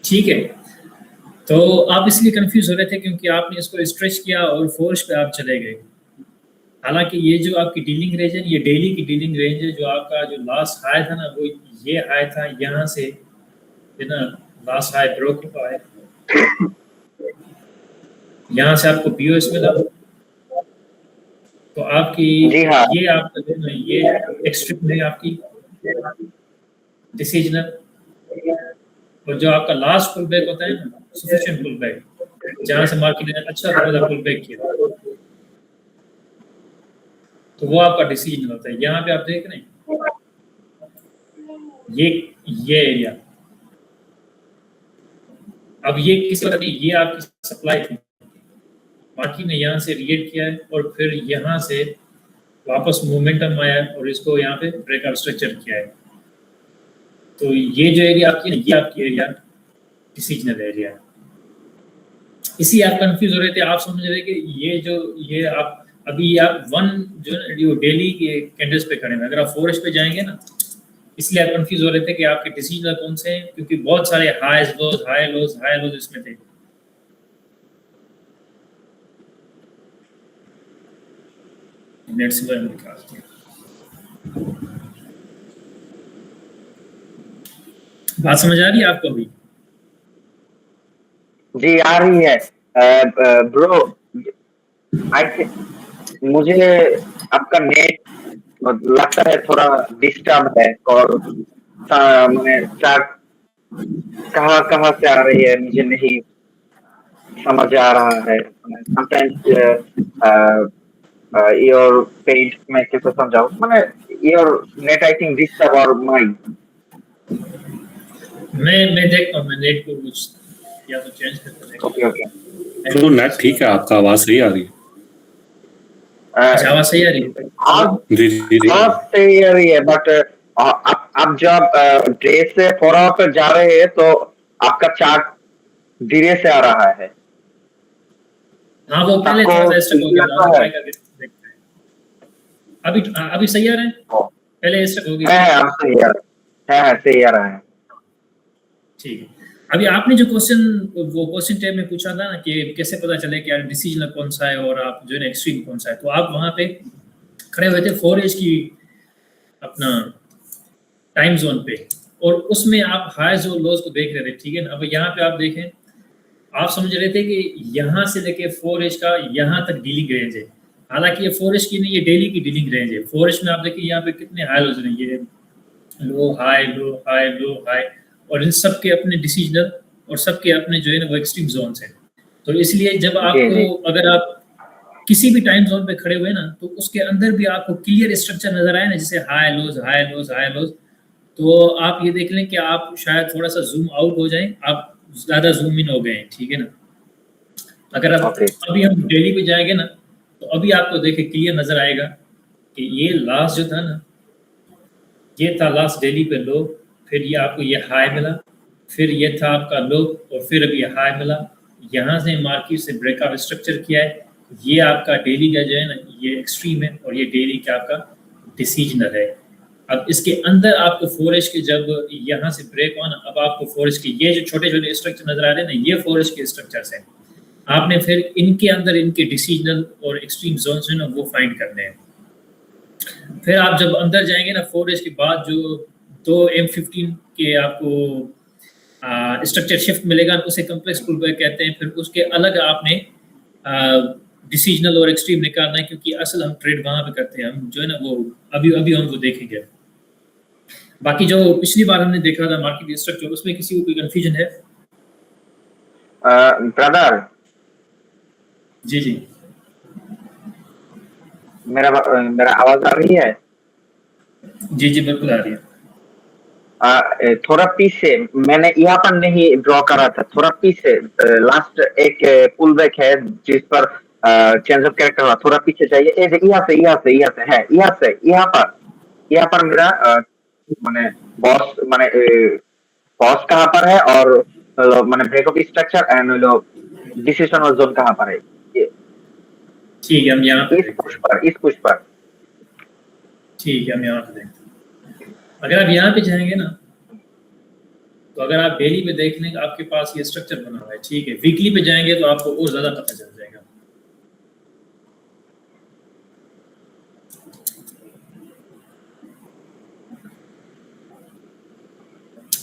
ठीक है। तो आप इसलिए कंफ्यूज हो रहे थे क्योंकि आपने इसको स्ट्रेच किया और फोर्स पे आप चले गए। हालांकि ये जो आपकी डीलिंग रेंज है, ये डेली की डीलिंग रेंज है। जो आपका जो लास्ट हाई था ना, वो ये हाई था यहाँ से, है ना, लास्ट हाई ब्रोक हुआ है, यहाँ से आपको पीओएस मिला। तो आपकी जी हाँ, ये आपका जो है ये एक्सट्रीम है आपकी डिसीजनल। और जो आपका लास्ट पुल बैक होता है ना, सफिशिएंट पुल बैक, जहाँ से मार्केट ने अच्छा खासा पुल बैक किया, तो वो आपका डिसीजन होता है। यहाँ पे आप देख रहे हैं ये एरिया, अब ये किस वजह से, ये आपकी सप्लाई थी, बाकी ने यहाँ से रिएक्ट किया है और फिर यहाँ से वापस मोमेंटम आया और इसको यहाँ पे ब्रेकआउट स्ट्रक्चर किया है। तो ये जो एरिया आपकी, ये आपकी एरिया डिसीजनल एरिया है। इसी आप कंफ्यूज हो रहे थे, आप समझ रहे कि ये आप अभी आप जो डेली के कैंडल्स पे खड़े हैं, अगर आप फोरेस्ट पे जाएंगे ना, इसलिए आप कंफ्यूज हो रहे थे कि आपके डिसीजनल कौन से हैं, क्योंकि बहुत सारे हाईज लोज हाई लोज हाई लोज इसमें थे। नेट से निकालते हैं। बात समझ आ रही है आपको अभी? जी आ रही है। ब्रो, मुझे आपका नेट लगता है थोड़ा डिस्टर्ब है, और मैंने कहाँ से आ रही है मुझे नहीं समझ आ रहा है। समटाइम्स योर पेज में कैसे समझाऊं, मैंने your net I think disturb और माई। मैं देखता हूँ, मैं नेट को कुछ या तो चेंज करके देखता हूँ। ओके तो नेट ठीक है, आपका आवाज सही आ रही है। अच्छा, आवाज सही आ रही है? जी जी जी आवाज सही आ रही है, बट आप जब डे से 4 आवर पर जा रहे हैं तो आपका चार्ट धीरे से आ रहा है। हाँ, वो पहले थोड़ा सा स्टक हो गया था, ट्राई करके देखते हैं। अभी सही आ रहा है? पहले स्टक हो गया। है सही आ रहा है। ठीक है। अभी आपने जो क्वेश्चन टैब में पूछा था ना कि कैसे पता चले कि यार डिसीजन कौन सा है और आप जो है एक्सट्रीम कौन सा है, तो आप वहां पे खड़े हुए थे 4 एज की अपना टाइम जोन पे, और उसमें आप हाईज और लोज को देख रहे थे, ठीक है ना। अब यहाँ पे आप देखें, आप समझ रहे थे कि यहाँ से लेके 4 एज का यहाँ तक डीलिंग रेंज है। हालांकि ये 4 एज की नहीं, ये डेली की डीलिंग रेंज है। 4 एज में आप देखिए यहाँ पे कितने हाई लोज हैं, ये low high low high low high, और इन सब के अपने डिसीजनल और सबके अपने जो है ना वो एक्सट्रीम जोन्स हैं। तो इसलिए जब आपको, अगर आप किसी भी टाइम जोन पे खड़े हुए ना, तो उसके अंदर भी आपको क्लियर स्ट्रक्चर नजर आए ना, जैसे हाई लोज हाई लोज हाई लोज, तो आप ये देख लें कि आप शायद थोड़ा सा जूम आउट हो जाएं, आप ज्यादा जूम इन हो गए हैं, ठीक है ना। अगर अब अभी हम डेली पे जाएंगे ना, तो अभी आपको देखे क्लियर नजर आएगा कि ये लास्ट जो था ना, ये था लास्ट डेली पे लो, फिर ये आपको ये हाई मिला, फिर ये था आपका लो, और फिर अभी हाई मिला। यहाँ से मार्केट से ब्रेकआउट स्ट्रक्चर किया है। ये आपका डेली का जो है ना, ये एक्सट्रीम है, और ये डेली का आपका डिसीजनल है। अब इसके अंदर आपको 4 एज के जब यहाँ से ब्रेक हुआ ना, अब आपको 4 एज के ये जो छोटे छोटे स्ट्रक्चर नजर आ रहे हैं ना, ये 4 एज के स्ट्रक्चर्स हैं। आपने फिर इनके अंदर इनके डिसीजनल और एक्सट्रीम जोन्स हैं ना, वो फाइंड करने हैं। फिर आप जब अंदर जाएंगे ना 4 एज के बाद, जो 2 M15 के आपको स्ट्रक्चर शिफ्ट मिलेगा, उसे कम्प्लेक्स पुल बैक कहते हैं। फिर उसके अलग आपने डिसीजनल और एक्सट्रीम निकालना है, क्योंकि असल हम ट्रेड वहां पे करते हैं, हम जो है ना वो अभी हम वो देखेंगे। बाकी जो पिछली बार हमने देखा था मार्केट स्ट्रक्चर, उसमें किसी को कोई कंफ्यूजन है? ब्रदर जी जी, मेरा आवाज आ रही है? जी जी बिल्कुल आ रही है। थोड़ा पीछे, मैंने यहाँ पर नहीं ड्रॉ करा था, थोड़ा पीछे लास्ट एक पुल बैक है जिस पर चेंज ऑफ कैरेक्टर हुआ, थोड़ा पीछे चाहिए। यहाँ पर मेरा माने बॉस कहाँ पर है, और माने break of structure and decision zone कहाँ पर है। ठीक है, हम यहाँ पे इस पुश पर ठीक है, हम यहाँ पे देखते हैं। अगर आप यहाँ पे जाएंगे ना, तो अगर आप डेली पे देख लेंगे आपके पास ये स्ट्रक्चर बना हुआ है, ठीक है। वीकली पे जाएंगे तो आपको और ज्यादा पता चल जाएगा।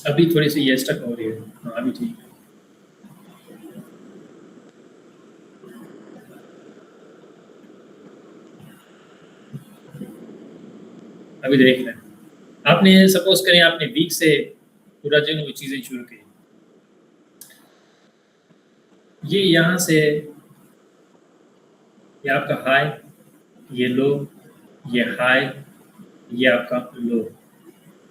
अभी थोड़ी सी ये स्टक हो रही है, हाँ अभी ठीक है। अभी देख लें, आपने सपोज करें आपने वीक से पूरा जो है वो चीजें शुरू की, ये यहाँ से ये आपका हाई, ये लो, ये हाई, ये आपका लो,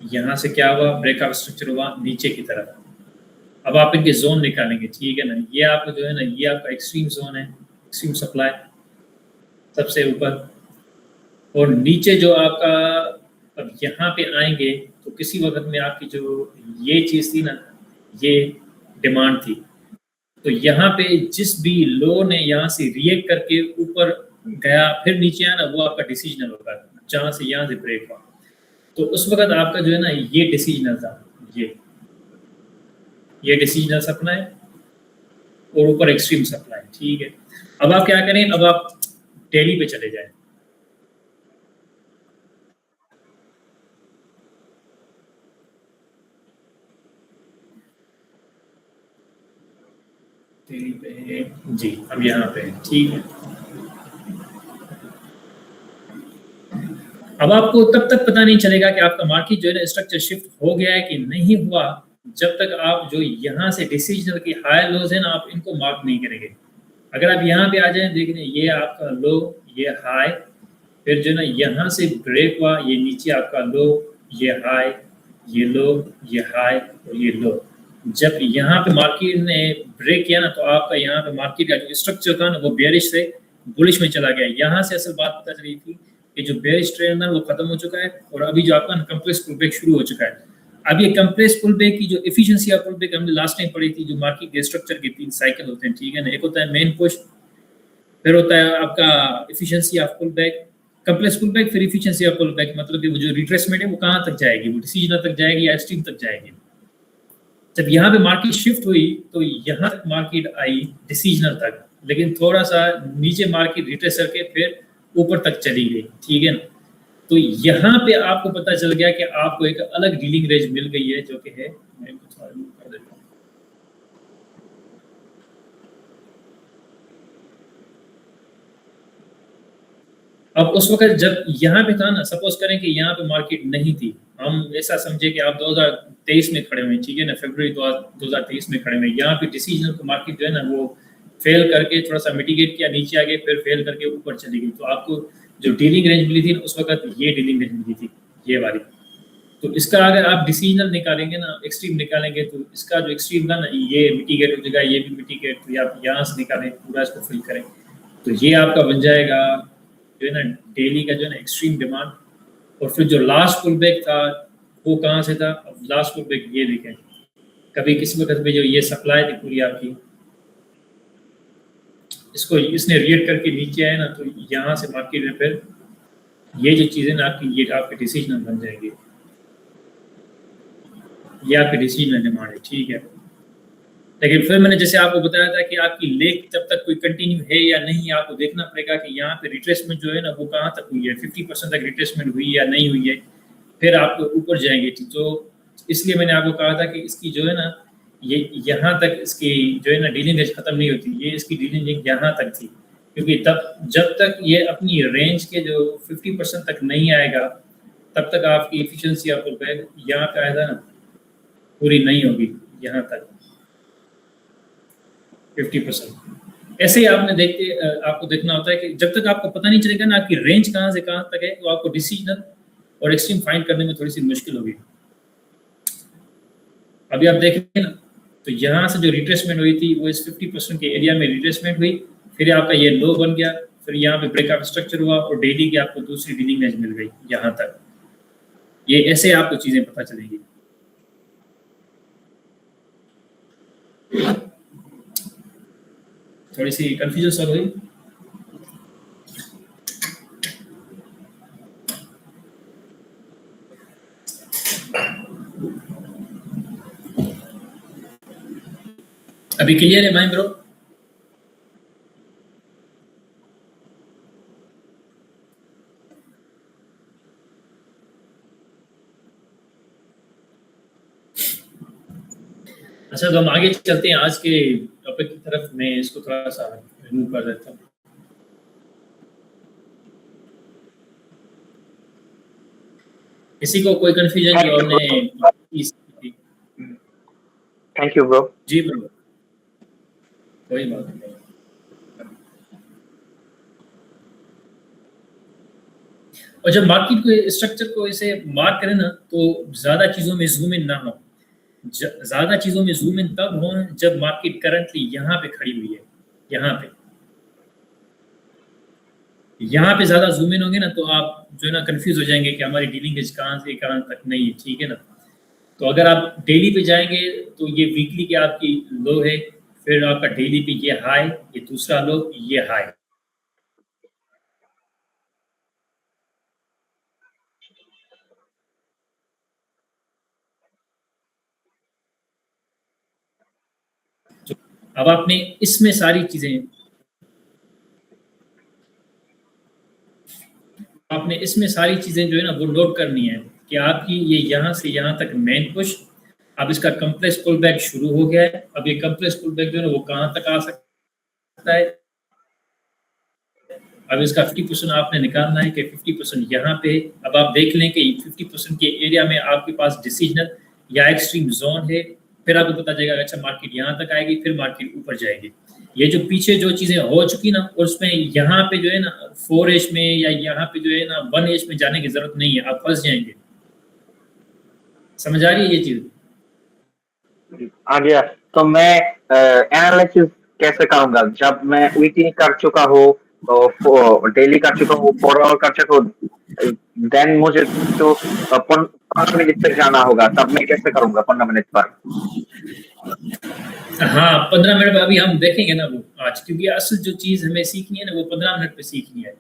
यहाँ से क्या हुआ, ब्रेकआउट स्ट्रक्चर हुआ नीचे की तरफ। अब आप इनके जोन निकालेंगे, ठीक है ना। ये आपका जो है ना, ये आपका एक्सट्रीम जोन है, एक्सट्रीम सप्लाई सबसे ऊपर, और नीचे जो आपका, अब यहाँ पे आएंगे तो किसी वक्त में आपकी जो ये चीज़ थी ना, ये डिमांड थी, तो यहाँ पे जिस भी लो ने यहाँ से रिएक्ट करके ऊपर गया फिर नीचे आया ना, वो आपका डिसीजनल होगा, जहाँ से यहाँ से ब्रेक हुआ। तो उस वक्त आपका जो है ना, ये डिसीजनल था, ये डिसीजनल सप्लाई और ऊपर एक्सट्रीम सप्लाई, ठीक है। अब आप क्या करें, अब आप डेली पे चले जाएं। डेली पे जी, अब यहाँ पे ठीक है। अब आपको तब तक पता नहीं चलेगा कि आपका मार्केट जो है ना स्ट्रक्चर शिफ्ट हो गया है कि नहीं हुआ, जब तक आप जो यहाँ से डिसीजनल की हाई लोज है ना, आप इनको मार्क नहीं करेंगे। अगर आप यहाँ पे आ जाए, देख लें ये आपका लो, ये हाई, फिर जो है ना यहाँ से ब्रेक हुआ, ये नीचे आपका लो, ये हाई, ये लो, ये हाई और ये लो। जब यहाँ पे मार्केट ने ब्रेक किया ना, तो आपका यहाँ पे मार्केट का जो स्ट्रक्चर था ना, वो बेरिश से बुलिश में चला गया। यहाँ से असल बात पता चली थी कि जो बेरिश ट्रेंड है वो खत्म हो चुका है, और अभी जो आपका कंप्रेस पुल बैक शुरू हो चुका है। अब ये कंप्रेस पुल बैक की जो एफिशिएंसी ऑफ पुल बैक हमने लास्ट टाइम पढ़ी थी, जो मार्केट के स्ट्रक्चर के 3 साइकिल होते हैं, ठीक है ना। एक होता है मेन पुश, फिर होता है आपका efficiency of pull back, compress pull back, फिर एफिशिएंसी ऑफ पुल बैक। मतलब कि वो जो रिट्रेसमेंट है वो कहाँ तक जाएगी, वो डिसीजनल तक जाएगी या एक्सट्रीम तक जाएगी। जब यहाँ पे मार्केट शिफ्ट हुई तो यहाँ तक मार्केट आई डिसीजनल तक, लेकिन थोड़ा सा नीचे मार्केट रिट्रेस करके फिर ऊपर तक चली गई, ठीक है ना। तो यहाँ पे आपको पता चल गया कि आपको एक अलग डीलिंग रेंज मिल गई है, जो कि है, मैं कुछ और कर देता हूँ। अब उस वक्त जब यहाँ पे था ना, सपोज करें कि यहाँ पे मार्केट नहीं थी, हम ऐसा समझे कि आप 2023 में खड़े हुए, ठीक है ना, फरवरी 2023 में खड़े हुए, यहाँ पे डिसीजनल को मार्केट जो है ना वो फेल करके थोड़ा सा मिटिगेट किया, नीचे आ गए, फिर फेल करके ऊपर चली गई। तो आपको जो डीलिंग रेंज मिली थी उस वक्त ये डीलिंग रेंज मिली थी, ये वाली। तो इसका अगर आप डिसीजनल निकालेंगे ना, एक्सट्रीम निकालेंगे, तो इसका जो एक्सट्रीम था ना, ये मिटिगेट हो जाएगा, ये भी मिटिगेट, तो आप यहाँ से निकालें, पूरा इसको फिल करें, तो ये आपका बन जाएगा जो है ना डेली का जो है ना एक्सट्रीम डिमांड। और फिर जो लास्ट पुल बैक था वो कहाँ से था, अब लास्ट पुल बैक ये देखें, कभी किसी वक्त में जो ये सप्लाई थी पूरी आपकी, इसको इसने रिएक्ट करके नीचे आए ना, तो यहाँ से मार्केट में फिर ये जो चीज़ें ना आपकी, ये आपके डिसीजनल बन जाएंगे, ये आपके डिसीजनल डिमांड है, ठीक है। लेकिन फिर मैंने जैसे आपको बताया था कि आपकी लेक जब तक कोई कंटिन्यू है या नहीं, आपको देखना पड़ेगा कि यहाँ पे रिट्रेसमेंट जो है ना वो कहाँ तक हुई है, 50% तक रिट्रेसमेंट हुई या नहीं हुई है, फिर आप ऊपर जाएंगे। तो इसलिए मैंने आपको कहा था कि इसकी जो है ना, ये यहाँ तक इसकी जो है ना डीलिंग रेंज खत्म नहीं होती, ये इसकी डीलिंग रेंज यहाँ तक थी, क्योंकि तब जब तक ये अपनी रेंज के जो 50% तक नहीं आएगा, तब तक आपकी एफिशिएंसी आपको यहाँ पे आया था ना पूरी नहीं होगी, यहाँ तक 50%। ऐसे ही आपको देखना होता है कि जब तक आपको पता नहीं चलेगा ना आपकी रेंज कहाँ से कहाँ तक है, तो आपको डिसीजनल और एक्सट्रीम फाइंड करने में थोड़ी सी मुश्किल होगी। अभी आप देखें ना, तो यहाँ से जो रिट्रेसमेंट हुई थी वो इस 50% के एरिया में रिट्रेसमेंट हुई, फिर आपका ये लो बन गया, फिर यहाँ पे ब्रेकआउट स्ट्रक्चर हुआ और डेली की आपको दूसरी डीलिंग रेंज मिल गई यहाँ तक। ये ऐसे आपको चीजें पता चलेंगी। थोड़ी सी कंफ्यूजन सॉल्व हुई। अभी क्लियर है माइम ब्रो? अच्छा, तो हम आगे चलते हैं आज के टॉपिक की तरफ। मैं इसको थोड़ा सा रिमूव कर देता हूँ। किसी को कोई कंफ्यूजन जो हमने थैंक यू ब्रो। जी ब्रो, कोई बात नहीं। और जब मार्केट को स्ट्रक्चर को ऐसे मार्क करें ना, तो ज्यादा चीजों में जूम इन ना हो। ज्यादा चीजों में जूम इन तब हो जब मार्केट करंटली यहाँ पे खड़ी हुई है। यहाँ पे ज्यादा जूम इन होंगे ना, तो आप जो है ना कंफ्यूज हो जाएंगे कि हमारी डीलिंग एज कहाँ से कहाँ तक नहीं है, ठीक है ना। तो अगर आप डेली पे जाएंगे तो ये वीकली की आपकी लो है, फिर आपका डेली पे ये हाई, ये दूसरा लो, ये हाई। अब आपने इसमें सारी चीजें जो है ना वो नोट करनी है कि आपकी ये यहाँ से यहाँ तक मेन पुश, अब इसका कंप्रेस पुल बैक शुरू हो गया है। अब ये कंप्रेस पुल बैक जो है ना वो कहाँ तक आ सकता है। अब इसका 50% आपने निकालना है कि 50% यहाँ पे। अब आप देख लें कि 50% के एरिया में आपके पास डिसीजनल या एक्सट्रीम जोन है। फिर आपको पता चलेगा अच्छा मार्केट यहाँ तक आएगी, फिर मार्केट ऊपर जाएगी। ये जो पीछे जो चीजें हो चुकी ना, उसमें यहाँ पे जो है ना 4H में या यहाँ पे जो है ना 1H में जाने की जरूरत नहीं है, आप फंस जाएंगे। समझ आ रही है ये चीज? आ गया। तो मैं एनालिसिस कैसे करूंगा जब मैं वीकली कर चुका हूँ, तो डेली कर चुका हूँ, 4 आवर कर चुका हूँ, देन मुझे तो 15 मिनट तक जाना होगा, तब मैं कैसे करूंगा 15 मिनट पर? हाँ, 15 मिनट में अभी हम देखेंगे ना वो आज, क्योंकि असल जो चीज हमें सीखनी है ना वो 15 मिनट पे सीखनी है।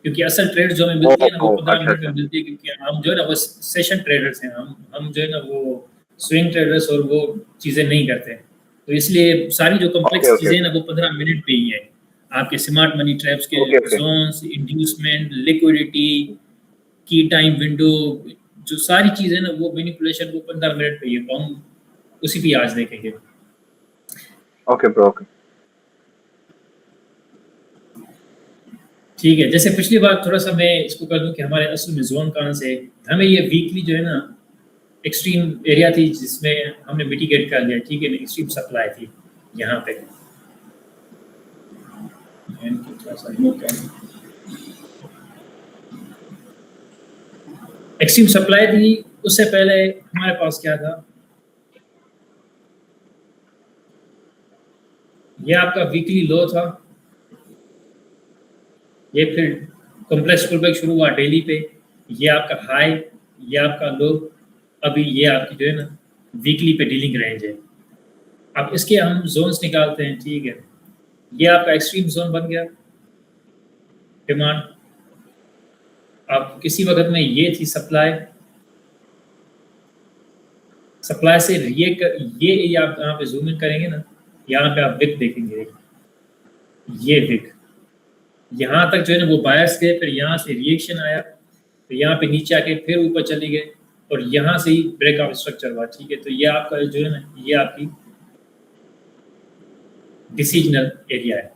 क्योंकि असल ट्रेड जो हमें मिलती है ना वो 15 मिनट में मिलती है, क्योंकि हम जो है ना वो सेशन ट्रेडर्स हैं। हम जो है ना वो स्विंग ट्रेडर्स और वो चीजें नहीं करते हैं। तो इसलिए सारी जो कॉम्प्लेक्स चीजें हैं ना वो 15 मिनट पे ही है। आपके स्मार्ट मनी ट्रैप्स के जोन्स, इंड्यूसमेंट, लिक्विडिटी, की टाइम विंडो, जो सारी चीजें ना वो मैनिपुलेशन वो 15 मिनट पे ही है। तो हम उसी भी आज देखेंगे। Okay bro, okay. ठीक है, जैसे पिछली बार थोड़ा सा मैं इसको कर दूं कि हमारे असल में जोन कहाँ से हमें ये वीकली जो है ना एक्सट्रीम एरिया थी जिसमें हमने मिटिगेट कर लिया, ठीक है ना। एक्सट्रीम सप्लाई थी यहाँ पे, एक्सट्रीम सप्लाई थी। उससे पहले हमारे पास क्या था, ये आपका वीकली लो था, ये फिर कॉम्प्लेक्स पुलबैक शुरू हुआ डेली पे, ये आपका हाई, ये आपका लो, अभी ये आपकी जो है ना वीकली पे डीलिंग रेंज है। अब इसके हम जोन्स निकालते हैं, ठीक है। ये आपका एक्सट्रीम जोन बन गया डिमांड। अब किसी वक्त में ये थी सप्लाई, सप्लाई से ये आप यहाँ पे जूम इन करेंगे ना, यहाँ पे आप विक देखेंगे, ये विक यहाँ तक जो है ना वो बायर्स गए, फिर यहाँ से रिएक्शन आया, तो यहाँ पे नीचे आके फिर ऊपर चले गए और यहाँ से ही ब्रेकआउट स्ट्रक्चर हुआ, ठीक है। तो ये आपका जो है ना ये आपकी डिसीजनल एरिया है।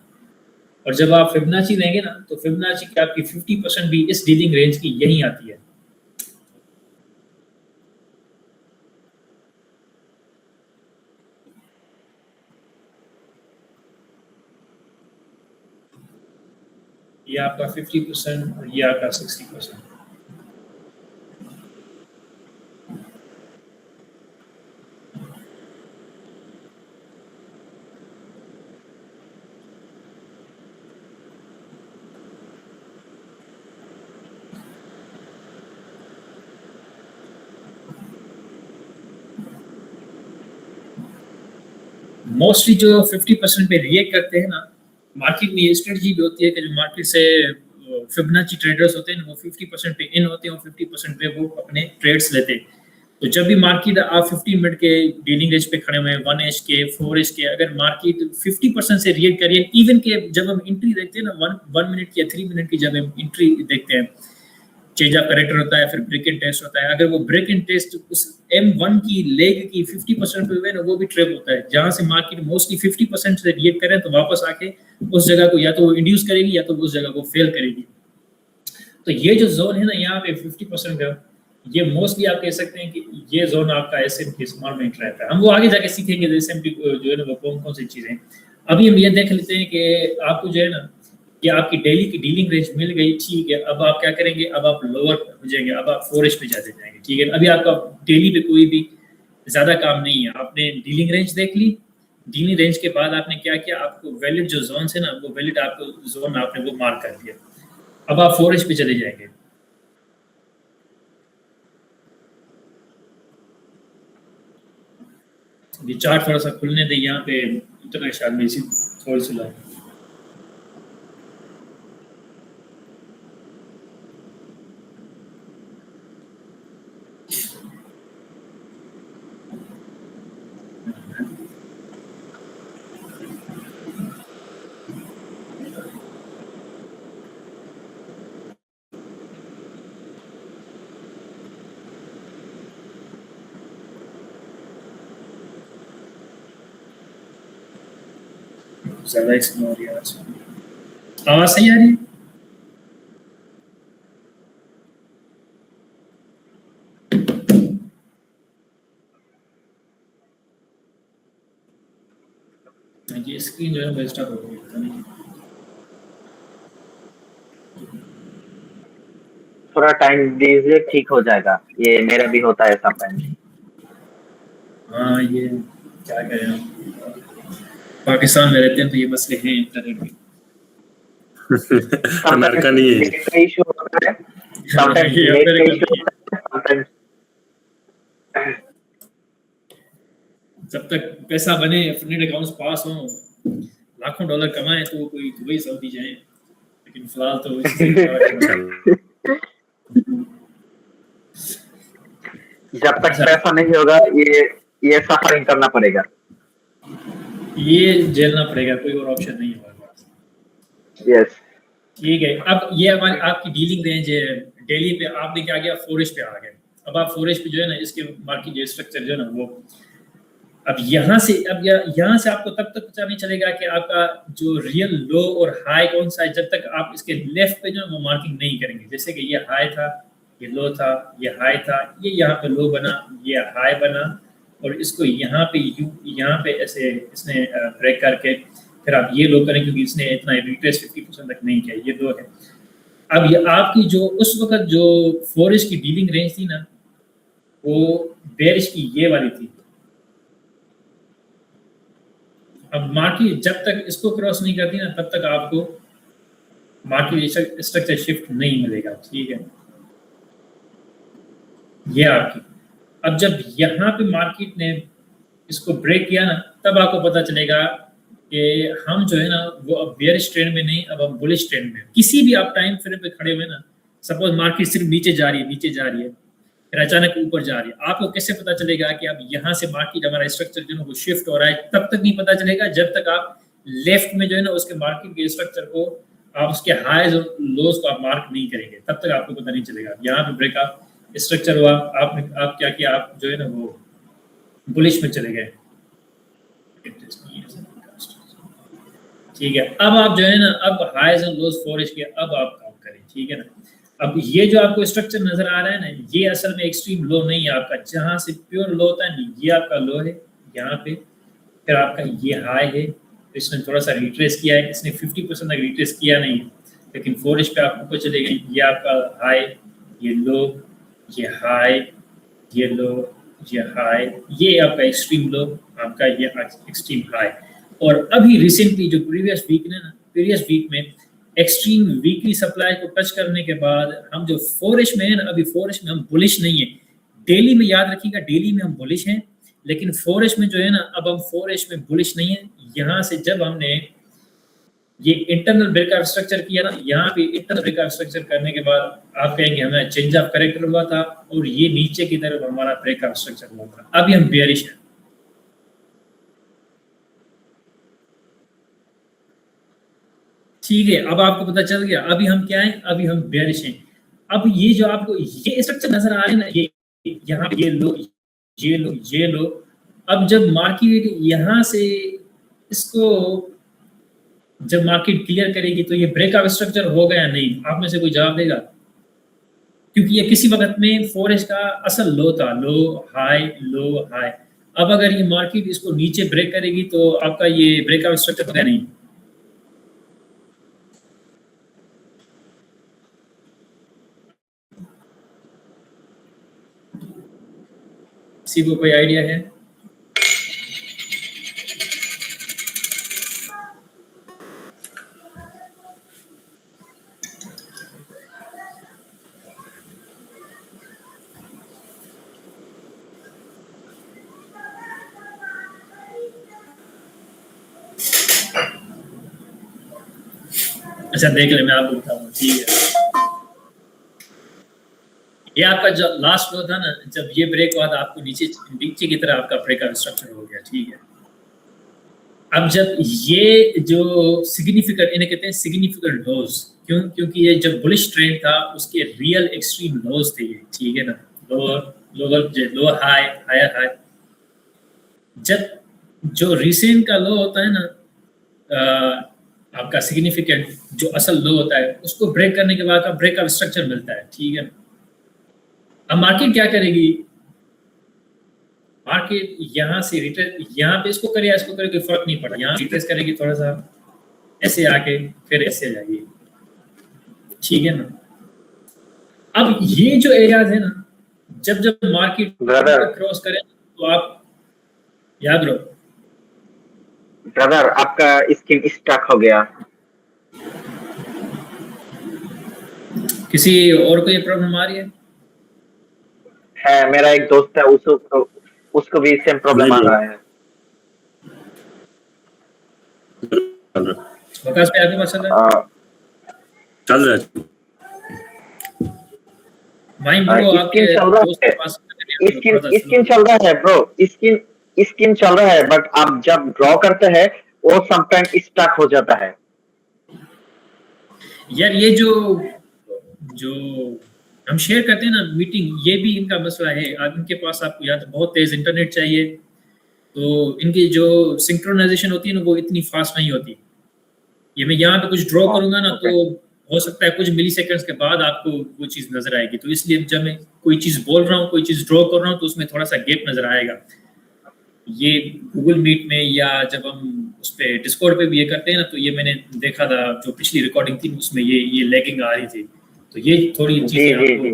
और जब आप फिबोनाची लेंगे ना, तो फिबोनाची की आपकी 50% भी इस डीलिंग रेंज की यही आती है। ये आपका 50% और ये आपका 60%। मोस्टली जो 50% पे रिएक्ट करते हैं ना, मार्केट में ये स्ट्रेटजी भी होती है कि जो मार्केट से फिबोनाची ट्रेडर्स होते हैं वो 50% पे इन होते हैं और 50% पे वो अपने ट्रेड्स लेते हैं। तो जब भी मार्केट आप 15 मिनट के डीलिंग रेंज पे खड़े हुए हैं 1H के 4H के, अगर मार्केट 50% से रिएक्ट करिए, इवन के जब हम एंट्री देखते हैं ना 1 मिनट या 3 मिनट की जब हम एंट्री देखते हैं, चेंज ऑफ करेक्टर होता है, फिर ब्रेक एंड टेस्ट होता है, अगर वो ब्रेक एंड टेस्ट उस M1 की लेग की 50% पे हुए ना, वो भी ट्रिप होता है, जहां से मार्केट मोस्टली 50% से रिएक्ट करें तो वापस आके उस जगह को या तो वो इंड्यूस करेगी या तो उस जगह को फेल करेगी। तो ये जो जोन है ना यहाँ पे 50% का, ये मोस्टली आप कह सकते हैं कि ये जोन आपका एसएमपी स्मॉल में रहता है। हम वो आगे जाके सीखेंगे एसएमपी जो है ना वो कौन कौन सी चीजें। अभी हम ये देख लेते हैं कि आपको जो है ना कि आपकी डेली की डीलिंग रेंज मिल गई, ठीक है, अब आप क्या करेंगे, अब आप लोअर हो जाएंगे, अब आप 4H पे जाते जाएंगे, ठीक है। अभी आपका डेली पे कोई भी ज्यादा काम नहीं है, आपने डीलिंग रेंज देख ली, डीलिंग रेंज के बाद आपने क्या किया, आपको वैलिड जो जोन है ना वो वैलिड आपको जोन आपने वो मार्क कर दिया, अब आप 4H पे चले जाएंगे। ये चार्ट थोड़ा सा खुलने दे, यहाँ पे इतना शायद में इसी थोड़ी सी लाइन ज्यादा इसमें हो रही है। आवाज सही आ रही है? ये स्क्रीन जो है बेस्ट हो गई, पता नहीं थोड़ा टाइम दीजिए, ठीक हो जाएगा। ये मेरा भी होता है समटाइम्स। हाँ ये क्या करें हम, पाकिस्तान में रहते हैं तो ये मसले हैं इंटरनेट के। अमेरिका नहीं है। नेट का इशू होता है समटाइम्स, ये नेट का अमेरिका इशू नहीं है। होता है समटाइम्स। जब तक पैसा बने, अपने अकाउंट्स पास हो, लाखों डॉलर कमाए तो कोई दुबई सऊदी जाए, लेकिन फिलहाल तो जब तक पैसा नहीं होगा ये सफरिंग करना पड़ेगा, ये झेलना पड़ेगा, कोई और ऑप्शन नहीं है हमारे पास। यस। ठीक है, अब ये हमारी आपकी डीलिंग रेंज है, डेली पे आपने क्या किया, 4H पे आ गए। अब आप 4H पे जो है ना इसके मार्केट जो स्ट्रक्चर जो है ना वो, अब यहाँ से आपको तब तक पता नहीं चलेगा कि आपका जो रियल लो और हाई कौन सा है, जब तक आप इसके लेफ्ट पे जो है वो मार्किंग नहीं करेंगे। जैसे कि ये हाई था, ये लो था, ये हाई था, ये यहाँ पे लो बना, ये हाई बना, और इसको यहाँ पे ऐसे इसने ब्रेक करके फिर आप ये लो करें, क्योंकि इसने इतना रिट्रेस 50% तक नहीं किया, ये लो है। अब ये आपकी जो उस वक्त जो 4H की डीलिंग रेंज थी ना, वो बेरिश की ये वाली थी। अब मार्केट जब तक इसको क्रॉस नहीं करती ना, तब तक आपको मार्केट स्ट्रक्चर शिफ्ट नहीं मिलेगा, ठीक है। ये आपकी, अब जब यहाँ पे मार्केट ने इसको ब्रेक किया ना, तब आपको पता चलेगा कि हम जो है ना वो अब बेयरिश ट्रेंड में नहीं, अब हम बुलिश ट्रेंड में। किसी भी आप टाइम फ्रेम पे खड़े हुए ना, सपोज मार्केट सिर्फ नीचे जा रही है, फिर अचानक ऊपर जा रही है, आपको कैसे पता चलेगा कि अब यहाँ से मार्केट हमारा स्ट्रक्चर जो है वो शिफ्ट हो रहा है? तब तक नहीं पता चलेगा जब तक आप लेफ्ट में जो है ना उसके मार्केट के स्ट्रक्चर को, आप उसके हाईज और लोज को आप मार्क नहीं करेंगे, तब तक आपको पता नहीं चलेगा। यहाँ पे ब्रेकअप स्ट्रक्चर हुआ, आप क्या किया, आप जो है ना वो बुलिश में चले गए, ठीक है। अब आप जो है ना अब हाईज एंड लोज 4H के अब आप काउंट करें, ठीक है ना। अब ये जो आपको स्ट्रक्चर नजर आ रहा है ना, ये असल में एक्सट्रीम लो नहीं है आपका, जहां से प्योर लो होता है ना, ये आपका लो है यहाँ पे, फिर आपका ये हाई है, इसने थोड़ा सा रिट्रेस किया है, इसने 50% तक रिट्रेस किया नहीं है, लेकिन 4H पे आप ऊपर चले गए, ये आपका हाई, ये लो, ये हाई, ये लो, ये हाई, ये आपका एक्सट्रीम लो, आपका ये एक्सट्रीम हाई। और अभी रिसेंटली जो प्रीवियस वीक में एक्सट्रीम वीकली सप्लाई को टच करने के बाद हम जो 4H में है ना, अभी 4H में हम बुलिश नहीं है। डेली में याद रखिएगा, डेली में हम बुलिश हैं, लेकिन 4H में जो है ना अब हम 4H में बुलिश नहीं है। यहाँ से जब हमने ये इंटरनल ब्रेकआउट स्ट्रक्चर किया ना, यहाँ पे इंटरनल ब्रेकआउट स्ट्रक्चर करने के बाद आप कहेंगे हमें चेंज ऑफ कैरेक्टर हुआ था और ये नीचे की तरफ हमारा ब्रेकआउट स्ट्रक्चर हुआ था। अभी हम बेयरिश हैं। ठीक है, अब आपको पता चल गया अभी हम क्या हैं, अभी हम बेयरिश हैं। अब ये जो आपको ये स्ट्रक्चर नजर आ रहे हैं ना, ये यहाँ ये लो, ये लो, ये लो। अब जब मार्केट यहाँ से इसको जब मार्केट क्लियर करेगी तो ये ब्रेकआउट स्ट्रक्चर होगा या नहीं, आप में से कोई जवाब देगा? क्योंकि ये किसी वक्त में फॉरेज का असल लो था, लो हाई लो हाई। अब अगर ये मार्केट इसको नीचे ब्रेक करेगी तो आपका ये ब्रेकआउट स्ट्रक्चर होगा नहीं। किसी को कोई आइडिया है? अच्छा देख ले, मैं आपको बताऊंगा। ठीक है, ये आपका जो लास्ट लो था ना, जब ये ब्रेक हुआ था आपको नीचे नीचे की तरह आपका ब्रेकआउट स्ट्रक्चर हो गया। ठीक है, अब जब ये जो सिग्निफिकेंट, इन्हें कहते हैं सिग्निफिकेंट लोज, क्यों? क्योंकि ये जब बुलिश ट्रेंड था उसके रियल एक्सट्रीम लोज थे ये। ठीक है ना, lower lower low high higher high. जब जो रिसेंट का लो होता है ना, आपका सिग्निफिकेंट जो असल लो होता है, उसको ब्रेक करने के बाद का ब्रेकआउट स्ट्रक्चर मिलता है। ठीक है, अब मार्केट क्या करेगी? मार्केट यहाँ से रिट्रेस, यहाँ पे इसको करे या इसको करे कोई फर्क नहीं पड़ा, यहाँ रिट्रेस करेगी थोड़ा सा, ऐसे आके फिर ऐसे जाएगी। ठीक है ना, अब ये जो एरियाज है ना, जब जब मार्केट क्रॉस करे तो आप याद रखो। ब्रदर आपका स्क्रीन स्टक हो गया। किसी और को ये प्रॉब्लम आ रही है? मेरा एक दोस्त है, उसको भी सेम प्रॉब्लम आ रहा है। वकास पे आपके पास चल रहा है? चल रहा है। माइम ब्रो आपके दोस्त के पास स्किन चल रहा है ब्रो, स्किन चल रहा है, बट आप जब ड्रॉ करते हैं वो समटाइम स्टक हो जाता है। यार ये जो हम शेयर करते हैं ना मीटिंग, ये भी इनका मसला है। इनके पास आपको या तो बहुत तेज इंटरनेट चाहिए, तो इनकी जो सिंक्रोनाइजेशन होती है ना वो इतनी फास्ट नहीं होती। ये मैं यहाँ पे कुछ ड्रॉ करूंगा ना तो हो सकता है कुछ मिली सेकेंड्स के बाद आपको वो चीज़ नजर आएगी। तो इसलिए जब मैं कोई चीज़ बोल रहा हूँ, कोई चीज़ ड्रॉ कर रहा हूँ, तो उसमें थोड़ा सा गैप नजर आएगा। ये गूगल मीट में या जब हम उस पर डिस्कॉर्ड पे भी ये करते हैं ना, तो ये मैंने देखा था जो पिछली रिकॉर्डिंग थी उसमें ये लैगिंग आ रही थी। तो ये थोड़ी चीजें आपको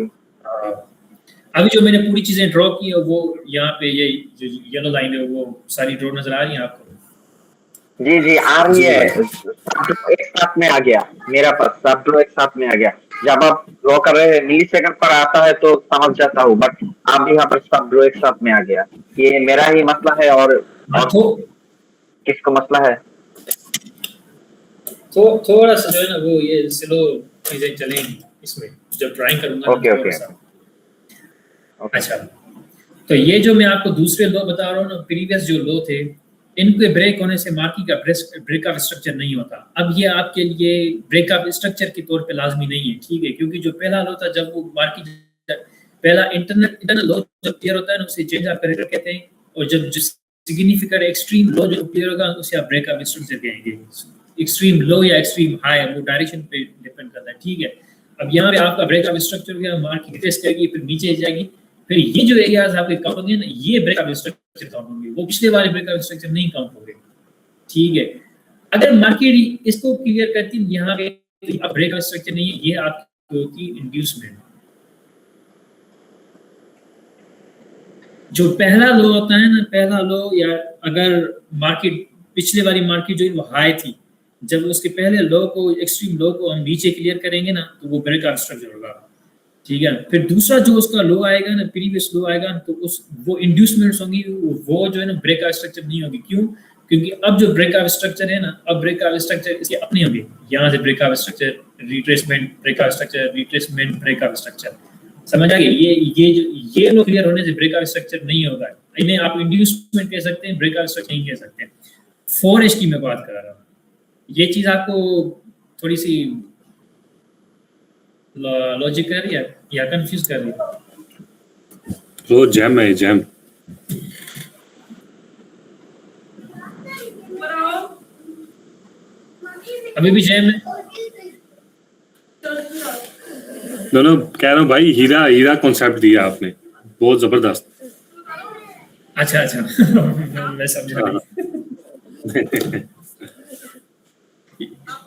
अभी जो मैंने पूरी चीजें ड्रॉ की है वो यहाँ पे ये जो येलो लाइन है वो सारी ड्रॉ नजर आ रही है आपको? जी जी आ रही है। सब एक साथ में आ गया मेरा पास, सब एक साथ में आ गया। जब आप ड्रॉ कर रहे हैं मिली सेकंड पर आता है तो समझ जाता हूँ, बट आप यहाँ पर सब एक साथ में आ गया। ये मेरा ही मसला है और किसको मसला है? तो थोड़ा सा जो है ना वो ये स्लो चीजें चलेंगी इसमें जब ड्राइंग करूंगा। ओके। अच्छा, तो ये जो मैं आपको दूसरे लो बता रहा हूँ ना, प्रीवियस जो लो थे, इनके ब्रेक होने से मार्केट का ब्रेकअप स्ट्रक्चर नहीं होता। अब ये आपके लिए ब्रेकअप स्ट्रक्चर के तौर पे लाजमी नहीं है। ठीक है, क्योंकि जो पहला लो था जब वो मार्केट पहला इंटरनल लो जब क्लियर होता है ना उसे चेंज ऑफ कैरेक्टर कहते हैं, और जब सिग्निफिकेंट एक्सट्रीम लो जो क्लियर होगा उसे आप ब्रेकअप स्ट्रक्चर कहेंगे। एक्सट्रीम लो या एक्सट्रीम हाई वो डायरेक्शन पे डिपेंड करता है। ठीक है, अब यहाँ पे आपका ब्रेकअप स्ट्रक्चर गया, मार्केट टेस्ट करेगी, फिर नीचे जाएगी, फिर ये जो एरियाज आपके काउंट होंगे ना ये ब्रेकअप स्ट्रक्चर काउंट होंगे, वो पिछले वाले ब्रेकअप स्ट्रक्चर नहीं काउंट होंगे। ठीक है, अगर मार्केट इसको क्लियर करती है यहाँ पे अब ब्रेकअप स्ट्रक्चर नहीं है, ये आपकी होती है इंड्यूसमेंट। जो पहला लो होता है ना, पहला लो या अगर मार्केट पिछले वाली मार्केट जो वो हाई थी, जब उसके पहले लो को एक्सट्रीम लो को हम नीचे क्लियर करेंगे ना तो वो ब्रेकअप स्ट्रक्चर होगा। ठीक है, फिर दूसरा जो उसका लो आएगा ना, प्रीवियस लो आएगा तो वो इंड्यूसमेंट्स होंगी, वो जो है ना ब्रेकअप स्ट्रक्चर नहीं होगी। क्यों? क्योंकि अब जो ब्रेकआउट स्ट्रक्चर है ना, अब ब्रेकआउट स्ट्रक्चर इसके अपने होंगे, यहाँ से breakout structure, retracement breakout structure, retracement breakout structure, समझ आ गया? ये लोग क्लियर होने से ब्रेकआउट स्ट्रक्चर नहीं होगा। इन्हें आप इंड्यूसमेंट कह सकते हैं, ब्रेकआउट स्ट्रक्चर नहीं कह सकते। 4H की मैं बात कर रहा हूँ, ये चीज आपको थोड़ी सी लॉजिक कर रही है या कंफ्यूज कर रही है? वो जैम है, जैम। अभी भी जैम है? दोनों कह रहा हूँ भाई, हीरा कॉन्सेप्ट दिया आपने, बहुत जबरदस्त। अच्छा मैं समझा नहीं।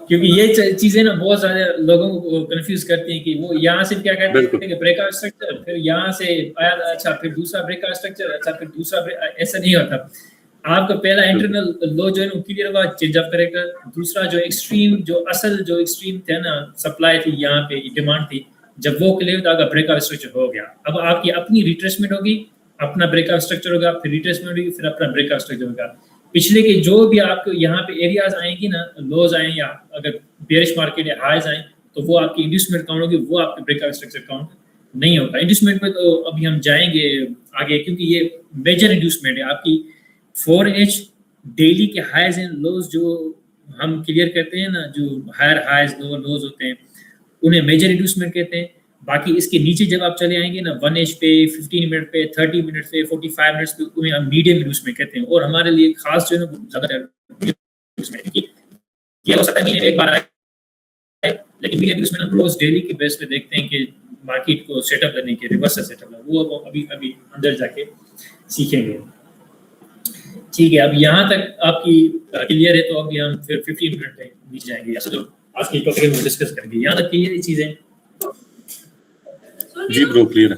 क्योंकि ये चीजें ना बहुत सारे लोगों को कंफ्यूज करती हैं कि वो यहाँ से क्या कहते हैं कि ब्रेकआउट स्ट्रक्चर, फिर यहाँ से आया, अच्छा फिर दूसरा ब्रेकआउट स्ट्रक्चर, अच्छा फिर दूसरा, ऐसा नहीं होता। आपका पहला इंटरनल लो जो है ना क्लियर हुआ, चेंज ऑफ करेक्टर। दूसरा जो एक्सट्रीम, जो एक्सट्रीम थे ना, सप्लाई थी यहाँ पे, डिमांड थी, जब वो क्लियर था, ब्रेकआउट स्ट्रक्चर हो गया। अब आपकी अपनी रिट्रेसमेंट होगी, अपना ब्रेकआउट स्ट्रक्चर होगा, फिर रिट्रेसमेंट होगी, फिर अपना ब्रेकआउट स्ट्रक्चर होगा। पिछले के जो भी आपको यहाँ पे एरियाज आएंगी ना, लोज आए या अगर बेरिश मार्केट या हाईज आए, तो वो आपकी इंड्यूसमेंट काउंट होगी, वो आपके ब्रेकआउट स्ट्रक्चर काउंट नहीं होगा। इंड्यूसमेंट में तो अभी हम जाएंगे आगे, क्योंकि ये मेजर इंड्यूसमेंट है आपकी। 4H डेली के हाईज एंड लोज जो हम क्लियर करते हैं ना, जो हायर हाईज लोज होते हैं, उन्हें मेजर इंड्यूसमेंट कहते हैं। बाकी इसके नीचे जब आप चले आएंगे ना, 1H पे, 15 मिनट पे, 30 मिनट पे, 45 मिनट पे, उन्हें हम मीडियम इंड्यूसमेंट कहते हैं। और हमारे लिए खास जो है ना, ज्यादा ये हो सकता है एक बार आए, लेकिन मीडियम इंड्यूसमेंट हम रोज डेली के बेस पे देखते हैं कि मार्केट को सेटअप करने के रिवर्स सेटअप है, वो अभी अंदर जाके सीखेंगे। ठीक है, अब यहाँ तक आपकी क्लियर है, तो अभी हम फिर 15 मिनट पे नीचे जाएंगे, ऐसा जो आज की टॉपिक में डिस्कस करेंगे। यहाँ तक क्लियर ये चीजें? जी ब्रो, क्लियर है।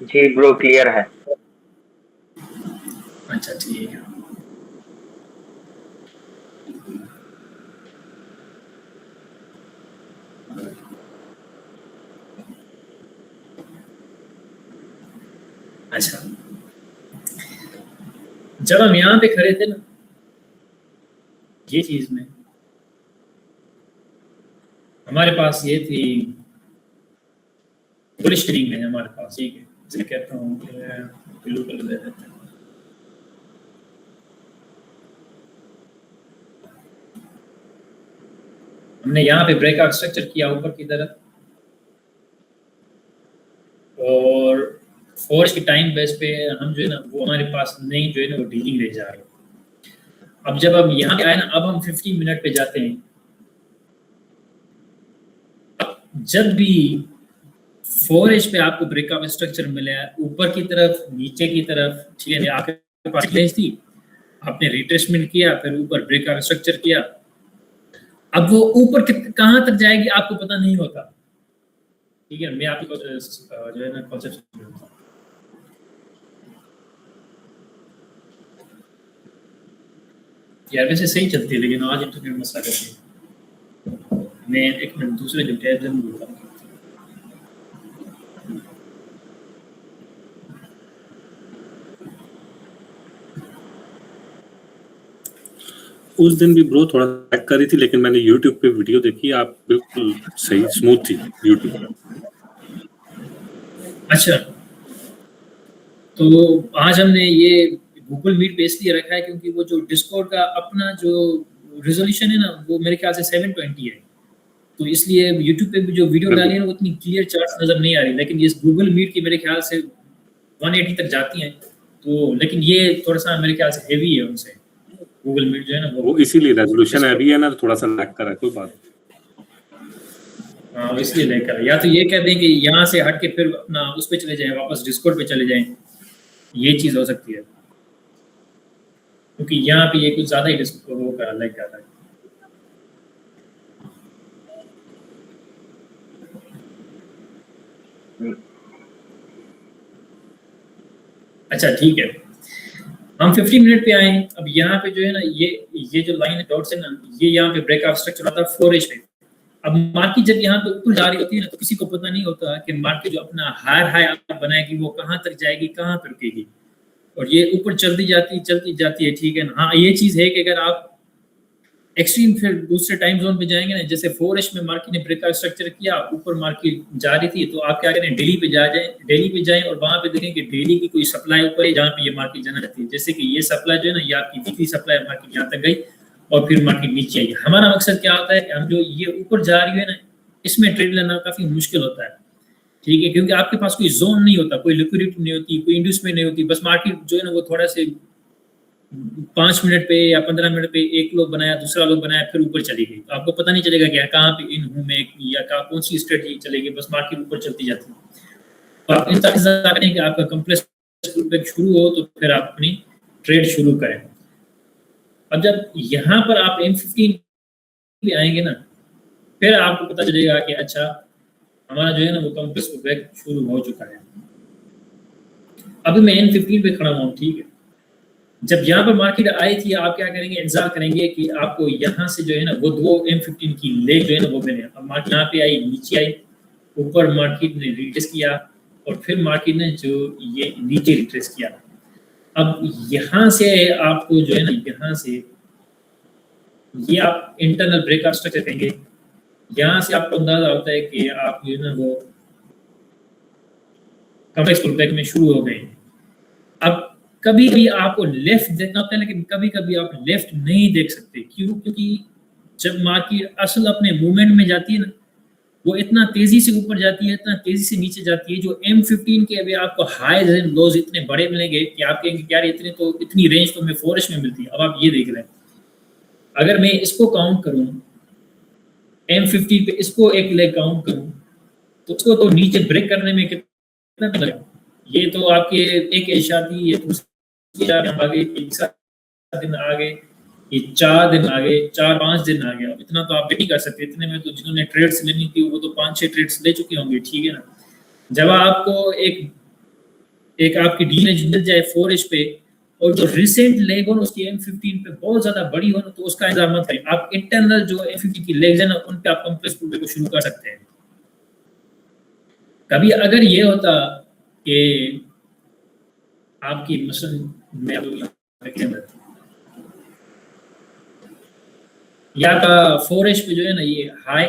जी ब्रो, क्लियर है। अच्छा ठीक है। अच्छा, जब हम यहाँ पे खड़े थे ना, ये चीज में हमारे पास ये थी बुलिश ट्रेडिंग है हमारे पास, ठीक है, इसे कहता हूँ ब्लू कलर दे देते हैं। हमने यहाँ पे ब्रेकआउट स्ट्रक्चर किया ऊपर की तरफ, और 4H की टाइम बेस पे हम जो है ना, वो हमारे पास नहीं जो है ना, वो डीलिंग ले जा रहे हैं। अब जब हम यहाँ पे आए ना, अब हम 15 मिनट पे जाते हैं। जब भी 4H पे आपको ब्रेकआउट स्ट्रक्चर मिला है, ऊपर की तरफ, नीचे की तरफ, ठीक है, आपके पास रेंज थी, आपने रिट्रेसमेंट किया, फिर ऊपर ब्रेकआउट स्ट्रक्चर किया। अब वो ऊपर कहाँ तक जाएगी आपको पता नहीं होता, ठीक है। मैं आपको जो है ना कॉन्सेप्ट समझाता हूँ। यार वैसे सही चलती है, लेकिन आज इंटरनेट मसला करती है। मैं एक मिनट दूसरे जो टैब जरूर बोलता हूँ। उस दिन भी ब्रो थोड़ा लैग कर रही थी, लेकिन मैंने YouTube पे वीडियो देखी, आप बिल्कुल सही स्मूथ थी YouTube। अच्छा, तो आज हमने ये गूगल मीट पे इसलिए रखा है क्योंकि वो जो डिस्कॉर्ड का अपना जो रेजोल्यूशन है ना, वो मेरे ख्याल से 720 है, तो इसलिए YouTube पे भी जो वीडियो डाली है ना, उतनी क्लियर चार्ट्स नजर नहीं आ रही। लेकिन ये गूगल मीट की मेरे ख्याल से 180 तक जाती हैं, तो लेकिन ये थोड़ा सा मेरे ख्याल से हेवी है उनसे, गूगल मीट जो है ना वो इसीलिए रेजोल्यूशन हैवी है ना, थोड़ा सा लैग कर रहा है, कोई बात। हाँ, इसलिए लेकर, या तो ये कह दें कि यहाँ से हट के फिर अपना उस पे चले जाएं, वापस डिस्कॉर्ड पे चले जाएं, ये चीज हो सकती है, क्योंकि यहाँ पे ये कुछ ज्यादा ही डिस्कॉर्ड वो कर लाइक कर रहा है। अच्छा ठीक है, हम 15 मिनट पे आए। अब यहाँ पे जो है ना, ये जो लाइन डॉट्स है ना, ये यहाँ पे ब्रेकआउट स्ट्रक्चर आता है 4H पे। अब मार्केट जब यहाँ पे ऊपर जा रही होती है ना, तो किसी को पता नहीं होता कि मार्केट जो अपना हायर हाई आप बनाएगी वो कहाँ तक जाएगी, कहाँ पर रुकेगी, और ये ऊपर चलती जाती है, ठीक है ना। हाँ, ये चीज है कि अगर आप एक्सट्रीम फिर दूसरे टाइम जोन पे जाएंगे ना, जैसे 4H में मार्केट ने ब्रेकआउट स्ट्रक्चर किया, ऊपर मार्केट जा रही थी, तो आप क्या करें, डेली पे जाएं और वहां पे देखें कि डेली की कोई सप्लाई ऊपर है जहाँ पे ये मार्केट जाना चाहती है। जैसे कि ये सप्लाई जो है ना, ये आपकी वीकली सप्लाई मार्केट यहाँ तक गई और फिर मार्केट नीचे आई। हमारा मकसद क्या होता है कि हम जो ये ऊपर जा रही है ना, इसमें ट्रेड लेना काफी मुश्किल होता है, ठीक है, क्योंकि आपके पास कोई जोन नहीं होता, कोई लिक्विडिटी नहीं होती, कोई इंड्यूसमेंट नहीं होती। बस मार्केट जो है ना वो थोड़ा से 5 मिनट पे या 15 मिनट पे एक लोग बनाया, दूसरा लोग बनाया, फिर ऊपर चली गई, तो आपको पता नहीं चलेगा कि कहाँ पे इन हूँ मैं या कौन सी स्ट्रेटजी चलेगी, बस मार्केट ऊपर चलती जाती है। तो आप इंतजार करें कि आपका कंप्लेक्स पुलबैक शुरू हो तो फिर आप अपनी ट्रेड शुरू करें। अब जब यहाँ पर आप M15 भी आएंगे ना, फिर आपको पता चलेगा कि अच्छा हमारा जो है ना वो कंप्लेक्स पुलबैक शुरू हो चुका है। अभी मैं M15 पे खड़ा हूँ, ठीक है। जब यहाँ पर मार्केट आई थी, आप क्या करेंगे, इंतजार करेंगे कि आपको यहाँ से जो है ना वो दो M15 की लेग जो है ना वो बने। अब मार्केट यहाँ पे आई, नीचे आई, ऊपर मार्केट ने रिट्रेस किया और फिर मार्केट ने जो ये नीचे रिट्रेस किया। अब यहाँ से आपको जो है ना, यहाँ से ये आप इंटरनल ब्रेकआउट स्ट्रक्चर कहेंगे। यहाँ से आपको अंदाजा होता है कि आप जो है ना वो कॉम्प्लेक्स पुलबैक में शुरू हो गए। अब कभी भी आपको लेफ्ट देखना होता है, लेकिन कभी कभी आप लेफ्ट नहीं देख सकते। क्यों? क्योंकि जब मार्केट असल अपने मूवमेंट में जाती है ना, वो इतना तेजी से ऊपर जाती है, इतना तेजी से नीचे जाती है, जो M15 के अभी आपको हाईज एंड लोज इतने बड़े मिलेंगे कि आप कहेंगे यार इतनी रेंज तो हमें 4H में मिलती है। अब आप ये देख रहे हैं, अगर मैं इसको काउंट करूं M15 पे, इसको एक लेग काउंट करूं, तो उसको तो नीचे ब्रेक करने में कितना लगेगा? ये तो आपके एक एशिया थी, ये आगे, तीसरा दिन आ गए, ये 4 दिन आ गए, 4-5 दिन आ गया। इतना तो आप नहीं कर सकते। इतने में तो जिन्होंने ट्रेड्स लेनी थी वो तो 5-6 ट्रेड्स ले चुके होंगे, ठीक है ना। जब आपको एक आपकी डील मिल जाए 4H पे और जो रिसेंट लेग हो उसकी M15 पे बहुत ज्यादा बड़ी हो, तो उसका इंतजार मत करें। आप इंटरनल जो M15 की लेग्स है ना, उन पे आप कॉम्प्लेक्स पुलबैक को शुरू कर सकते हैं। कभी अगर ये होता कि आपकी मसलन यहाँ का 4H पे जो है ना ये हाई,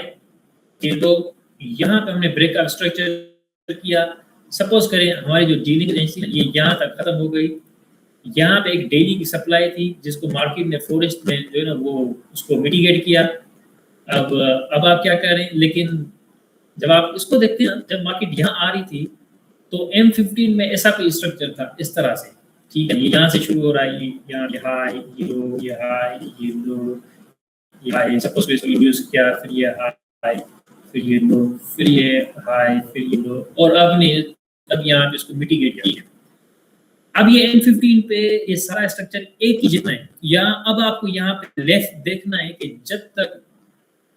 ये तो यहाँ पे हमने ब्रेकआउट स्ट्रक्चर किया। सपोज करें हमारी जो डीलिंग रेंज थी ये यहाँ तक खत्म हो गई। यहाँ पे एक डेली की सप्लाई थी जिसको मार्केट ने 4H में जो है ना वो उसको मिटिगेट किया। अब आप क्या करें, लेकिन जब आप इसको देखते हैं, जब मार्केट यहाँ आ रही थी तो M15 में ऐसा कोई स्ट्रक्चर था इस तरह से, ठीक है। ये यहाँ से शुरू हो रहा है, यहाँ ये हाई, ये लो, ये हाई, ये लो, ये हाई, सपोज यूज किया, फिर ये हाई, फिर ये लो, फिर ये हाई, फिर ये लो, और अब यहाँ पे इसको मिटिगेट किया। अब ये M15 पे ये सारा स्ट्रक्चर एक ही जितना है। यहाँ अब आपको यहाँ पे लेफ्ट देखना है कि जब तक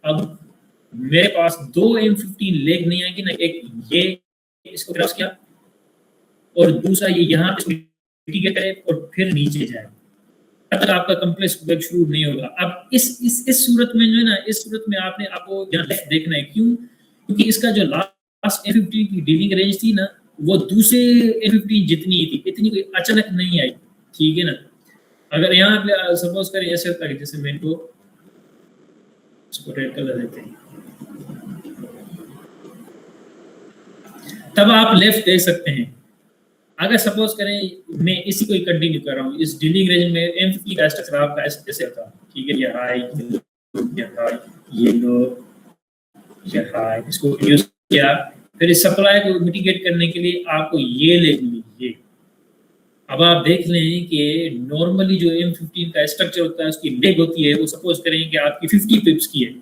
अब मेरे पास 2 M15 लेग नहीं आएगी ना, एक ये इसको क्रॉस किया और दूसरा ये यहाँ पे मिटिगेट करे और फिर नीचे जाए, तब तक आपका कॉम्प्लेक्स पुलबैक शुरू नहीं होगा। अब इस सूरत में जो है ना, इस सूरत में आपको यहाँ लेफ्ट देखना है। क्यों? क्योंकि इसका जो लास्ट M15 की डीलिंग रेंज थी ना, वो दूसरे M15 जितनी ही थी, इतनी कोई अचानक नहीं आई, ठीक है ना। अगर यहाँ पे सपोज करें ऐसे होता है, जैसे मैं तो इसको रेड कलर देते हैं, तब आप लेफ्ट दे सकते हैं। अगर सपोज करें मैं इसी को कंटिन्यू कर रहा हूँ, इस डीलिंग रेंज में M15 का स्ट्रक्चर आपका ऐसे होता है, ठीक है। ये हाई, ये हाई, ये लो, ये हाई, इसको यूज किया, फिर इस सप्लाई को मिटिगेट करने के लिए आपको ये ले ली, ये। अब आप देख लें कि नॉर्मली जो M15 का स्ट्रक्चर होता है उसकी लेग होती है, वो सपोज करें कि आपकी 50 पिप्स की है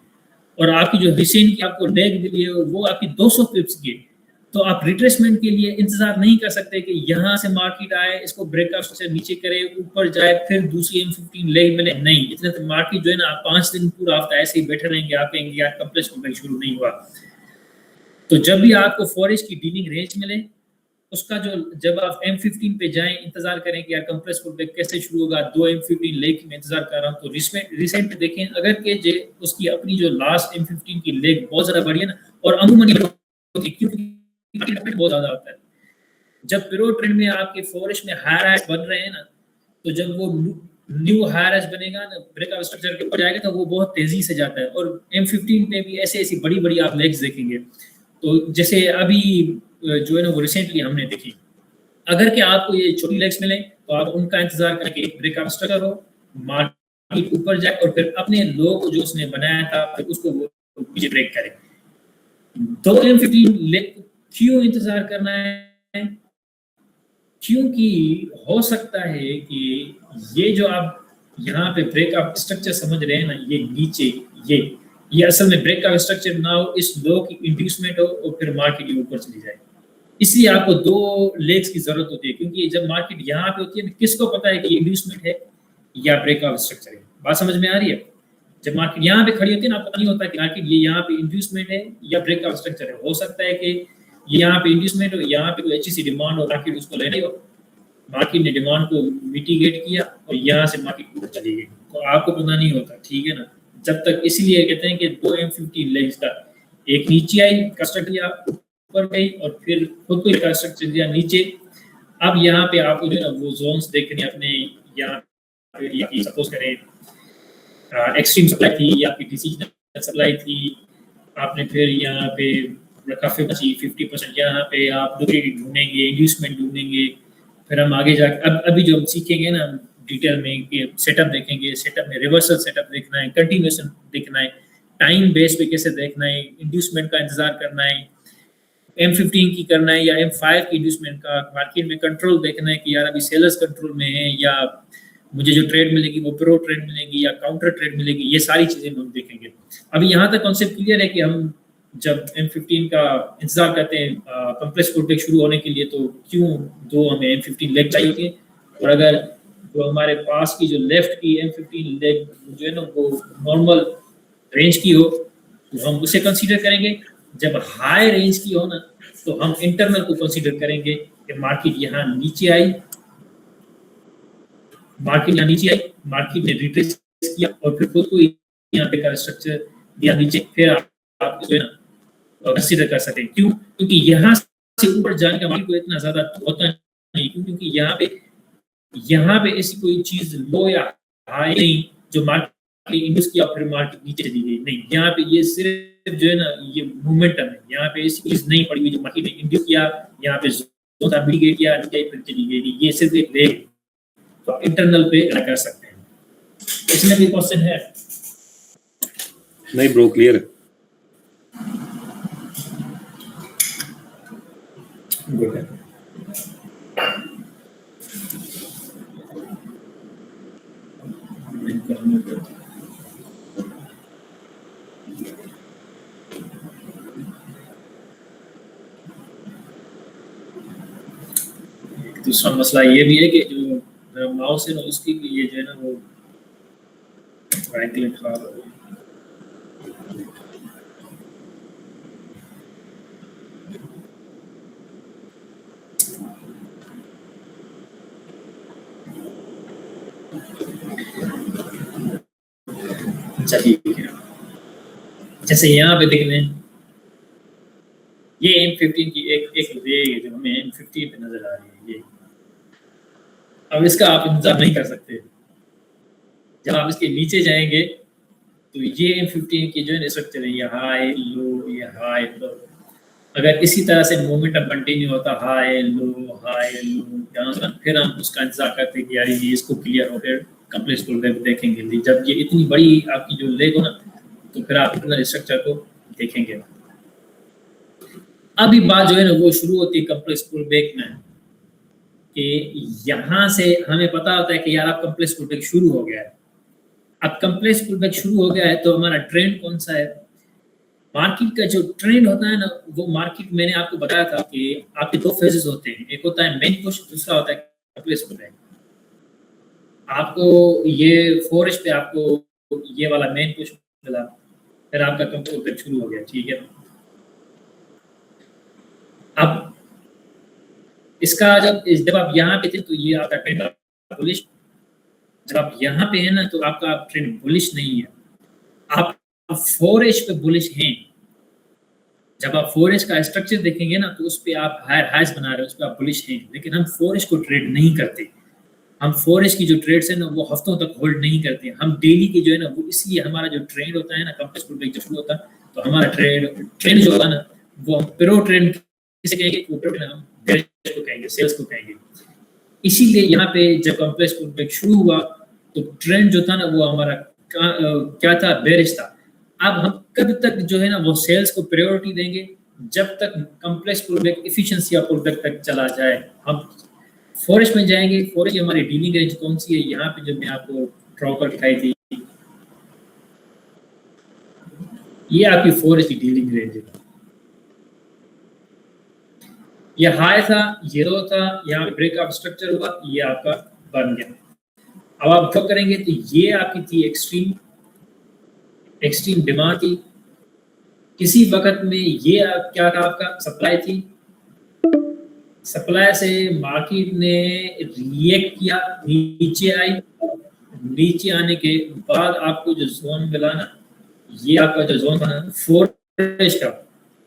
और आपकी जो रिसेंट की आपको लेग मिली है वो आपकी 200 पिप्स की है। तो आप रिट्रेसमेंट के लिए इंतजार नहीं कर सकते कि यहाँ से मार्केट आए, इसको ब्रेकआउट से नीचे करे, ऊपर जाए, फिर दूसरी M15 लेग मिले। नहीं, इतने तो मार्केट जो है ना 5 दिन पूरा हफ्ता ऐसे ही बैठे रहेंगे, आप कहेंगे यार कॉम्प्लेक्स पुलबैक शुरू नहीं हुआ। तो जब भी आपको 4H की डीलिंग रेंज मिले उसका जो जब आप M15 पे जाएं, इंतजार करें कि यार कंप्रेस पुलबैक कैसे शुरू होगा, 2 M15 लेग में इंतजार कर रहा हूँ, तो रिसेंट में देखें अगर के जे उसकी अपनी जो लास्ट M15 की लेग बहुत ज्यादा बढ़ी है ना, और अमूमन क्योंकि बहुत ज्यादा होता है जब प्रो ट्रेंड में आपके फोरिश में हायर हाइट बन रहे हैं ना, तो जब वो न्यू हायर एज बनेगा ना, ब्रेकआउट स्ट्रक्चर के ऊपर जाएगा तो वो बहुत तेजी से जाता है। और M15 पे भी ऐसे ऐसी बड़ी बड़ी आप लेग्स देखेंगे। तो जैसे अभी जो है ना वो रिसेंटली हमने देखी, अगर कि आपको ये छोटी लेग्स मिले तो आप उनका इंतजार करके ब्रेकआउट स्ट्रक्चर हो, मार्केट ऊपर जाए और फिर अपने लो को जो उसने बनाया था फिर उसको वो पीछे ब्रेक करे। तो M15 लेग क्यों इंतजार करना है? क्योंकि हो सकता है कि ये जो आप यहाँ पे ब्रेकआउट स्ट्रक्चर समझ रहे हैं ना, ये नीचे ये असल में ब्रेकआउट स्ट्रक्चर ना हो, इस लो की इंड्यूसमेंट हो और फिर मार्केट ऊपर चली जाए। इसलिए आपको 2 लेग्स की जरूरत होती है, क्योंकि जब मार्केट यहाँ पे होती है किसको पता है कि इंड्यूसमेंट है या ब्रेकआउट स्ट्रक्चर है? बात समझ में आ रही है? जब मार्केट यहाँ पे खड़ी होती है ना, पता नहीं होता कि मार्केट ये यहाँ पे इंड्यूसमेंट है या ब्रेकआउट स्ट्रक्चर है। हो सकता है कि यहाँ पे इंड्यूसमेंट हो, यहाँ पे कोई अच्छी सी डिमांड हो, मार्केट उसको ले रही हो, मार्केट ने डिमांड को मिटिगेट किया और यहाँ से मार्केट ऊपर चली गई, तो आपको पता नहीं होता, ठीक है ना? जब तक, इसलिए कहते हैं कि 2 M15 लेग्स का, एक नीचे आई कंस्ट्रक्ट किया, ऊपर गई और फिर खुद को कंस्ट्रक्ट दिया नीचे। अब यहाँ पे आपको जो है ना वो जोन्स देखने अपने, यहाँ पे सपोज करें एक्सट्रीम सप्लाई थी या आपकी डिसीजनल सप्लाई थी, आपने फिर यहाँ पे रखा 50% यहाँ पे आप ढूंढेंगे, इंड्यूसमेंट ढूंढेंगे। फिर हम आगे जाके अभी जो हम सीखेंगे ना डिटेल में कि सेटअप देखेंगे, सेटअप में रिवर्सल सेटअप देखना है, कंटिन्यूएशन देखना है, टाइम बेस पे कैसे देखना है, इंड्यूसमेंट का इंतजार करना है, M15 की करना है या M5 की इंड्यूसमेंट का, मार्केट में कंट्रोल देखना है कि यार अभी सेलर्स कंट्रोल में है या मुझे जो ट्रेड मिलेगी वो प्रो ट्रेड मिलेगी या काउंटर ट्रेड मिलेगी, ये सारी चीजें हम देखेंगे। अभी यहाँ तक कॉन्सेप्ट क्लियर है कि हम जब M15 का इंतजार करते हैं कंप्रेस पुलबैक शुरू होने के लिए, तो क्यों 2 हमें M15 लेग चाहिए होती है। और अगर जो हमारे पास की जो लेफ्ट की M15 लेग जो है ना वो नॉर्मल रेंज की हो तो हम उसे कंसीडर करेंगे। जब हाई रेंज की हो ना तो हम इंटरनल को कंसीडर करेंगे कि मार्केट यहाँ नीचे आई, मार्केट ने रिट्रेस किया और फिर खुद को यहाँ पे का स्ट्रक्चर दिया नीचे, फिर आप जो है ना कंसीडर कर सकते हैं। क्यों? क्योंकि यहाँ से ऊपर जाने का मार्केट को इतना ज्यादा होता नहीं, क्योंकि यहाँ पे ऐसी कोई चीज लो या हाई नहीं जो मार्केट इंड्यूस किया फिर मार्केट नीचे चली गई, नहीं। यहाँ पे ये सिर्फ जो है ना ये मोमेंटम है, यहाँ पे ऐसी चीज नहीं पड़ी हुई जो मार्केट ने इंड्यूस किया, यहाँ पे मिटिगेट किया नीचे फिर चली गई, ये सिर्फ एक लेग, तो इंटरनल पे कर सकते हैं। इसमें भी क्वेश्चन है? नहीं ब्रो, क्लियर है। गुड है। दूसरा मसला ये भी है कि जो माउस है ना उसकी भी ये जो है ना वो राइट क्लिक खराब हो गई। ठीक है, जैसे यहाँ पे देख लें ये M15 की एक रेग है जो हमें M15 पे नजर आ रही है। ये अब इसका आप इंतजार नहीं कर सकते, जब आप इसके नीचे जाएंगे तो ये M15 की जो है स्ट्रक्चर है, ये हाई लो, ये हाई लो। अगर इसी तरह से मोमेंटम कंटिन्यू होता हाई लो, फिर हम उसका इंतजार करते कि यार ये इसको क्लियर हो फिर कंप्लीट पुलबैक देखेंगे। जब ये इतनी बड़ी आपकी जो लेग हो ना तो फिर आप इतना स्ट्रक्चर को देखेंगे। अभी बात जो है ना वो शुरू होती है कंप्लेक्स पुलबैक में कि यहाँ से हमें पता होता है कि यार अब कंप्लेक्स पुलबैक शुरू हो गया है। अब कंप्लेक्स पुलबैक शुरू हो गया है तो हमारा ट्रेंड कौन सा है? मार्केट का जो ट्रेंड होता है ना वो मार्केट, मैंने आपको बताया था कि आपके 2 फेजेस होते हैं, एक होता है मेन पुश, दूसरा होता है कंप्लेक्स पुलबैक। आपको ये 4H पे आपको ये वाला मेन पुश मिला, फिर आपका कंप्लेक्स पुलबैक शुरू हो गया, ठीक है। अब इसका जब आप यहाँ पे थे तो ये आपका ट्रेंड बुलिश, जब आप यहाँ पे है ना तो आपका ट्रेंड बुलिश नहीं है, आप 4H पे बुलिश हैं। जब आप 4H का स्ट्रक्चर देखेंगे ना तो उस पे आप हायर हाइज बना रहे हो, उस पे आप बुलिश हैं, लेकिन हम 4H को ट्रेड नहीं करते। हम 4H की जो ट्रेड्स है ना वो हफ्तों तक होल्ड नहीं करते। हम डेली की जो है ना वो, इसलिए हमारा जो ट्रेड होता है ना कंप्लेक्स पुलबैक जब शुरू होता है तो हमारा ट्रेंड जो होता है ना वो हम प्रो ट्रेंड किसे कहेंगे, वो ट्रेंड हम बेरिश को कहेंगे, सेल्स को कहेंगे। इसीलिए यहाँ पे जब कंप्लेक्स पुलबैक शुरू हुआ तो ट्रेंड जो था ना वो हमारा क्या था, बेरिश था। अब हम कब तक जो है ना वो सेल्स को प्रायोरिटी देंगे, जब तक कंप्लेक्स पुलबैक एफिशिएंसी या पुलबैक तक चला जाए। हम 4H में जाएंगे। 4H हमारी डीलिंग रेंज कौन सी है, यहाँ पे जो मैं आपको ड्रॉ कर दिखाई थी, ये आपकी 4H की डीलिंग रेंज है। ये हाई था, ये लो था, यहाँ पे ब्रेक ऑफ स्ट्रक्चर हुआ, ये आपका बन गया। अब आप ड्रॉ करेंगे तो ये आपकी थी एक्सट्रीम डिमांड थी। किसी वक्त में ये क्या था, आपका सप्लाई थी। सप्लाई से मार्केट ने रिएक्ट किया, नीचे आई। नीचे आने के बाद आपको जो जोन मिला ना, ये आपका जो जोन बना 4H का,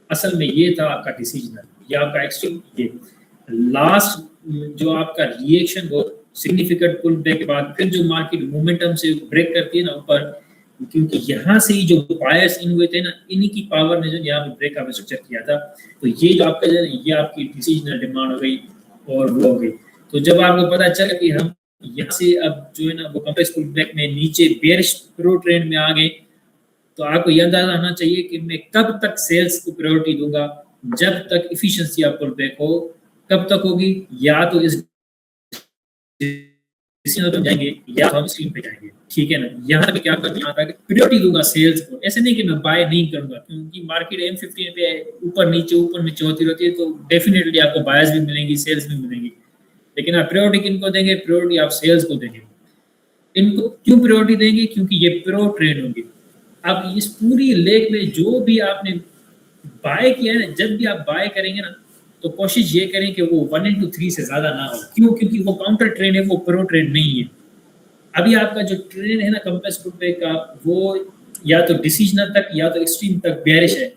असल में ये था आपका डिसीजनल, ये आपका एक्सट्रीम। ये लास्ट जो आपका रिएक्शन वो सिग्निफिकेंट पुल बैक के बाद फिर जो मार्केट मोमेंटम से ब्रेक करती है ना ऊपर, क्योंकि यहाँ से ही जो बायर्स इन हुए थे ना, इन्हीं की पावर ने जो यहाँ पे ब्रेक ऑफ स्ट्रक्चर किया था। तो ये जो आपका ये आपकी डिसीजनल डिमांड हो गई और वो हो गई। तो जब आपको पता चला कि हम यहाँ से अब जो है ना वो कंप्लेक्स पुल बैक में नीचे बेयरिश प्रो ट्रेंड में आ गए, तो आपको यह अंदाजा होना चाहिए कि मैं कब तक सेल्स को प्रायोरिटी दूंगा, जब तक एफिशिएंसी ऑफ पुल बैक हो। कब तक होगी, या तो इस पे जाएंगे या तो हम स्क्रीन पे जाएंगे, ठीक है ना। यहाँ पे क्या करूँ, यहाँ तक प्रायोरिटी दूंगा सेल्स को। ऐसे नहीं कि मैं बाय नहीं करूंगा, क्योंकि मार्केट M15 पे ऊपर नीचे होती रहती है, तो डेफिनेटली आपको बायर्स भी मिलेंगी, सेल्स भी मिलेंगी। लेकिन आप प्रायोरिटी किनको देंगे, प्रायोरिटी आप सेल्स को देंगे। इनको क्यों प्रायोरिटी देंगे, क्योंकि ये प्रो ट्रेड होंगे। अब इस पूरी लेग में जो भी आपने बाय किया है, जब भी आप बाय करेंगे ना तो कोशिश ये करें कि वो 1/3 से ज्यादा ना हो। क्यों, क्योंकि वो काउंटर ट्रेड है, वो प्रो ट्रेड नहीं है। अभी आपका जो ट्रेड है ना कंप्लेक्स पुल बैक का, वो या तो डिसीजनल तक या तो एक्सट्रीम तक बेयरिश है।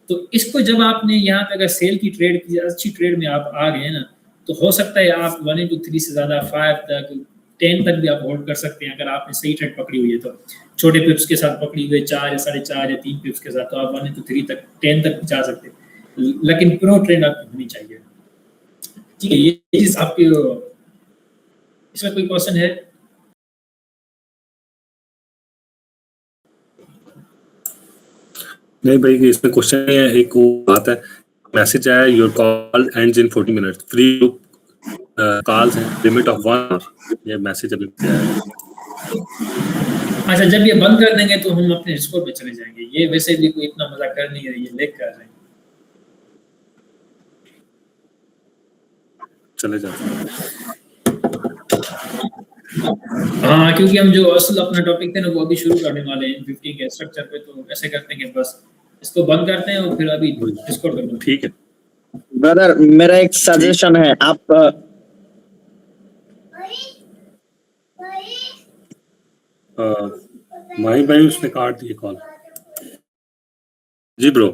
तो इसको जब आपने यहाँ पे अगर सेल की ट्रेड की, अच्छी ट्रेड में आप आ गए ना, तो हो सकता है आप 1/3 से ज्यादा 5 तक 10 तक भी आप होल्ड कर सकते हैं, अगर आपने सही ट्रेड पकड़ी हुई है। तो छोटे पिप्स के साथ पकड़ी हुई 4 या 4.5 या 3 पिप्स के साथ तो आप 1/3 तक 10 तक जा सकते हैं, लेकिन प्रो ट्रेड आपकी होनी चाहिए। ठीक है, ये चीज आपकी। इसमें कोई क्वेश्चन है? नहीं भाई, इसमें क्वेश्चन है, एक वो बात है, मैसेज आया, your call ends in 40 minutes, free calls हैं, लिमिट ऑफ 1 आवर। ये मैसेज अभी आया है। अच्छा, जब ये बंद कर देंगे तो हम अपने डिस्कॉर्ड पे चले जाएंगे। ये वैसे भी कोई इतना मजा कर नहीं रही है, लेक कर रहे हैं, चले जाते हैं। हाँ, क्योंकि हम जो असल अपना टॉपिक थे ना वो अभी शुरू करने वाले हैं 50 के स्ट्रक्चर पे। तो ऐसे करते हैं कि बस इसको बंद करते हैं और फिर अभी डिस्कॉर्ड कर दो। ठीक है ब्रदर, मेरा एक सजेशन है, आप माही भाई उसने काट दिए कॉल। जी ब्रो।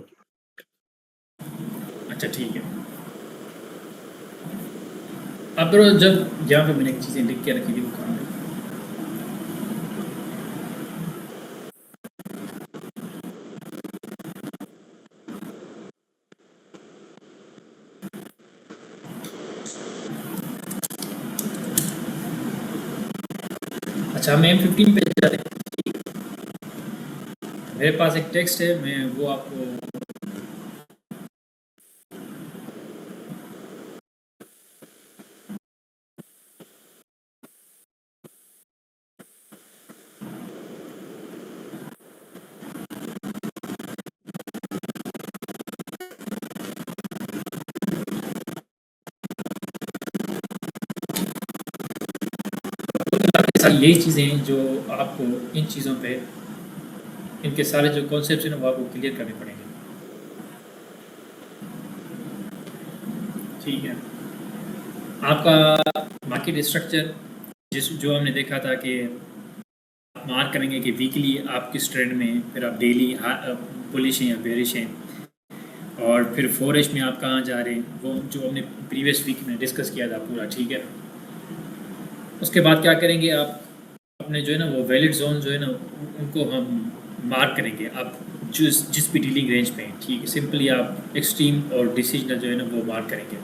अच्छा ठीक है। अब ब्रो, जब यहाँ पे मैंने चीजें लिख के रखी थी वो कहाँ है? अच्छा, हम M15 पे जाते हैं। मेरे पास एक टेक्स्ट है, मैं वो आपको यही चीज़ें हैं जो आपको इन चीज़ों पे, इनके सारे जो कॉन्सेप्ट हैं ना वो आपको क्लियर करने पड़ेंगे। ठीक है। आपका मार्केट स्ट्रक्चर जो हमने देखा था कि आप मार्क करेंगे कि वीकली आप किस ट्रेंड में, फिर आप डेली बुलिश हैं या बेरिश हैं, और फिर 4H में आप कहाँ जा रहे हैं, वो जो हमने प्रीवियस वीक में डिस्कस किया था पूरा, ठीक है। उसके बाद क्या करेंगे, आप अपने जो है ना वो वैलिड जोन जो है ना उनको हम मार्क करेंगे, आप जिस भी डीलिंग रेंज पे हैं, ठीक है। सिंपली आप एक्सट्रीम और डिसीजनल जो है ना वो मार्क करेंगे।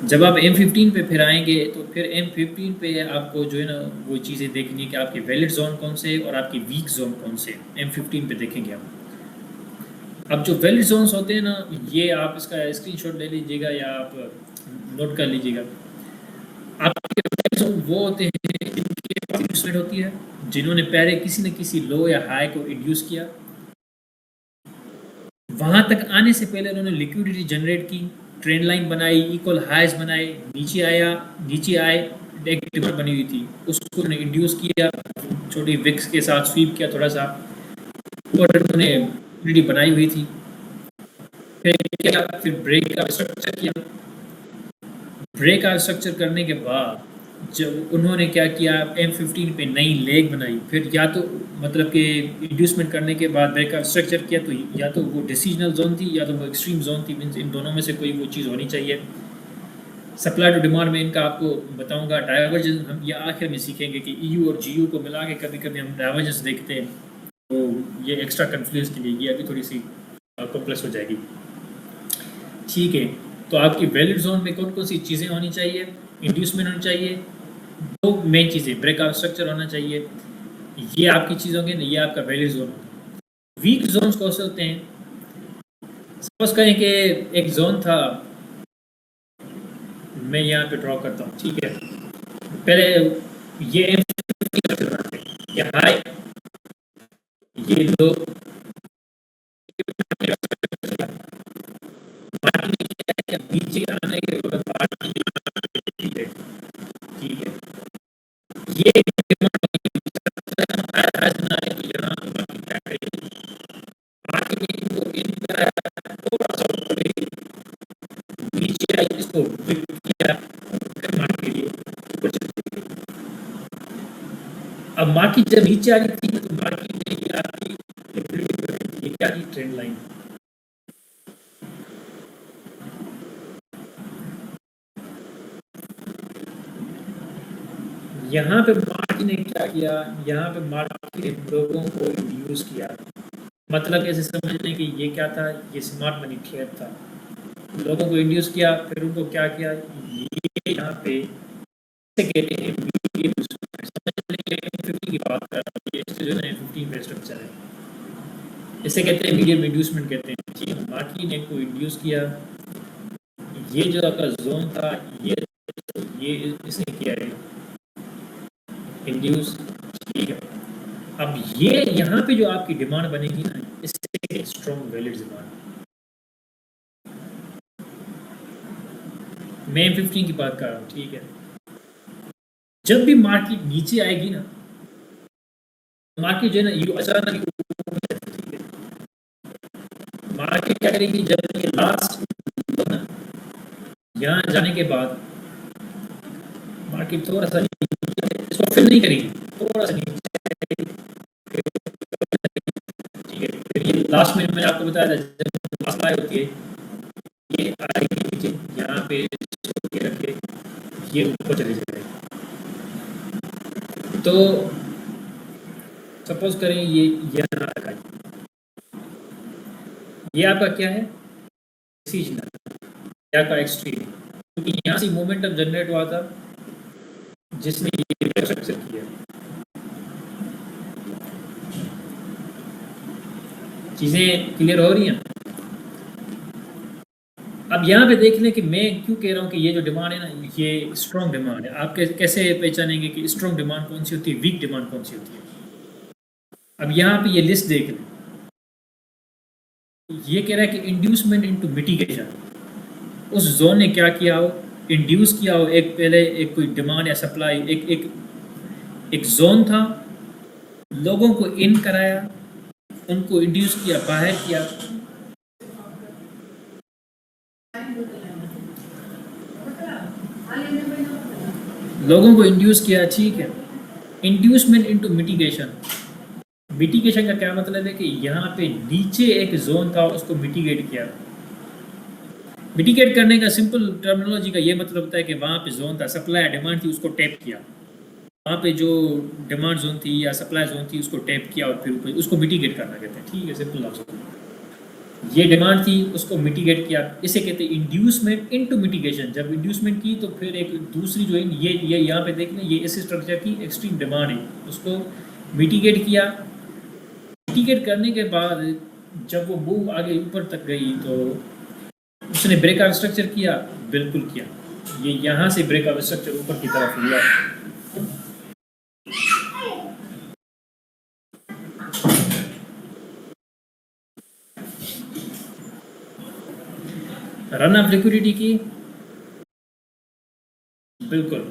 जब आप M15 पे फिर आएंगे तो फिर M15 पे आपको जो है ना वो चीज़ें देखनी है कि आपके वैलिड जोन कौन से और आपके वीक जोन कौन से, M15 पे देखेंगे हम। अब जो वैलिड जोन्स होते हैं ना, ये आप इसका स्क्रीनशॉट ले लीजिएगा या आप नोट कर लीजिएगा। आपके वैलिड जोन वो होते हैं जिनके पास इंडस्ट्रेट होती है, जिन्होंने पहले किसी न किसी लो या हाई को इंड्यूस किया, वहां तक आने से पहले उन्होंने लिक्विडिटी जनरेट की, ट्रेंड लाइन बनाई, इक्वल हाइज बनाए, नीचे आए, एक डिमांड बनी हुई थी, उसको उन्होंने इंड्यूस किया, छोटी विक्स के साथ स्वीप किया थोड़ा सा, और उन्होंने लिक्विडिटी बनाई हुई थी। फिर ब्रेक का स्ट्रक्चर किया। ब्रेक का स्ट्रक्चर करने के बाद जब उन्होंने क्या किया, M15 पे नई लेग बनाई, फिर या तो मतलब कि इंड्यूसमेंट करने के बाद ब्रेक का स्ट्रक्चर किया, तो या तो वो डिसीजनल जोन थी या तो वो एक्सट्रीम जोन थी, मीन्स इन दोनों में से कोई वो चीज़ होनी चाहिए। सप्लाई टू डिमांड में इनका आपको बताऊंगा। डाइवर्जेंस हम ये आखिर में सीखेंगे कि EU और GU को मिला के कभी कभी हम डाइवर्जेंस देखते हैं, तो ये एक्स्ट्रा कन्फ्यूज के लिए ये अभी थोड़ी सी कॉम्प्लेक्स हो जाएगी, ठीक है। तो आपकी वैलिड जोन में कौन कौन सी चीज़ें होनी चाहिए, इंड्यूसमेंट होनी चाहिए, दो मेन चीज़ें, ब्रेकआउट स्ट्रक्चर होना चाहिए, ये आपकी चीज़ होंगे ना, ये आपका वैलिड जोन होगा। वीक जोन्स कौन से होते हैं, सपोज करें कि एक जोन था, मैं यहाँ पे ड्रॉ करता हूँ, ठीक है। पहले ये हाई, ये लो, नीचे आने के बाद ठीक है, ये इसको अब मार्केट जब नीचे आ रही थी तो मार्केट ने ये क्या थी, ट्रेंड लाइन। यहाँ पे मार्केट ने क्या किया, यहाँ पे मार्केट ने लोगों को इंड्यूस किया, मतलब ऐसे समझ लें कि ये क्या था, ये स्मार्ट मनी ट्रेड था। लोगों को इंड्यूस किया, फिर उनको क्या किया, ये यहाँ पे की बात कर रहा हूँ, ये जो है 15 पे स्ट्रक्चर है, इसे कहते हैं मीडियम इंड्यूसमेंट कहते हैं, ठीक है। मार्केट ने को इंड्यूस किया, ये जो आपका जोन था, ये इसने किया है इंड्यूस, ठीक है। अब ये यहाँ पे जो आपकी डिमांड बनेगी ना, इससे स्ट्रॉन्ग वैलिड डिमांड। मैं M15 की बात कर रहा हूँ, ठीक है। जब भी मार्केट नीचे आएगी ना, मार्केट जो है ना ये अचानक मार्केट क्या करेगी, जब ये लास्ट यहाँ जाने के बाद मार्केट थोड़ा सा इसको फिल नहीं करेगी, थोड़ा सा नीचे, ठीक है। फिर ये लास्ट में मैंने आपको बताया था जब सप्लाई होती है, ये आएगी नीचे, यहाँ पे रख के ये ऊपर चले जाएगी। तो सपोज करें ये यहाँ रखा, ये आपका क्या है, सीजनल या का एक्सट्रीम, क्योंकि यहाँ से मोमेंटम जनरेट हुआ था जिसने ये स्ट्रक्चर किया। चीजें क्लियर हो रही हैं। अब यहाँ पे देख लें कि मैं क्यों कह रहा हूँ कि ये जो डिमांड है ना, ये स्ट्रॉन्ग डिमांड है। आप कैसे पहचानेंगे कि स्ट्रॉन्ग डिमांड कौन सी होती है, वीक डिमांड कौन सी होती है। अब यहाँ पे ये लिस्ट देख लें, ये कह रहा है कि इंड्यूसमेंट इनटू मिटिगेशन। उस जोन ने क्या किया हो, इंड्यूस किया हो, एक पहले एक कोई डिमांड या सप्लाई, एक जोन था, लोगों को इन कराया, उनको इंड्यूस किया, बाहर किया, लोगों को इंड्यूस किया, ठीक है। Inducement into mitigation. मिटिगेशन का क्या मतलब है कि यहाँ पे नीचे एक जोन था, उसको मिटिगेट किया। मिटिगेट करने का सिंपल टर्मिनोलॉजी का ये मतलब होता है कि वहाँ पे जोन था, सप्लाई डिमांड थी, उसको टैप किया। वहाँ पे जो डिमांड जोन थी या सप्लाई जोन थी उसको टैप किया और फिर ऊपर उसको मिटिगेट करना कहते हैं, ठीक है, सिंपल लफ्ज़। ये डिमांड थी, उसको मिटिगेट किया, इसे कहते हैं इंड्यूसमेंट इनटू मिटिगेशन। जब इंड्यूसमेंट की तो फिर एक दूसरी जो है ये यहाँ पे देख लें, ये इस स्ट्रक्चर की एक्सट्रीम डिमांड है, उसको मिटिगेट किया। मिटिगेट करने के बाद जब वो मूव आगे ऊपर तक गई तो उसने ब्रेकआउट स्ट्रक्चर किया, बिल्कुल किया। ये यहाँ से ब्रेकआउट स्ट्रक्चर ऊपर की तरफ हुआ। रन ऑफ लिक्विडिटी की, बिल्कुल।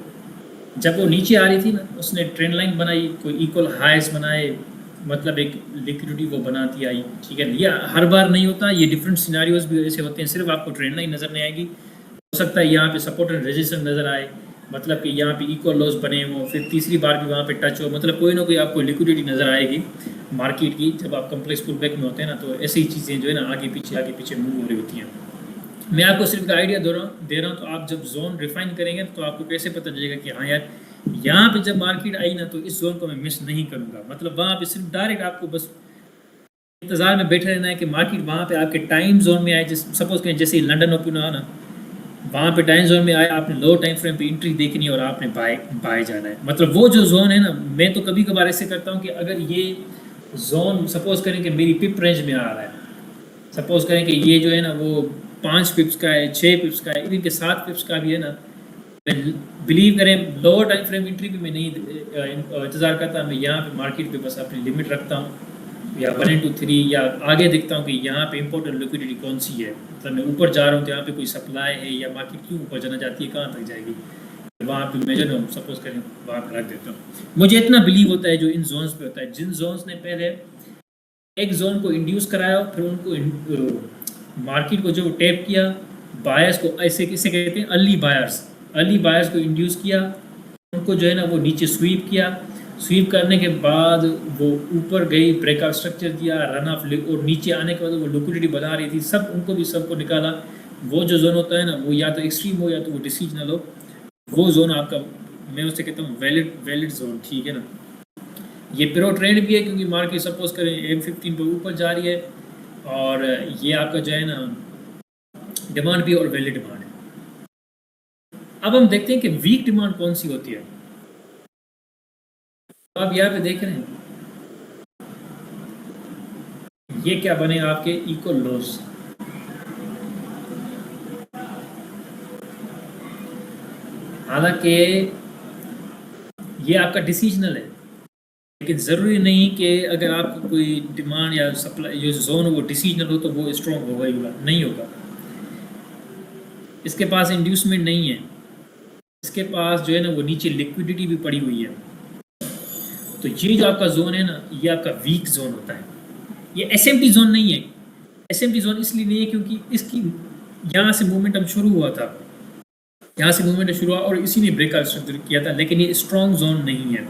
जब वो नीचे आ रही थी ना, उसने ट्रेंड लाइन बनाई, कोई इक्वल हाइस बनाए, मतलब एक लिक्विडिटी वो बनाती आई, ठीक है। ये हर बार नहीं होता, ये डिफरेंट सिनारियोज भी ऐसे होते हैं, सिर्फ आपको ट्रेंड लाइन नज़र नहीं आएगी। हो सकता है यहाँ पे सपोर्ट एंड रेजिस्टेंस नज़र आए, मतलब कि यहाँ पे इक्वल लॉस बने हो, फिर तीसरी बार भी वहाँ पे टच हो, मतलब कोई ना कोई आपको लिक्विडिटी नज़र आएगी मार्केट की। जब आप कम्प्लेक्स पुल बैक में होते हैं ना, तो ऐसी चीज़ें जो है ना आगे पीछे मूव हो रही होती हैं। मैं आपको सिर्फ का आइडिया दे रहा हूँ। तो आप जब जोन रिफाइन करेंगे तो आपको कैसे पता चलेगा कि हाँ यार, यहाँ पे जब मार्केट आई ना तो इस जोन को मैं मिस नहीं करूँगा। मतलब वहाँ पे सिर्फ डायरेक्ट आपको बस इंतज़ार में बैठे रहना है कि मार्केट वहाँ पे आपके टाइम जोन में आए। सपोज करें जैसे लंदन ओपन हुआ ना, वहाँ पे टाइम जोन में आए, आपने लो टाइम फ्रेम पे एंट्री देखनी है और आपने बाय जाना है। मतलब वो जो जोन है ना, मैं तो कभी कभार ऐसे करता हूँ कि अगर ये जोन सपोज करें कि मेरी पिप रेंज में आ रहा है, सपोज करें कि ये जो है ना वो 5 पिप्स का है, 6 पिप्स का है, इवन के 7 पिप्स का भी है ना, बिलीव करें लोअर टाइम फ्रेम एंट्री भी मैं नहीं इंतज़ार करता। मैं यहाँ पे मार्केट पे बस अपनी लिमिट रखता हूँ या 1 into 3, या आगे देखता हूँ कि यहाँ पे इंपॉर्टेंट लिक्विडिटी कौन सी है। मतलब मैं ऊपर जा रहा हूँ तो यहाँ पे कोई सप्लाई है या मार्केट क्यों ऊपर जाना चाहती है, कहाँ तक जाएगी, वहाँ पे मैं जो ना सपोज करें वहाँ पर रख देता हूँ। मुझे इतना बिलीव होता है जो इन जोन्स पे होता है, जिन जोन्स ने पहले एक जोन को इंड्यूस कराया, फिर उनको मार्केट को जो टैप किया, बायर्स को ऐसे किसे कहते हैं अर्ली बायर्स को इंड्यूस किया, उनको जो है ना वो नीचे स्वीप किया। स्वीप करने के बाद वो ऊपर गई, ब्रेकआउट स्ट्रक्चर दिया, रन ऑफ, और नीचे आने के बाद वो लिक्विडिटी बना रही थी, सब उनको भी सबको निकाला। वो जो जोन होता है ना, वो या तो एक्सट्रीम हो या तो वो डिसीजनल हो। वो जोन आपका, मैं उससे कहता हूँ वैलिड जोन, ठीक है ना। ये प्रो ट्रेंड भी है क्योंकि मार्केट सपोज करें M15 पर ऊपर जा रही है, और ये आपका जो है ना डिमांड भी और वैलिड डिमांड है। अब हम देखते हैं कि वीक डिमांड कौन सी होती है। तो आप यहाँ पे देख रहे हैं ये क्या बने आपके इक्वल लॉस। हालांकि ये आपका डिसीजनल है, लेकिन ज़रूरी नहीं कि अगर आपको कोई डिमांड या सप्लाई जो जोन हो वो डिसीजनल हो तो वो स्ट्रॉन्ग होगा ही होगा, नहीं होगा। इसके पास इंड्यूसमेंट नहीं है, इसके पास जो है ना वो नीचे लिक्विडिटी भी पड़ी हुई है। तो ये जो आपका जोन है ना, ये आपका वीक जोन होता है। ये एसएमटी जोन नहीं है। एसएमटी जोन इसलिए नहीं है क्योंकि इसकी यहाँ से मोमेंटम शुरू हुआ था, यहाँ से मूवमेंट शुरू हुआ और इसी ने ब्रेकआउट स्ट्रक्चर किया था, लेकिन ये स्ट्रॉन्ग जोन नहीं है।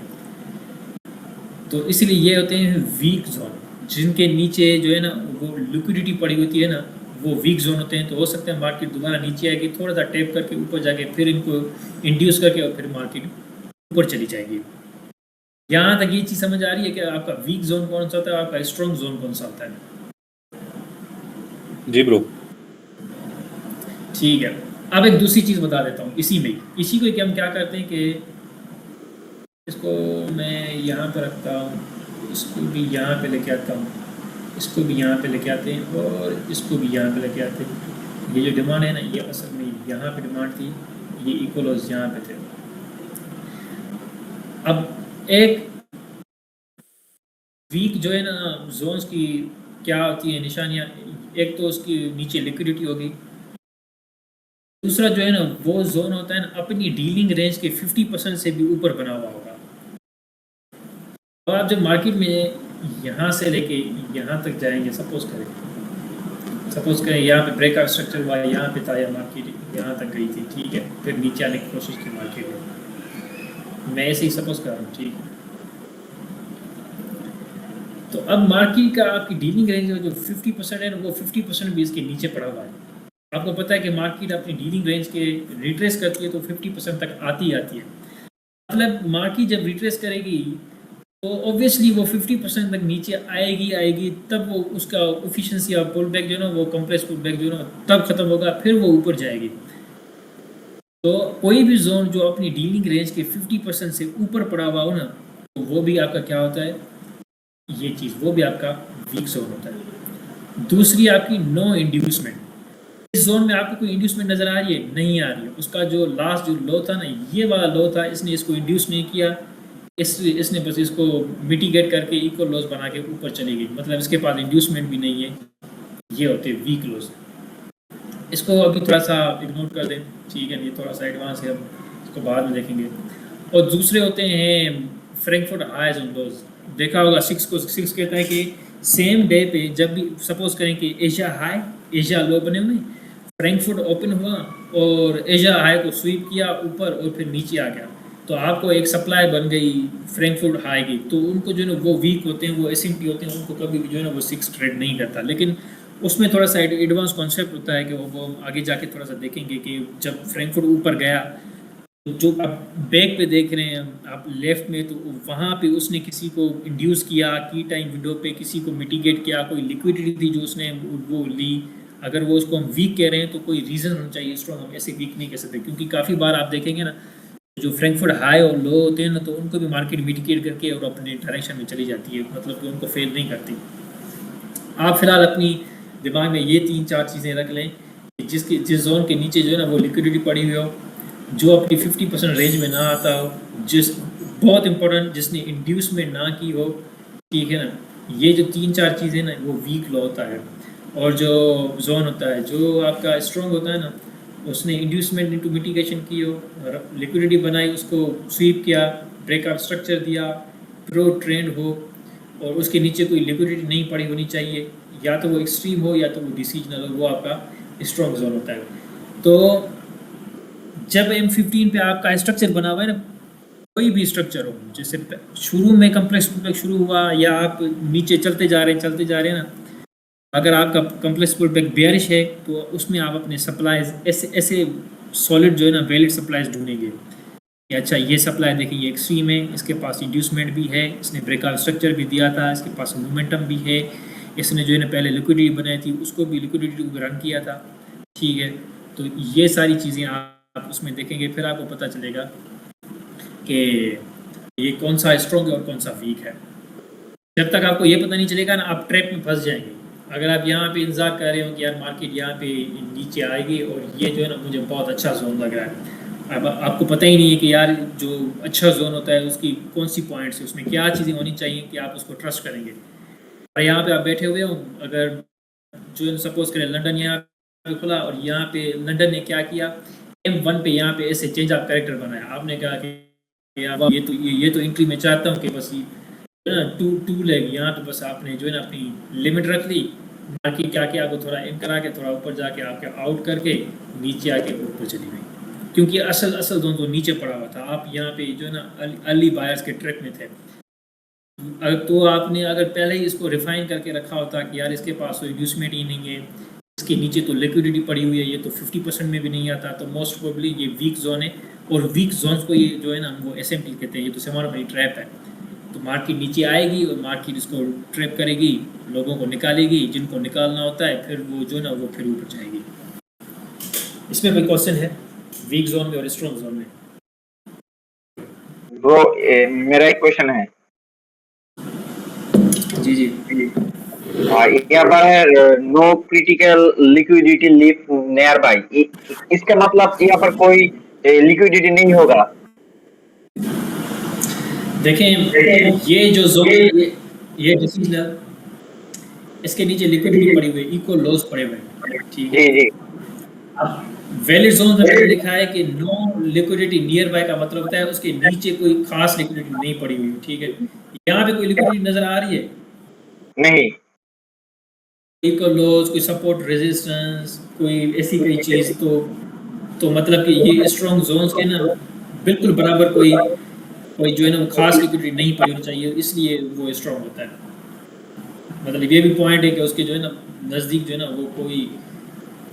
तो इसलिए ये होते हैं वीक जोन, जिनके नीचे जो है ना वो लिक्विडिटी पड़ी होती है ना, वो वीक जोन होते हैं। तो हो सकता है मार्केट दोबारा नीचे आएगी, थोड़ा सा टैप करके ऊपर जाके फिर इनको इंड्यूस करके और फिर मार्केट ऊपर चली जाएगी। यहाँ तक ये चीज़ समझ आ रही है कि आपका वीक जोन कौन सा होता है, आपका स्ट्रॉन्ग जोन कौन सा होता है। जी ब्रो, ठीक है। अब एक दूसरी चीज़ बता देता हूँ इसी में, इसी को कि हम क्या करते हैं कि इसको मैं यहाँ पर रखता हूँ, इसको भी यहाँ पे लेके आता हूँ, इसको भी यहाँ पे लेके आते हैं और इसको भी यहाँ पे लेके आते हैं। ये जो डिमांड है ना, ये असल में यहाँ पे डिमांड थी, ये इक्वल्स यहाँ पे थे। अब एक वीक जो है ना जोन्स की क्या होती है निशानियाँ, एक तो उसकी नीचे लिक्विडिटी होगी, दूसरा जो है ना वो जोन होता है ना अपनी डीलिंग रेंज के 50% से भी ऊपर बना हुआ होगा। तो आप जब मार्केट में यहाँ से लेके यहाँ तक जाएंगे, सपोज करें यहाँ पे ब्रेकआउट स्ट्रक्चर हुआ, यहाँ पे था या मार्केट यहाँ तक गई थी, ठीक है, फिर नीचे आने की कोशिश की मार्केट में, मैं ऐसे ही सपोज कर रहा हूँ, ठीक है। तो अब मार्केट का आपकी डीलिंग रेंज जो 50% है ना, वो 50% भी इसके नीचे पड़ा हुआ है। आपको पता है कि मार्केट अपनी डीलिंग रेंज के रिट्रेस करती है तो 50% तक आती है। मतलब मार्केट जब रिट्रेस करेगी तो ऑब्वियसली वो 50% तक नीचे आएगी, तब वो उसका एफिशिएंसी ऑफ पुल बैक जो है ना, वो कंप्रेस पुल बैक जो है ना, तब खत्म होगा, फिर वो ऊपर जाएगी। तो कोई भी जोन जो अपनी डीलिंग रेंज के 50% से ऊपर पड़ा हुआ हो ना, तो वो भी आपका क्या होता है, ये चीज़ वो भी आपका वीक जोन होता है। दूसरी आपकी नो इंड्यूसमेंट। इस जोन में आपको कोई इंड्यूसमेंट नज़र आ रही है? नहीं आ रही है। उसका जो लास्ट जो लो था ना, ये वाला लो था, इसने इसको इंड्यूस नहीं किया, इसने बस इसको मिटिगेट करके इक्वल लॉस बना के ऊपर चली गई, मतलब इसके पास इंड्यूसमेंट भी नहीं है। ये होते हैं वीक लॉस। इसको अभी थोड़ा सा इग्नोर कर दें, ठीक है, ये थोड़ा सा एडवांस है, हम इसको बाद में देखेंगे। और दूसरे होते हैं फ्रैंकफर्ट हाइज एंड लोज। देखा होगा 6 कहता है कि सेम डे पे जब भी सपोज करें कि एशिया हाई एशिया लो बने हुए, फ्रैंकफर्ट ओपन हुआ और एशिया हाई को स्वीप किया ऊपर और फिर नीचे आ गया, तो आपको एक सप्लाई बन गई फ्रैंकफर्ट हाई की। तो उनको जो है ना वो वीक होते हैं, वो एसएमटी होते हैं, उनको कभी भी जो है ना वो 6 ट्रेड नहीं करता। लेकिन उसमें थोड़ा सा एडवांस कॉन्सेप्ट होता है कि वो आगे जाके थोड़ा सा देखेंगे कि जब फ्रैंकफर्ट ऊपर गया, तो जो आप बैक पे देख रहे हैं आप लेफ्ट में, तो वहाँ पे उसने किसी को इंड्यूस किया की टाइम विंडो पे, किसी को मिटिगेट किया, कोई लिक्विडिटी थी जो उसने वो ली। अगर वो उसको हम वीक कह रहे हैं तो कोई रीज़न होना चाहिए स्ट्रॉन्ग, हम ऐसे वीक नहीं कह सकते, क्योंकि काफ़ी बार आप देखेंगे ना जो फ्रैंकफर्ट हाई और लो होते हैं ना, तो उनको भी मार्केट मिटिगेट करके और अपने डायरेक्शन में चली जाती है, मतलब कि उनको फेल नहीं करती। आप फिलहाल अपनी दिमाग में ये 3-4 चीज़ें रख लें कि जिस जोन के नीचे जो है ना वो लिक्विडिटी पड़ी हुई हो, जो अपनी 50% रेंज में ना आता हो, बहुत इंपॉर्टेंट जिसने इंड्यूसमेंट ना की हो, ठीक है ना, ये जो 3-4 चीज़ें ना वो वीक लो होता है। और जो जोन होता है जो आपका स्ट्रॉन्ग होता है ना, उसने इंड्यूसमेंट इनटू मिटिगेशन की हो, लिक्विडिटी बनाई, उसको स्वीप किया, ब्रेकआउट स्ट्रक्चर दिया, प्रो ट्रेंड हो, और उसके नीचे कोई लिक्विडिटी नहीं पड़ी होनी चाहिए, या तो वो एक्सट्रीम हो या तो वो डिसीजनल हो, वो आपका स्ट्रॉन्ग जोन होता है। तो जब M15 पे आपका स्ट्रक्चर बना हुआ है ना, कोई भी स्ट्रक्चर हो, जैसे शुरू में कम्प्लेक्स पुलबैक शुरू हुआ या आप नीचे चलते जा रहे हैं ना, अगर आपका कम्प्लेक्स पुलबैक बेयरिश है तो उसमें आप अपने सप्लाईज ऐसे सॉलिड जो है ना वैलिड सप्लाईज ढूंढेंगे कि अच्छा ये सप्लाई देखिए ये एक्सट्रीम है, इसके पास इंड्यूसमेंट भी है, इसने ब्रेकआउट स्ट्रक्चर भी दिया था, इसके पास मोमेंटम भी है, इसने जो है ना पहले लिक्विडिटी बनाई थी, उसको भी लिक्विडिटी को रन किया था, ठीक है। तो ये सारी चीज़ें आप उसमें देखेंगे, फिर आपको पता चलेगा कि ये कौन सा स्ट्रॉन्ग है और कौन सा वीक है। जब तक आपको ये पता नहीं चलेगा ना, आप ट्रैप में फंस जाएंगे। अगर आप यहाँ पे इंतजार कर रहे हो कि यार मार्केट यहाँ पे नीचे आएगी और ये जो है ना मुझे बहुत अच्छा जोन लग रहा है, अब आपको पता ही नहीं है कि यार जो अच्छा जोन होता है उसकी कौन सी पॉइंट्स है, उसमें क्या चीज़ें होनी चाहिए कि आप उसको ट्रस्ट करेंगे। और यहाँ पे आप बैठे हुए हो, अगर जो सपोज करें लंदन यहाँ पे खुला और यहाँ पे लंदन ने क्या किया, M1 पे यहाँ पे ऐसे चेंज ऑफ कैरेक्टर बनाया, आपने कहा कि यार ये तो एंट्री में चाहता हूँ कि बस ये ना टू लेग, यहाँ पे बस आपने जो है ना अपनी लिमिट रख ली, मार्केट क्या किया, आपको थोड़ा इन करा के थोड़ा ऊपर जाके आपके आउट करके नीचे आके ऊपर चली गई, क्योंकि असल जोन तो नीचे पड़ा हुआ था। आप यहाँ पे जो है ना अर्ली बायर्स के ट्रैक में थे, तो आपने अगर पहले ही इसको रिफाइन करके रखा होता कि यार इसके पास तो इंड्यूसमेंट ही नहीं है, इसके नीचे तो लिक्विडिटी पड़ी हुई है, ये तो 50% में भी नहीं आता, तो मोस्ट प्रोबेबली ये वीक जोन है। और वीक जोन्स को ये जो है ना वो SMT कहते हैं, ये तो सेमानोमेट्री ट्रैप है। तो मार्केट नीचे आएगी और मार्केट इसको ट्रैप करेगी, लोगों को निकालेगी, जिनको निकालना होता है फिर वो जो है ना वो फिर ऊपर जाएगी। इसमें कोई क्वेश्चन है वीक जोन में और स्ट्रॉन्ग जोन में? ब्रो मेरा एक क्वेश्चन है। जी यहाँ पर है no critical liquidity leave nearby, इसका मतलब यहाँ पर कोई लिक्विडिटी नहीं होगा। देखें ये जो जोन ये डिसीजनल, इसके नीचे लिक्विडिटी पड़ी हुई है, इक्वल लॉस पड़े हुए हैं, ठीक है। जी अब वैलिड जोन में लिखा है कि नो लिक्विडिटी नियर बाय का मतलब होता है उसके नीचे कोई खास लिक्विडिटी नहीं पड़ी हुई, ठीक है। यहाँ पे कोई लिक्विडिटी नजर आ रही है? नहीं। इक्वल लॉस, कोई सपोर्ट रेजिस्टेंस, कोई ऐसी कोई चीज़, तो मतलब कि ये स्ट्रॉन्ग जोन्स के ना बिल्कुल बराबर कोई कोई जो है ना वो खास लिक्विडिटी नहीं पड़ी होनी चाहिए, इसलिए वो स्ट्रॉन्ग होता है। मतलब ये भी पॉइंट है कि उसके जो है ना नज़दीक जो है ना वो कोई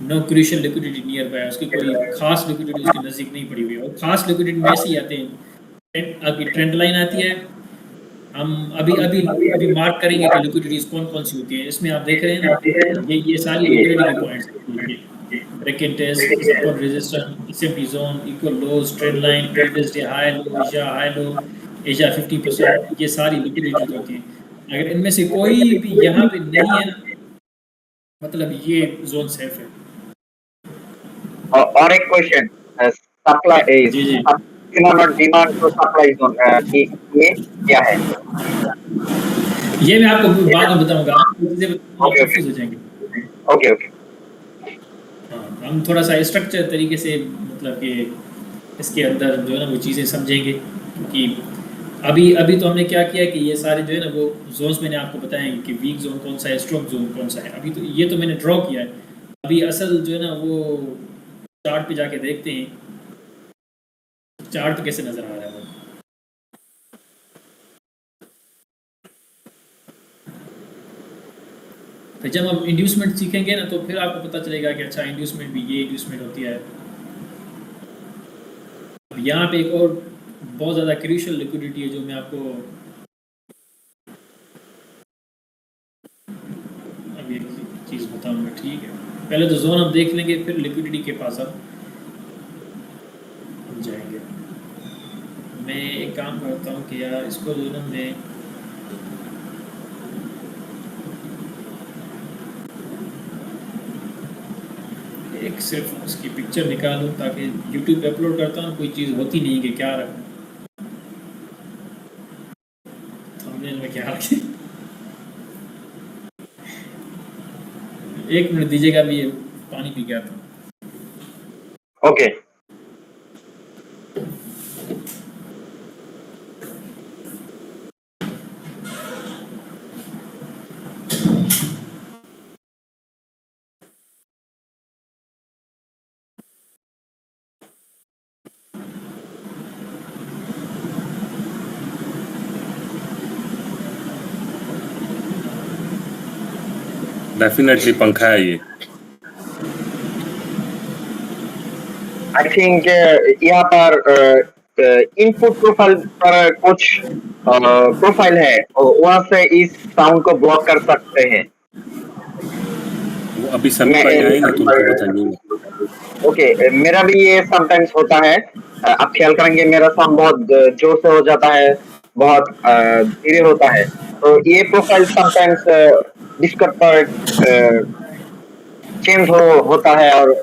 no crucial liquidity nearby, उसकी कोई खास लिक्विडिटी उसके नज़दीक नहीं पड़ी हुई है। और खास लिक्विडिटी में ऐसे ही आते हैं, आपकी ट्रेंड लाइन आती है, हम अभी अभी अभी मार्क करेंगे कि लिक्विडिटीज कौन कौन सी होती है। इसमें आप देख रहे हैं ना, ये सारी लिक्विडिटी के पॉइंट्स हैं। Break test, support, resistance, SMP zone, equal lows, trend line, previous day high low, high low, Asia 50%, ये सारी लिक्विडिटी होती है। अगर इनमें से कोई भी यहाँ पे नहीं है ना, मतलब ये जोन सेफ है। और एक क्वेश्चन, सप्लाई जी जी, डिमांड टू सप्लाई जोन, ये क्या है? ये मैं आपको बाद में बताऊंगा, आपको चीजें बताऊंगा, आप ओके कंफ्यूज हो जाएंगे। Okay okay. हाँ, हम थोड़ा सा स्ट्रक्चर तरीके से मतलब कि इसके अंदर जो है ना वो चीज़ें समझेंगे, क्योंकि अभी अभी तो हमने क्या किया कि ये सारे जो है ना वो जोन्स मैंने आपको बताए कि वीक जोन कौन सा है, स्ट्रॉन्ग जोन कौन सा है। अभी तो ये तो मैंने ड्रॉ किया है, अभी असल जो है ना वो चार्ट पे जाके देखते हैं चार्ट कैसे नज़र आ रहा है वो। तो जब हम इंड्यूसमेंट सीखेंगे ना तो फिर आपको पता चलेगा कि अच्छा इंड्यूसमेंट भी ये इंड्यूसमेंट होती है। यहाँ पे एक और बहुत ज़्यादा क्रूशियल लिक्विडिटी है जो मैं आपको अब एक चीज़ बताऊंगा, ठीक है। पहले तो जोन हम देख लेंगे, फिर लिक्विडिटी के पास अब जाएंगे। मैं एक काम करता हूँ कि यार इसको जो ना मैं एक सिर्फ उसकी पिक्चर निकालूं, ताकि यूट्यूब पे अपलोड करता हूँ कोई चीज़ होती नहीं कि क्या रखूँ थंबनेल में, क्या रखें। एक मिनट दीजिएगा, भी पानी पी के आता हूँ। ओके डेफिनेटली पंखा है ये। आई थिंक यहाँ पर इनपुट प्रोफाइल पर कुछ प्रोफाइल है, वहां से इस साउंड को ब्लॉक कर सकते हैं। वो अभी सभी भाई आएंगे तो उनको बताइए। ओके, मेरा भी ये समटाइम्स होता है। आप ख्याल करेंगे मेरा साउंड बहुत जोर से हो जाता है, बहुत धीरे होता है, तो ये प्रोफाइल समटाइम्स डिस्कॉर्ड पर चेंज होता है और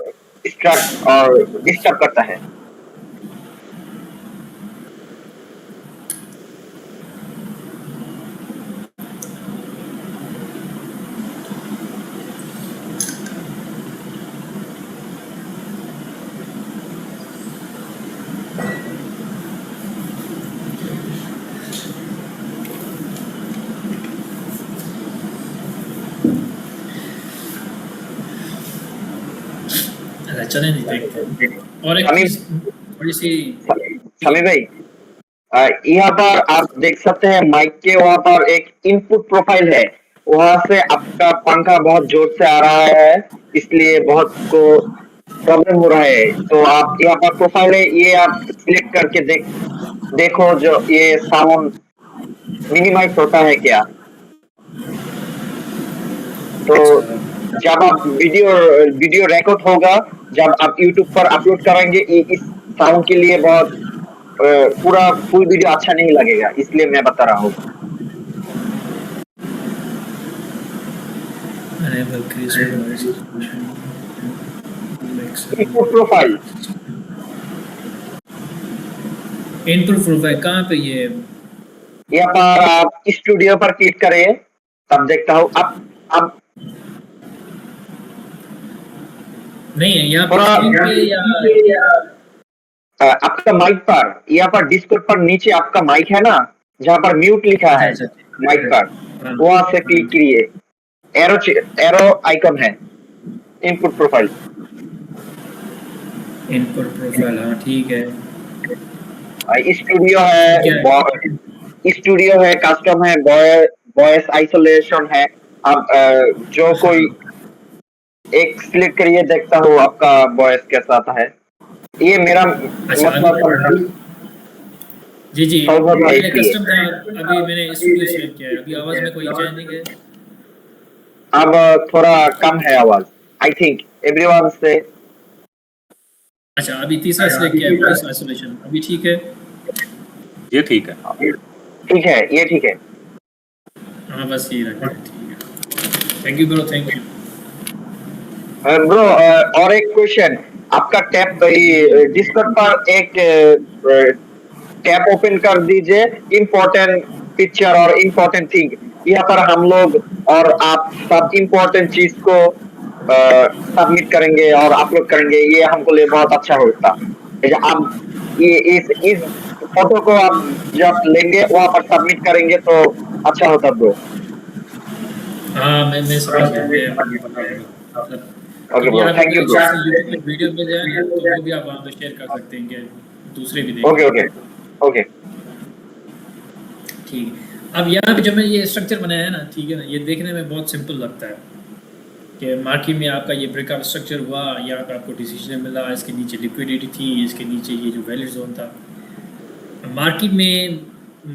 डिस्ट्रैक्ट और डिस्टर्ब करता है। अच्छा, चलें नहीं देखते हैं। और एक समीर चीज़ थोड़ी सी, समीर भाई, यहाँ पर आप देख सकते हैं माइक के वहाँ पर एक इनपुट प्रोफाइल है, वहां से आपका पंखा बहुत जोर से आ रहा है, इसलिए बहुत को प्रॉब्लम हो रहा है। तो आप यहाँ पर प्रोफाइल है, ये आप सिलेक्ट करके देखो जो ये साउंड मिनिमाइज होता है क्या। तो जब आप वीडियो रिकॉर्ड होगा, जब आप यूट्यूब पर अपलोड करेंगे, इस साउंड के लिए बहुत पूरा फुल वीडियो अच्छा नहीं लगेगा, इसलिए मैं बता रहा हूँ। इनपुट प्रोफाइल, इनपुट प्रोफाइल कहाँ पे ये? यहाँ पर आप स्टूडियो पर क्लिक करें, तब देखता हूँ। अब नहीं है यहाँ थोड़ा पे या आपका माइक पर, यहाँ पर डिस्कॉर्ड पर नीचे आपका माइक है ना, जहाँ पर म्यूट लिखा है अच्छा, माइक पर, वहां से क्लिक कीजिए, एरो आइकन है, इनपुट प्रोफाइल। इनपुट प्रोफाइल, हाँ ठीक है। स्टूडियो क्या है, स्टूडियो है, कस्टम है, वॉइस आइसोलेशन है। आप जो अच्छा कोई एक सिलेक्ट करिए, देखता हूँ आपका वॉइस कैसा आता है। ये मेरा अच्छा मतलब जी जी, सॉल्वर है पहले इसलिए। कस्टम था, अभी मैंने स्टूडियो सेलेक्ट किया है। अभी आवाज में कोई चेंजिंग है? अब थोड़ा कम है आवाज, आई थिंक एवरीवन से। अच्छा, अभी तीसरा सिलेक्ट किया है, वॉइस आइसोलेशन, अभी ठीक है? ये ठीक है। ठीक है, ये ठीक है। हाँ बस ये रखते हैं, ठीक है। Thank you bro, thank you. Bro, और एक क्वेश्चन। आपका टैब डिस्कॉर्ड पर एक टैब ओपन कर दीजिए, इम्पोर्टेंट पिक्चर और इम्पोर्टेंट थिंग। यहाँ पर हम लोग और आप सब इम्पोर्टेंट चीज को सबमिट करेंगे और अपलोड करेंगे। ये हमको लिए बहुत अच्छा होता। आप ये इस फोटो को आप जब लेंगे वहां पर सबमिट करेंगे तो अच्छा होता ब्रो। हाँ मैं समझ गया, मैं आपको बताऊंगा। मतलब ओके कभी ब्रो, आपको थैंक कोई यू ब्रो। चीज़ यूट्यूब पे वीडियो मिल जाए ना, तो वो भी आप वहाँ पे शेयर कर सकते हैं कि दूसरे भी देख ओके लें। Okay okay. ठीक है। अब यहाँ पे जो मैं ये स्ट्रक्चर बनाया है ना, ठीक है ना, ये देखने में बहुत सिंपल लगता है कि मार्केट में आपका ये ब्रेकअप स्ट्रक्चर हुआ, यहाँ पे आपको डिसीजन मिला, इसके नीचे लिक्विडिटी थी, इसके नीचे ये जो वैलिड जोन था। मार्केट में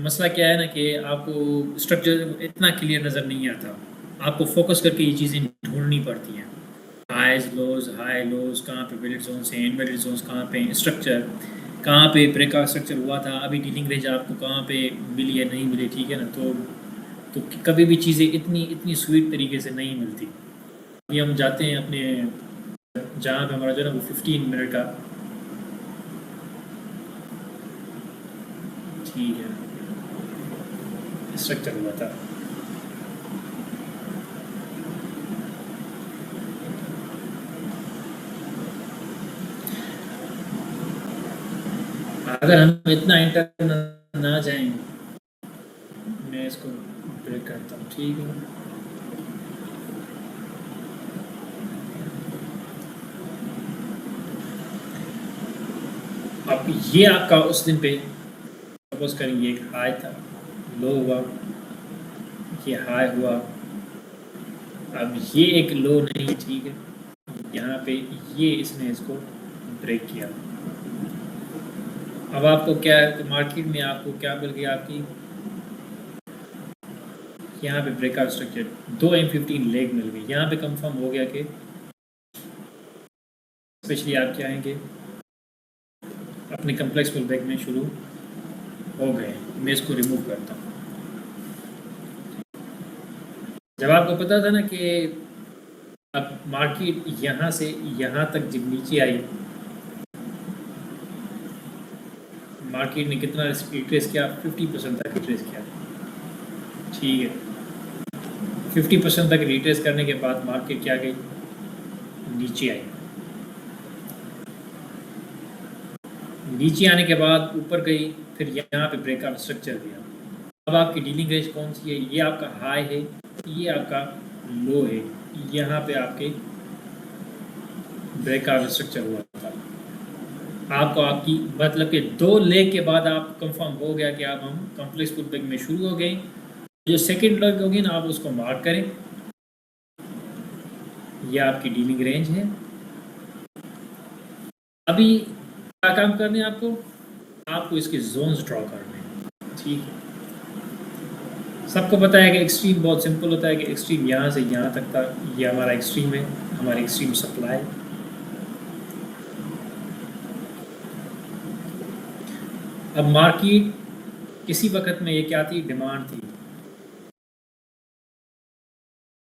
मसला क्या है ना कि आपको स्ट्रक्चर इतना क्लियर नज़र नहीं आता। आपको फोकस करके ये चीज़ें ढूंढनी पड़ती हैं। हाई लोज कहाँ पे, वैलिड जोन्स हैं, इनवैलिड जोन्स कहाँ पे, स्ट्रक्चर कहाँ पे, ब्रेकआउट स्ट्रक्चर हुआ था, अभी डीलिंग रेंज आपको कहाँ पे मिली है नहीं मिली, ठीक है ना। तो कभी भी चीज़ें इतनी इतनी स्वीट तरीके से नहीं मिलती। अभी हम जाते हैं अपने जहाँ पे हमारा जो है ना वो 15 मिनट का, ठीक है, स्ट्रक्चर हुआ था। अगर हम इतना इंटर ना जाएं, मैं इसको ब्रेक करता हूँ, ठीक है। अब ये आपका उस दिन पे सपोज करेंगे एक हाई था, लो हुआ, ये हाई हुआ, अब ये एक लो नहीं, ठीक है, यहाँ पे ये इसने इसको ब्रेक किया। अब आपको क्या है कि मार्केट में आपको क्या मिल गया, आपकी यहाँ पे ब्रेकआउट स्ट्रक्चर 2 M15 लेग मिल गई। यहाँ पे कंफर्म हो गया कि स्पेशली आप क्या आएंगे अपने कम्प्लेक्स पुल बैक में शुरू हो गए। मैं इसको रिमूव करता हूँ। जब आपको पता था ना कि अब मार्केट यहाँ से यहाँ तक जब नीचे आई, मार्केट ने कितना रिट्रेस किया, 50% तक रिट्रेस किया, ठीक है। 50% तक रिट्रेस करने के बाद मार्केट क्या गई, नीचे आई। नीचे आने के बाद ऊपर गई, फिर यहाँ पे ब्रेकआउट स्ट्रक्चर दिया। अब आपकी डीलिंग रेंज कौन सी है, ये आपका हाई है, ये आपका लो है, यहाँ पे आपके ब्रेकआउट स्ट्रक्चर हुआ था। आपको आपकी मतलब कि 2 लेग के बाद आप कंफर्म हो गया कि आप हम कॉम्प्लेक्स पुल बैक में शुरू हो गए। जो सेकंड लेग होगी ना, आप उसको मार्क करें, यह आपकी डीलिंग रेंज है। अभी क्या काम करने हैं आपको इसके जोन्स ड्रॉ करने हैं, ठीक है। सबको पता है कि एक्सट्रीम बहुत सिंपल होता है कि एक्सट्रीम यहाँ से यहाँ तक था, ये हमारा एक्सट्रीम है, हमारी एक्सट्रीम सप्लाई। अब मार्केट किसी वक्त में ये क्या थी, डिमांड थी।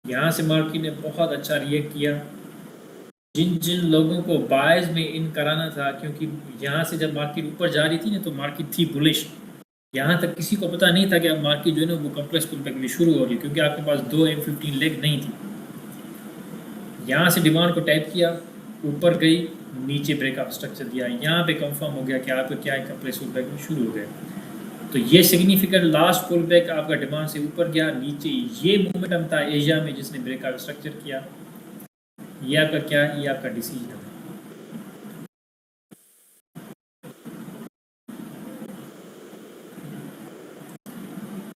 यहाँ से मार्केट ने बहुत अच्छा रिएक्ट किया। जिन जिन लोगों को बायज में इन कराना था, क्योंकि यहाँ से जब मार्केट ऊपर जा रही थी ना तो मार्केट थी बुलिश। यहाँ तक किसी को पता नहीं था कि अब मार्केट जो है ना वो कॉम्प्लेक्स पुल बैक में शुरू हो रही, क्योंकि आपके पास 2 M15 लेग नहीं थी। यहाँ से डिमांड को टैप किया, ऊपर गई, नीचे ब्रेकअप स्ट्रक्चर दिया, यहाँ पे कंफर्म हो गया कि आपका क्या है, कॉम्प्लेक्स पुल बैक में शुरू हो गया। तो ये सिग्निफिकेंट लास्ट पुल बैक आपका डिमांड से ऊपर गया, नीचे ये मोमेंटम था एशिया में जिसने ब्रेकआउट स्ट्रक्चर किया। ये आपका क्या है, ये आपका डिसीजन है।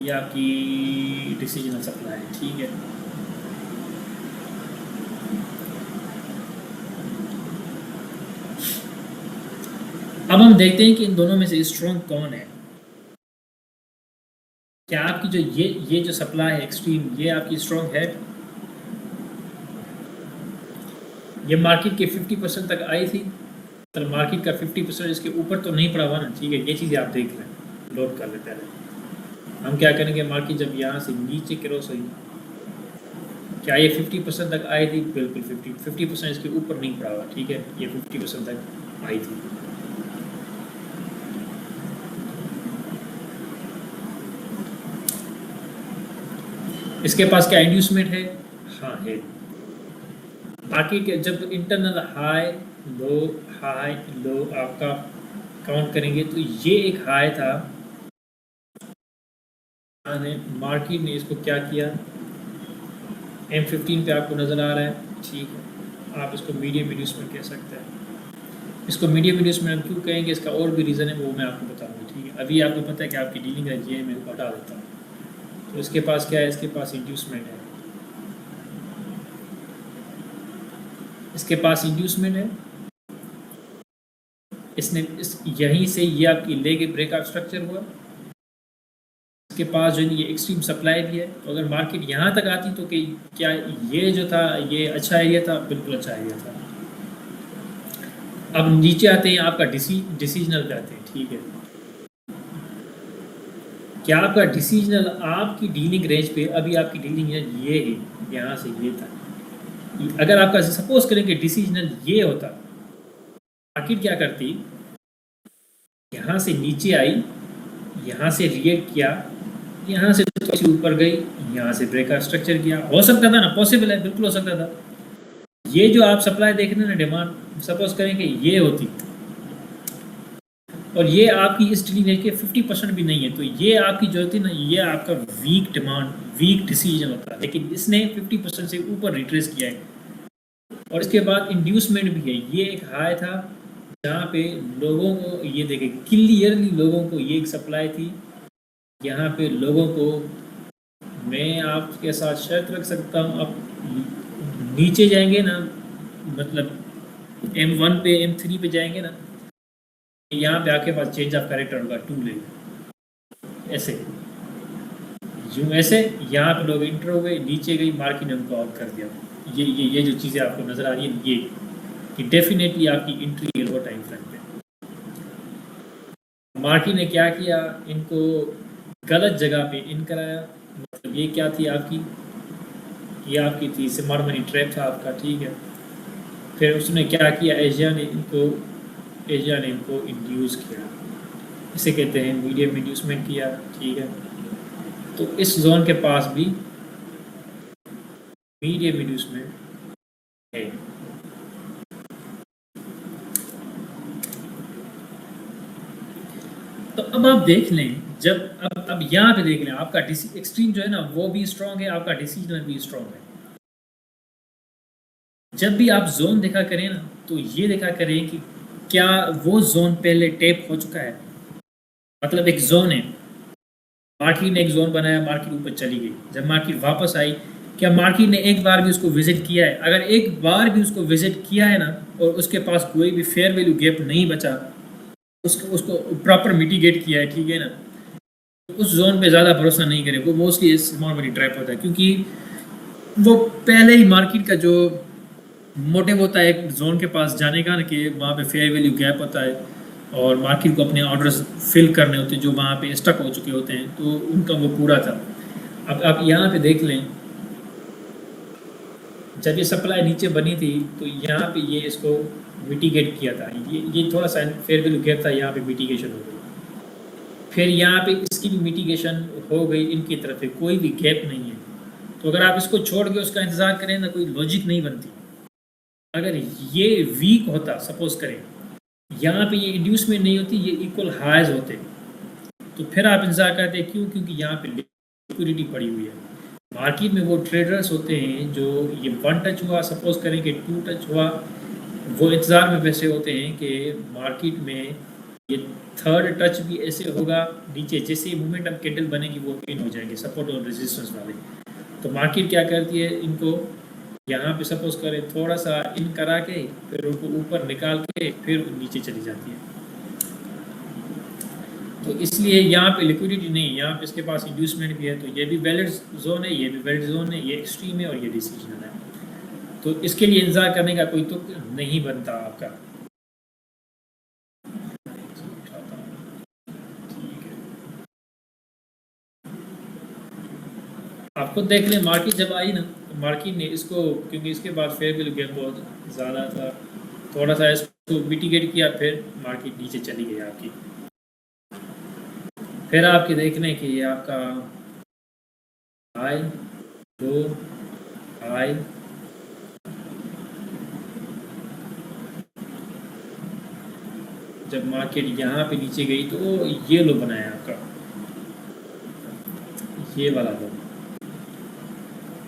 ये आपकी डिसीजनल सप्लाई है, ठीक है। अब हम देखते हैं कि इन दोनों में से स्ट्रॉन्ग कौन है। क्या आपकी जो ये जो सप्लाई है एक्सट्रीम, ये आपकी स्ट्रॉन्ग है? ये मार्केट के 50% तक आई थी, पर मार्केट का 50% इसके ऊपर तो नहीं पड़ा हुआ ना, ठीक है। ये चीज़ें आप देख लें, नोट कर लेते हैं। हम क्या करेंगे, मार्केट जब यहाँ से नीचे क्रॉस हुई, क्या ये 50% तक आई थी? बिल्कुल 50% इसके ऊपर नहीं पड़ा हुआ, ठीक है। ये 50% तक आई थी। इसके पास क्या इंड्यूसमेंट है? हाँ है। मार्केट के जब इंटरनल हाई लो आपका काउंट करेंगे तो ये एक हाई था, मार्केट ने इसको क्या किया, M15 पे आपको नज़र आ रहा है, ठीक है। आप इसको मीडियम इंड्यूसमेंट कह सकते हैं। इसको मीडियम इंड्यूसमेंट हम क्यों कहेंगे, इसका और भी रीज़न है, वो मैं आपको बताऊंगा, ठीक है। अभी आपको पता है कि आपकी डीलिंग है, ये मैं बता देता हूँ। तो इसके पास क्या है, इसके पास इंड्यूसमेंट है, इसके पास इंड्यूसमेंट है। इसने यहीं से ये आपकी लेग ब्रेकआउट स्ट्रक्चर हुआ। इसके पास जो है ये एक्सट्रीम सप्लाई भी है। तो अगर मार्केट यहाँ तक आती तो कि क्या ये जो था ये अच्छा एरिया था? बिल्कुल अच्छा एरिया था। अब नीचे आते हैं, आपका डिसीजनल पे आते हैं, ठीक है। क्या आपका डिसीजनल आपकी डीलिंग रेंज पे, अभी आपकी डीलिंग ये है, यहाँ से ये था। अगर आपका सपोज करें कि डिसीजनल ये होता, मार्केट क्या करती, यहाँ से नीचे आई, यहाँ से रिएक्ट किया, यहाँ से थोड़ी ऊपर गई, यहाँ से ब्रेकआउट स्ट्रक्चर किया, हो सकता था ना, पॉसिबल है, बिल्कुल हो सकता था। ये जो आप सप्लाई देख रहे हैं ना, डिमांड सपोज करें कि ये होती और ये आपकी इस डीलिंग रेंज के 50% भी नहीं है, तो ये आपकी जो होती ना, ये आपका वीक डिमांड, वीक डिसीजन होता है। लेकिन इसने 50% से ऊपर रिट्रेस किया है। और इसके बाद इंड्यूसमेंट भी है। ये एक हाई था जहाँ पे लोगों को, ये देखें क्लियरली, लोगों को ये एक सप्लाई थी। यहाँ पे लोगों को, मैं आपके साथ शर्त रख सकता हूँ, आप नीचे जाएंगे ना, मतलब M1 पे M3 पे जाएंगे ना, यहाँ पे आके पास चेंज ऑफ कैरेक्टर होगा, 2 ले ऐसे यूँ ऐसे, यहाँ पे लोग इंटर हो गए, नीचे गई, मार्केट ने उनको आउट कर दिया। ये जो चीज़ें आपको नज़र आ रही है, ये कि डेफिनेटली आपकी एंट्री लोअर टाइम फ्रेम पे। मार्केट ने क्या किया, इनको गलत जगह पे इन कराया। मतलब ये क्या थी आपकी, ये आपकी थी स्मार्ट मनी ट्रैप था आपका, ठीक है। फिर उसने क्या किया, एशिया ने इनको इंड्यूस किया, इसे कहते हैं मीडियम इंड्यूसमेंट किया, ठीक है। तो इस जोन के पास भी मीडियम इंड्यूसमेंट है। तो अब आप देख लें, जब अब यहाँ पे देख लें, आपका एक्सट्रीम जो है ना वो भी स्ट्रॉन्ग है, आपका डिसीजनल भी स्ट्रॉन्ग है। जब भी आप जोन देखा करें ना, तो ये देखा करें कि क्या वो जोन पहले टैप हो चुका है। मतलब एक जोन है, मार्केट ने एक जोन बनाया, मार्केट ऊपर चली गई, जब मार्केट वापस आई, क्या मार्केट ने एक बार भी उसको विजिट किया है? अगर एक बार भी उसको विजिट किया है ना, और उसके पास कोई भी फेयर वैल्यू गैप नहीं बचा, उसको प्रॉपर मिटिगेट किया है, ठीक है ना, तो उस जोन पे ज़्यादा भरोसा नहीं करे। वो मोस्टली स्मॉल मनी ट्रैप होता है, क्योंकि वो पहले ही मार्केट का जो मोटिव होता है एक जोन के पास जाने का ना, कि वहाँ पे फेयर वैल्यू गैप होता है और मार्केट को अपने ऑर्डर्स फिल करने होते हैं जो वहाँ पे स्टक हो चुके होते हैं, तो उनका वो पूरा था। अब आप यहाँ पे देख लें, जब ये सप्लाई नीचे बनी थी तो यहाँ पे ये इसको मिटिगेट किया था, ये थोड़ा सा फेयर वैल्यू गैप था, यहाँ पे मिटिगेशन हो गई। फिर यहाँ पे इसकी भी मिटिगेशन हो गई, इनकी तरफ से कोई भी गैप नहीं है। तो अगर आप इसको छोड़ के उसका इंतज़ार करें ना, कोई लॉजिक नहीं बनती। अगर ये वीक होता, सपोज करें यहाँ पे ये इंड्यूसमेंट नहीं होती, ये इक्वल हाइज होते, तो फिर आप इंतजार करते, क्यों? क्योंकि यहाँ पे लिक्विडिटी पड़ी हुई है। मार्केट में वो ट्रेडर्स होते हैं जो ये 1 टच हुआ, सपोज करें कि 2 टच हुआ, वो इंतज़ार में वैसे होते हैं कि मार्केट में ये थर्ड टच भी ऐसे होगा नीचे, जैसे ही मोमेंटम कैंडल बनेगी वो इन हो जाएंगे सपोर्ट और रेजिस्टेंस वाले। तो मार्केट क्या करती है, इनको यहाँ पे सपोज करें थोड़ा सा इन करा के फिर उनको ऊपर निकाल के फिर नीचे चली जाती है। तो इसलिए यहाँ पे लिक्विडिटी नहीं, यहाँ पे इसके पास इंड्यूसमेंट भी है, तो ये भी वैलिड जोन है, ये भी वैलिड जोन है, ये एक्सट्रीम है और ये डिसीजन है। तो इसके लिए इंतजार करने का कोई तुक नहीं बनता आपका। आप खुद देख लें, मार्केट जब आई ना तो मार्केट ने इसको, क्योंकि इसके बाद फेयर वैल्यू गैप बहुत ज़्यादा था, थोड़ा सा इसको मिटिगेट किया, फिर मार्केट नीचे चली गई आपकी। फिर आपके देखने कि ये आपका हाई लो हाई जब मार्केट यहाँ पे नीचे गई तो ये लो बनाया आपका, ये वाला लो,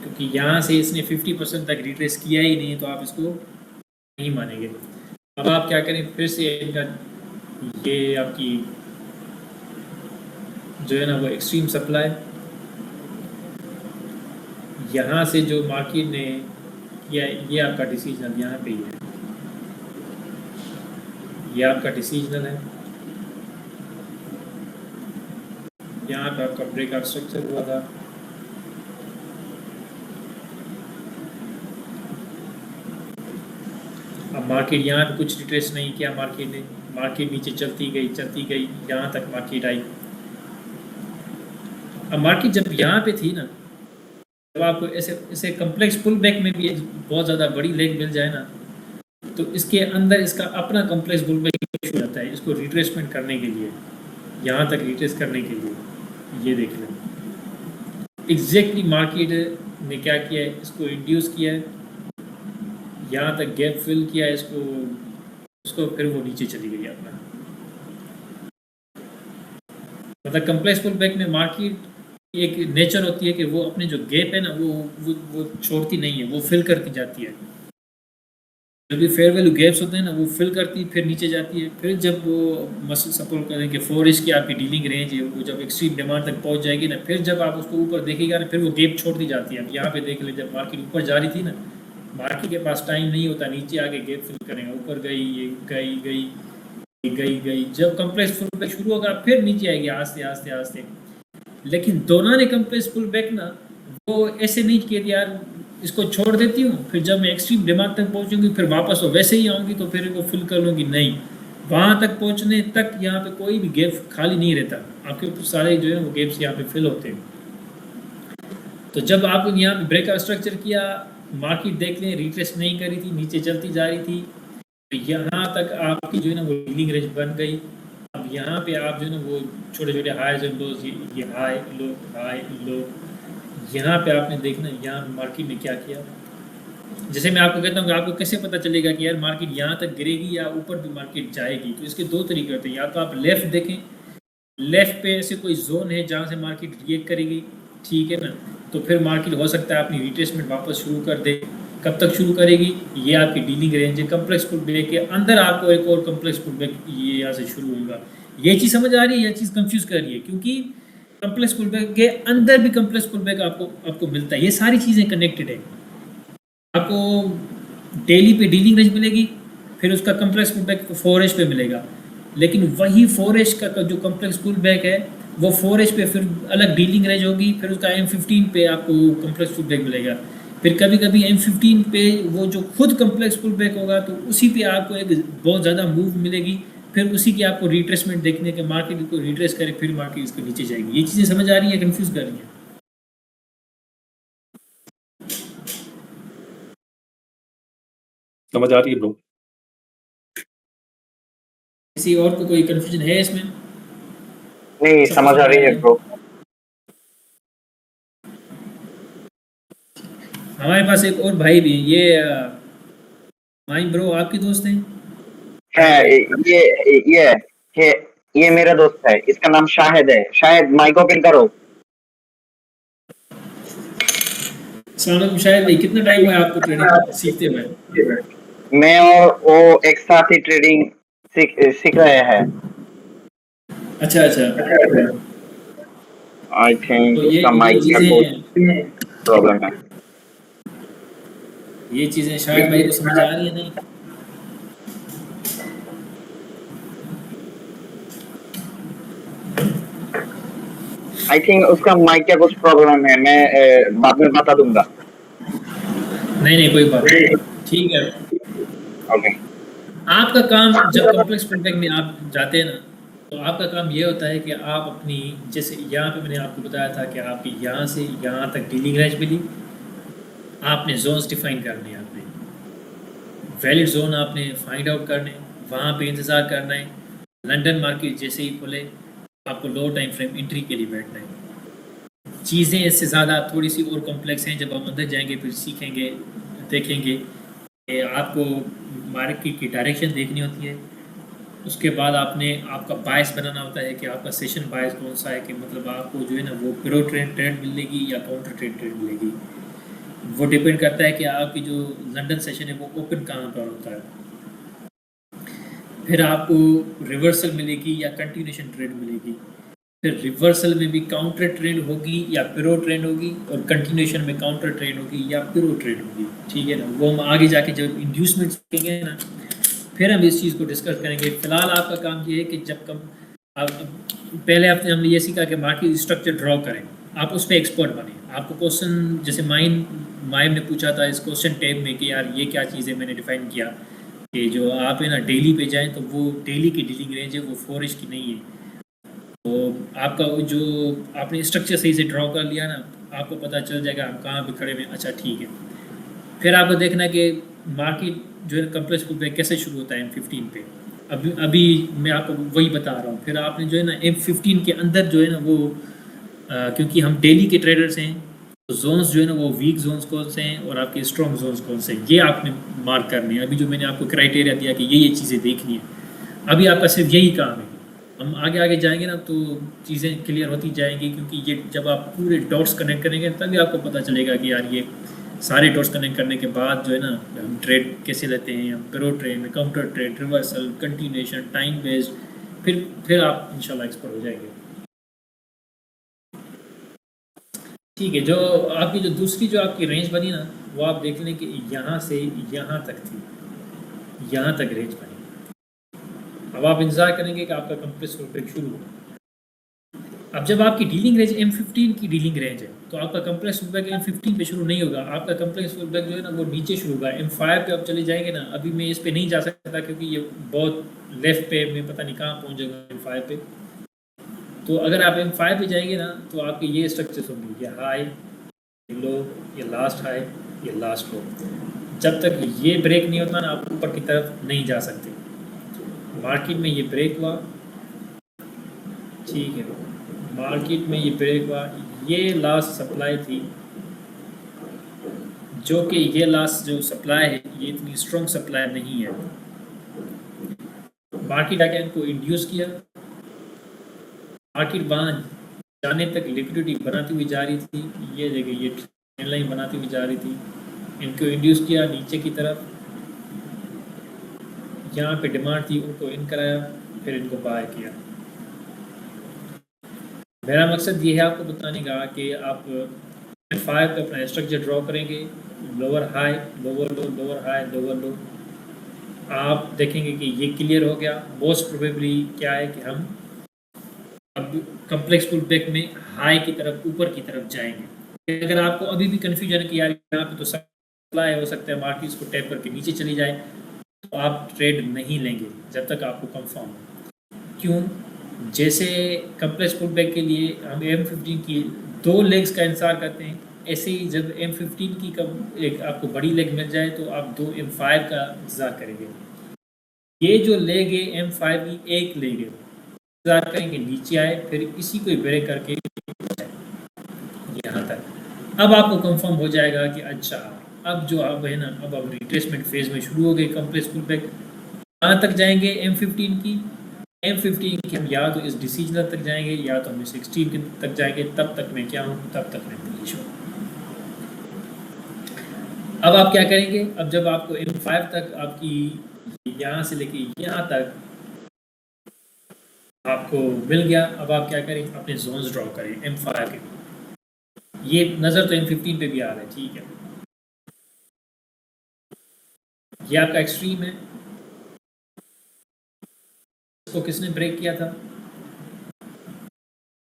क्योंकि यहाँ से इसने 50% तक रिट्रेस किया ही नहीं, तो आप इसको नहीं मानेंगे। अब आप क्या करें, फिर से इनका ये आपकी जो है ना वो एक्सट्रीम सप्लाई, यहाँ से जो मार्केट ने किया, ये आपका डिसीजनल यहाँ पे ही है, ये आपका डिसीजनल है। यहाँ पे आपका ब्रेकआउट स्ट्रक्चर हुआ था, अब मार्केट यहाँ पे कुछ रिट्रेस नहीं किया मार्केट ने, मार्केट नीचे चलती गई यहाँ तक मार्केट आई। अब मार्केट जब यहाँ पे थी ना, जब आपको ऐसे कम्प्लेक्स पुल बैक में भी बहुत ज़्यादा बड़ी लेग मिल जाए ना, तो इसके अंदर इसका अपना कम्प्लेक्स पुल बैक हो जाता है, इसको रिट्रेसमेंट करने के लिए, यहाँ तक रिट्रेस करने के लिए। ये देख लें एग्जैक्टली मार्केट ने क्या किया है, इसको इंड्यूस किया है, यहाँ तक गैप फिल किया है उसको फिर वो नीचे चली गई अपना। मतलब कम्प्लेक्स पुल बैक में मार्केट एक नेचर होती है कि वो अपने जो गैप है ना वो छोड़ती नहीं है, वो फिल करती जाती है। जब भी फेयर वैल्यू गैप्स होते हैं ना, वो फिल करती फिर नीचे जाती है। फिर जब वो मसल सपोर्ट करें कि 4 की आपकी डीलिंग रेंज है, वो जब एक्सट्रीम डिमांड तक पहुंच जाएगी ना, फिर जब आप उसको ऊपर देखेगा ना, फिर वो गैप छोड़ती जाती है। अब यहाँ पे देख ले, जब मार्केट ऊपर जा रही थी ना, मार्केट के पास टाइम नहीं होता नीचे आके गैप फिल करेंगे, ऊपर गई जब कम्प्लेक्स पुल बैक शुरू होगा फिर नीचे आएगी आस्ते। लेकिन दोनों ने कम्प्लेक्स पुल बैक ना वो ऐसे नहीं किया यार इसको छोड़ देती हूँ, फिर जब मैं एक्सट्रीम डिमांड तक पहुँचूंगी फिर वापस वो वैसे ही आऊँगी तो फिर वो फिल कर लूँगी। नहीं, वहाँ तक पहुँचने तक यहाँ पे कोई भी गैप खाली नहीं रहता, आपके सारे जो है वो गैप्स यहाँ पे फिल होते हैं। तो जब आपने यहाँ पे ब्रेकआउट स्ट्रक्चर किया, मार्केट देख लें रिट्रेस नहीं करी थी, नीचे चलती जा रही थी, तो यहाँ तक आपकी जो है ना वो डीलिंग रेंज बन गई। अब यहाँ पे आप जो है ना वो छोटे छोटे हाईज एंड लोज, ये हाई लो, यहाँ पे आपने देखना यहाँ मार्केट ने क्या किया। जैसे मैं आपको कहता हूँ कि आपको कैसे पता चलेगा कि यार मार्केट यहाँ तक गिरेगी या ऊपर भी मार्केट जाएगी, तो इसके 2 तरीके होते हैं। या तो आप लेफ्ट देखें, लेफ्ट पे ऐसे कोई जोन है जहाँ से मार्केट रिएक्ट करेगी, ठीक है ना, तो फिर मार्केट हो सकता है अपनी रिट्रेसमेंट वापस शुरू कर दे। कब तक शुरू करेगी, ये आपकी डीलिंग रेंज है। कम्प्लेक्स पुल बैक के अंदर आपको एक और कम्प्लेक्स पुल बैक ये यहाँ से शुरू होगा। ये चीज़ समझ आ रही है, यह चीज़ कंफ्यूज कर रही है, क्योंकि कम्प्लेक्स पुल बैक के अंदर भी कम्प्लेक्स पुल बैक आपको मिलता है। ये सारी चीज़ें कनेक्टेड है। आपको डेली पे डीलिंग रेंज मिलेगी, फिर उसका कम्प्लेक्स पुल बैक 4H पे मिलेगा, लेकिन वही 4H का जो कम्प्लेक्स पुल बैक है वो 4H पे फिर अलग डीलिंग रेंज होगी, फिर उसका M15 पे आपको कम्प्लेक्स पुल बैक मिलेगा। फिर कभी कभी M15 पे वो जो खुद कम्प्लेक्स पुल बैक होगा तो उसी पे आपको एक बहुत ज़्यादा मूव मिलेगी, फिर उसी की आपको रिट्रेसमेंट देखने के मार्केट को रिट्रेस करे, फिर मार्केट इसके नीचे जाएगी। ये चीज़ें समझ आ रही है, कंफ्यूज कर रही है? समझ आ रही है ब्रो? किसी और को कोई कंफ्यूजन है इसमें? नहीं, समझ आ रही है ब्रो। हमारे पास एक और भाई भी, ये माइन ब्रो आपके दोस्त हैं? ये मेरा दोस्त है, इसका नाम शाहिद है। शाहिद माइक ओपन करो। शायद भाई, कितना टाइम हुआ आपको ट्रेडिंग सीखते हुए? मैं और वो एक साथ ही ट्रेडिंग सीख रहे हैं। अच्छा अच्छा, आई थिंक तो उसका ये माइक का चीजें कुछ प्रॉब्लम है। ये चीजें शायद भाई को समझ आ रही है नहीं? आई थिंक उसका माइक का कुछ प्रॉब्लम है, मैं बाद में बता दूंगा। नहीं नहीं, कोई बात नहीं, ठीक है। ओके। आपका काम जब कॉम्प्लेक्स फीडबैक में आप जाते हैं ना, तो आपका काम ये होता है कि आप अपनी, जैसे यहाँ पे मैंने आपको बताया था कि आपकी यहाँ से यहाँ तक डीलिंग रेंज मिली, आपने जोन्स डिफाइन करने हैं, आपने वैलिड जोन आपने फाइंड आउट करने, वहाँ पे इंतज़ार करना है। लंदन मार्केट जैसे ही खुले, आपको लो टाइम फ्रेम एंट्री के लिए बैठना है। चीज़ें इससे ज़्यादा थोड़ी सी और कॉम्प्लेक्स हैं, जब हम अंदर जाएंगे फिर सीखेंगे, देखेंगे कि आपको मार्केट की डायरेक्शन देखनी होती है। उसके बाद आपने आपका बायस बनाना होता है कि आपका सेशन बायस कौन सा है, कि मतलब आपको जो है ना वो प्रो ट्रेंड मिलेगी या काउंटर ट्रेंड मिलेगी। वो डिपेंड करता है कि आपकी जो लंदन सेशन है वो ओपन कहाँ पर होता है। फिर आपको रिवर्सल मिलेगी या कंटिन्यूशन ट्रेंड मिलेगी। फिर रिवर्सल में भी काउंटर ट्रेंड होगी या पिरो ट्रेंड होगी, और कंटिन्यूशन में काउंटर ट्रेंड होगी या पिरो ट्रेंड होगी, ठीक है ना। वो हम आगे जाके जब इंड्यूसमेंट सीखेंगे ना, फिर हम इस चीज़ को डिस्कस करेंगे। फिलहाल आपका काम ये है कि जब कम आप पहले हफ्ते हमने ये सीखा कि मार्केट स्ट्रक्चर ड्रॉ करें, आप उस पर एक्सपर्ट बने। आपको क्वेश्चन जैसे माइम ने पूछा था इस क्वेश्चन टैब में कि यार ये क्या चीज़ है, मैंने डिफाइन किया कि जो आप है ना डेली पे जाएं तो वो डेली की डीलिंग रेंज है, वो 4 की नहीं है। तो आपका वो जो आपने स्ट्रक्चर सही से ड्रॉ कर लिया ना, आपको पता चल जाएगा हम कहाँ पे खड़े हैं। अच्छा ठीक है, फिर आपको देखना है कि मार्केट जो है कम्प्लेक्स पुलबैक कैसे शुरू होता है M15 पे। अभी अभी मैं आपको वही बता रहा हूँ। फिर आपने जो है ना M15 के अंदर जो है ना वो क्योंकि हम डेली के ट्रेडर्स हैं, तो जोन्स जो है ना वो वीक जोन्स कौन से हैं और आपके स्ट्रॉन्ग जोन्स कौन से हैं, ये आपने मार्क करने हैं। अभी जो मैंने आपको क्राइटेरिया दिया कि ये चीज़ें देखनी है, अभी आपका सिर्फ यही काम है। हम आगे आगे जाएंगे ना तो चीज़ें क्लियर होती जाएंगी, क्योंकि ये जब आप पूरे डॉट्स कनेक्ट करेंगे तभी आपको पता चलेगा कि यार ये सारे डॉट्स कनेक्ट करने के बाद जो है ना हम ट्रेड कैसे लेते हैं, हम pro trade, counter trade, reversal, continuation, time based, फिर आप इंशाल्लाह एक्सपर्ट हो जाएंगे। ठीक है, जो आपकी जो दूसरी जो आपकी रेंज बनी ना, वो आप देख लें कि यहाँ से यहाँ तक थी, यहाँ तक रेंज बनी। अब आप इंतज़ार करेंगे कि आपका कंप्रेस ब्रेक शुरू हो। अब जब आपकी डीलिंग रेंज M15 की डीलिंग रेंज है, तो आपका कंप्लेक्स पुलबैक M15 पे शुरू नहीं होगा, आपका कंप्लेक्स पुलबैक जो है ना वो नीचे शुरू होगा। M5 पे आप चले जाएंगे ना, अभी मैं इस पे नहीं जा सकता क्योंकि ये बहुत लेफ्ट पे, मैं पता नहीं कहाँ पहुँच जाऊँगा M5 पे। तो अगर आप M5 पे जाएंगे ना तो आपके ये स्ट्रक्चर्स होंगे, ये हाई, ये लो, ये लास्ट हाई, ये लास्ट लो। जब तक ये ब्रेक नहीं होता ना, आप ऊपर की तरफ नहीं जा सकते। मार्केट में ये ब्रेक हुआ, ठीक है, मार्केट में ये ब्रेक हुआ, ये लास्ट सप्लाई थी, जो कि ये लास्ट जो सप्लाई है ये इतनी स्ट्रॉन्ग सप्लाई नहीं है। मार्केट आके इनको इंड्यूस किया, मार्केट वहाँ जाने तक लिक्विडिटी बनाती हुई जा रही थी, ये जगह ये ट्रेंड लाइन बनाती हुई जा रही थी, इनको इंड्यूस किया नीचे की तरफ, यहाँ पे डिमांड थी उनको इन कराया, फिर इनको बाय किया। मेरा मकसद ये है आपको बताने का कि आप 5 पे अपना स्ट्रक्चर ड्रॉ करेंगे, लोअर हाई, लोअर लो, लोअर हाई, लोअर लो। आप देखेंगे कि ये क्लियर हो गया। मोस्ट प्रोबेबली क्या है कि हम अब कम्प्लेक्स पुलबैक में हाई की तरफ, ऊपर की तरफ जाएंगे। अगर आपको अभी भी कन्फ्यूजन है कि यार यहाँ पे तो सप्लाई हो सकता है मार्केट इसको टैप करके नीचे चली जाए, तो आप ट्रेड नहीं लेंगे जब तक आपको कंफर्म हो। क्यों? जैसे कम्प्लेक्स पुलबैक के लिए हम M15 की 2 लेग्स का इंतजार करते हैं, ऐसे ही जब M15 की एक आपको बड़ी लेग मिल जाए तो आप 2 M5 का इंतज़ार करेंगे। ये जो लेग है M5 की एक लेग है, इंतज़ार करेंगे नीचे आए, फिर इसी को ब्रेक करके यहाँ तक। अब आपको कंफर्म हो जाएगा कि अच्छा अब जो अब है ना, अब हम रिट्रेसमेंट फेज में शुरू हो गए। कम्प्लेक्स पुलबैक कहाँ तक जाएंगे M15 की? M15 की हम या तो इस डिसीजनल तक जाएंगे या तो हम 16 तक जाएंगे। तब तक मैं क्या हूँ? तब तक मैं बुलिश हूँ। अब आप क्या करेंगे? अब जब आपको M5 तक आपकी यहाँ से लेके यहाँ तक आपको मिल गया। अब आप क्या करें, अपने जोन्स ड्रॉ करें M5 के। ये नज़र तो M15 पे भी आ रहा है, ठीक है। ये आपका एक्सट्रीम है, इसको किसने ब्रेक किया था?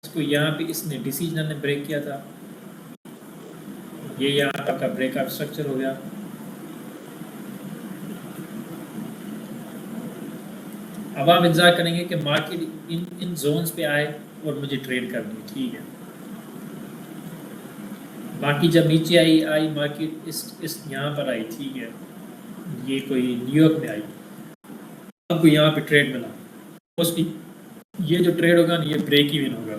इसको यहाँ पे इसने डिसीजनल ने ब्रेक किया था। ये यहाँ आपका ब्रेकआउट स्ट्रक्चर हो गया। अब आप इंतजार करेंगे कि मार्केट इन जोन्स पे आए और मुझे ट्रेड करनी, ठीक है। बाकी जब नीचे आई मार्केट इस यहाँ पर आई, ठीक है। ये कोई न्यूयॉर्क में आई, आपको यहाँ पे ट्रेड मिला। मोस्टली ये जो ट्रेड होगा ना, ये ब्रेक इवन होगा,